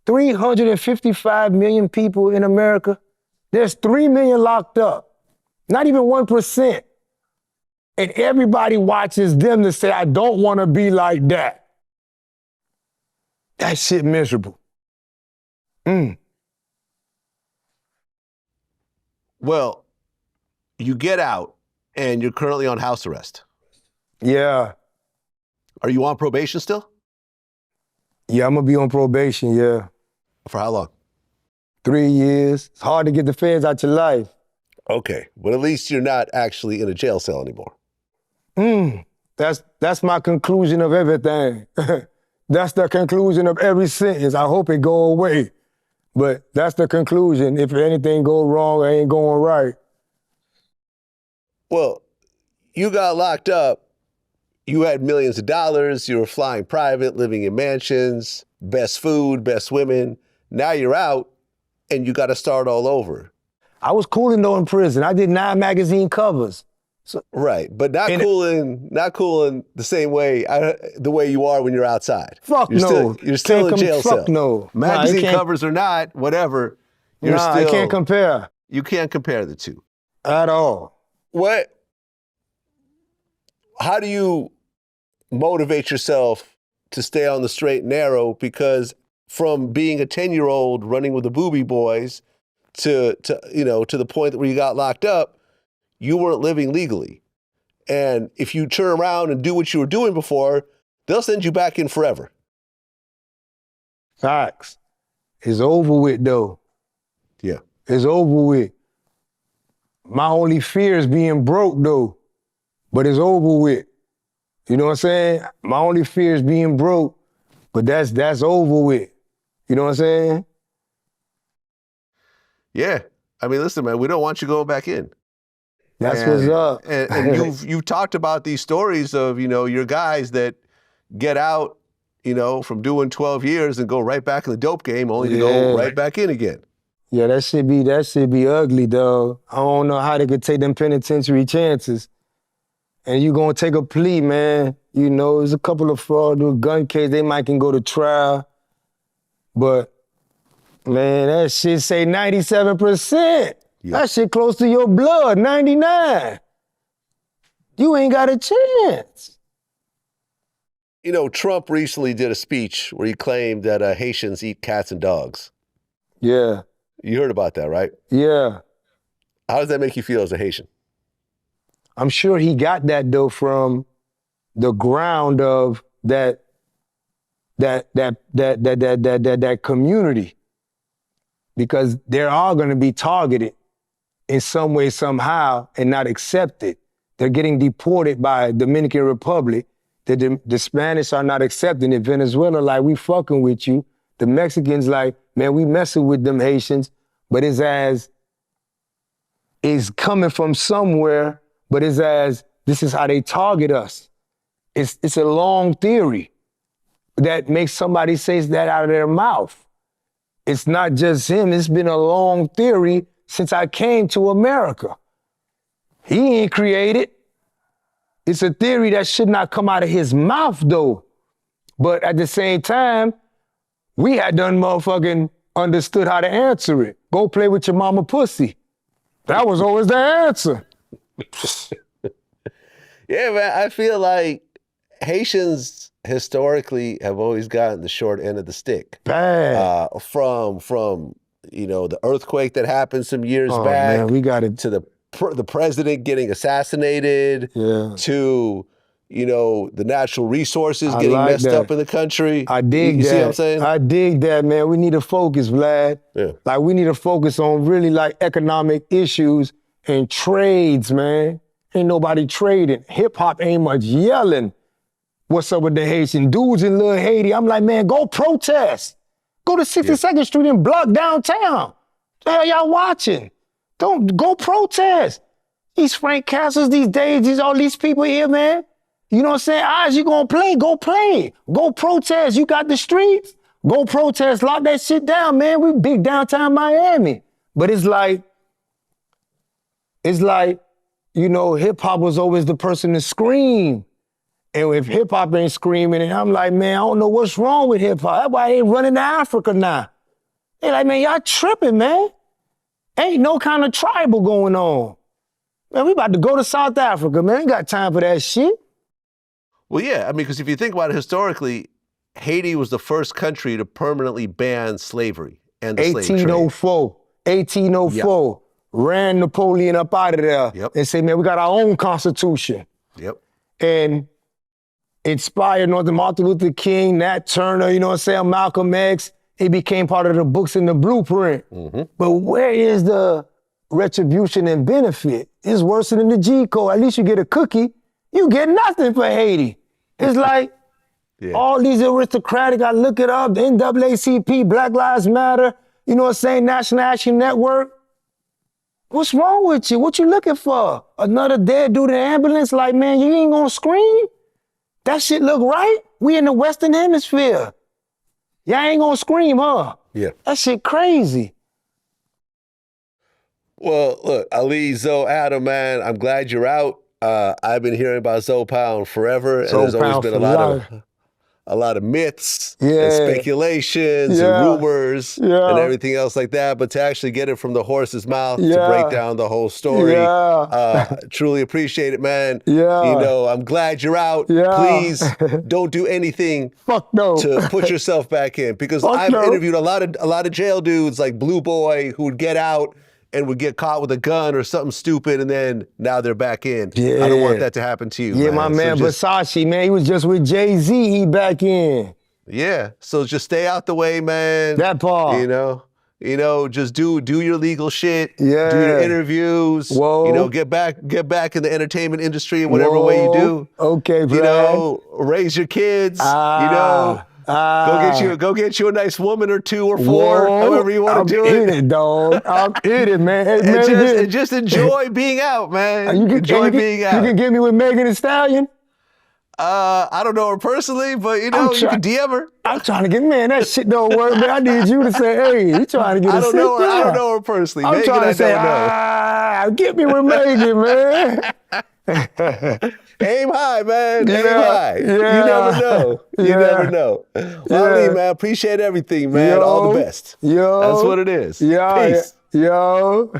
355 million people in America? There's 3 million locked up. Not even 1%. And everybody watches them to say, I don't want to be like that. That shit miserable. Well, you get out and you're currently on house arrest. Yeah. Are you on probation still? Yeah, I'm gonna be on probation, yeah. For how long? 3 years. It's hard to get the feds out your life. Okay, but at least you're not actually in a jail cell anymore. That's my conclusion of everything. That's the conclusion of every sentence. I hope it go away. But that's the conclusion. If anything go wrong, it ain't going right. Well, you got locked up. You had millions of dollars. You were flying private, living in mansions, best food, best women. Now you're out and you got to start all over. I was cooling though in prison. I did 9 magazine covers. So, right, but not cooling the same way, the way you are when you're outside. Fuck no. You're still in jail cell. Fuck no. Magazine covers or not, whatever. I can't compare. You can't compare the two. At all. How do you motivate yourself to stay on the straight and narrow? Because from being a 10-year-old running with the Booby Boys to the point where you got locked up, you weren't living legally. And if you turn around and do what you were doing before, they'll send you back in forever. Facts. It's over with though. Yeah. It's over with. My only fear is being broke though, but it's over with. You know what I'm saying? My only fear is being broke, but that's over with. You know what I'm saying? Yeah. I mean, listen, man, we don't want you going back in. That's what's up. And you've talked about these stories of, your guys that get out, from doing 12 years and go right back in the dope game, only to go right back in again. Yeah, that should be ugly, dog. I don't know how they could take them penitentiary chances. And you gonna take a plea, man. You know, there's a couple of fraud with gun case, they might can go to trial. But, man, that shit say 97%. Yeah. That shit close to your blood, 99. You ain't got a chance. You know, Trump recently did a speech where he claimed that Haitians eat cats and dogs. Yeah. You heard about that, right? Yeah. How does that make you feel as a Haitian? I'm sure he got that though from the ground of that community, because they're all going to be targeted in some way, somehow, and not accepted. They're getting deported by Dominican Republic. The Spanish are not accepting it. Venezuela, like, we fucking with you. The Mexicans, like, man, we messing with them Haitians, but it's coming from somewhere, but it's as, this is how they target us. It's a long theory that makes somebody say that out of their mouth. It's not just him, it's been a long theory since I came to America. He ain't created. It's a theory that should not come out of his mouth though. But at the same time, we had done motherfucking understood how to answer it. Go play with your mama pussy. That was always the answer. Yeah, man, I feel like Haitians historically have always gotten the short end of the stick. Bad. From you know, the earthquake that happened some years back, man, we got it. to the president getting assassinated, to, you know, the natural resources getting like messed up in the country. I dig that. You see what I'm saying? I dig that, man. We need to focus, Vlad. Yeah. Like, we need to focus on really like economic issues and trades, man. Ain't nobody trading. Hip hop ain't much yelling. What's up with the Haitian dudes in Little Haiti? I'm like, man, go protest. Go to 62nd Street and block downtown. The hell y'all watching? Don't go protest. These Frank Castles these days, all these people here, man. You know what I'm saying? Eyes, you gonna play, go play. Go protest. You got the streets. Go protest, lock that shit down, man. We big downtown Miami. But it's like, you know, hip hop was always the person to scream. And if hip hop ain't screaming, and I'm like, man, I don't know what's wrong with hip hop. That's why they ain't running to Africa now. They like, man, y'all tripping, man. Ain't no kind of tribal going on. Man, we about to go to South Africa, man. Ain't got time for that shit. Well, yeah, I mean, because if you think about it historically, Haiti was the first country to permanently ban slavery and the slave trade. 1804. Yep. Ran Napoleon up out of there and said, man, we got our own constitution. Yep. And inspired Martin Luther King, Nat Turner, you know what I'm saying, Malcolm X. It became part of the books in the blueprint. Mm-hmm. But where is the retribution and benefit? It's worse than the G code. At least you get a cookie. You get nothing for Haiti. It's like all these aristocratic, I look it up, the NAACP, Black Lives Matter, you know what I'm saying, National Action Network. What's wrong with you? What you looking for? Another dead dude in the ambulance? Like, man, you ain't gonna scream? That shit look right? We in the Western Hemisphere. Y'all ain't gonna scream, huh? Yeah. That shit crazy. Well, look, Ali, Zoe, Adam, man, I'm glad you're out. I've been hearing about Zoe Pound forever, and there's always been a lot of myths and speculations and rumors and everything else like that. But to actually get it from the horse's mouth to break down the whole story, truly appreciate it, man. Yeah. You know, I'm glad you're out. Yeah. Please don't do anything to put yourself back in, because I've interviewed a lot of jail dudes like Blue Boy who would get out and would get caught with a gun or something stupid, and then now they're back in. Yeah. I don't want that to happen to you. Yeah, man. My man Versace, man, he was just with Jay-Z, he back in. Yeah, so just stay out the way, man. That part. You know, just do your legal shit. Yeah. Do your interviews. Whoa. You know, get back in the entertainment industry in whatever way you do. Okay, bro. You know, raise your kids. You know. Go get you a nice woman or two or four, however you want to do it. I'm in it, dog. I'm in it, man. Hey, and just enjoy being out, man. Enjoy being out. You can get me with Megan Thee Stallion? I don't know her personally, but you know, you can DM her. I'm trying to get, man, that shit don't work, man. I need you to say, hey, you trying to get I a don't sit know her. down. I don't know her personally. I'm Megan, trying to I say, don't know. get me with Megan, man. Aim high, man. Yeah, Aim high. yeah. You never know. You Yeah. never know. Well, Ali, man, appreciate everything, man. All the best. Yo. That's what it is. Yeah. Peace. Yo.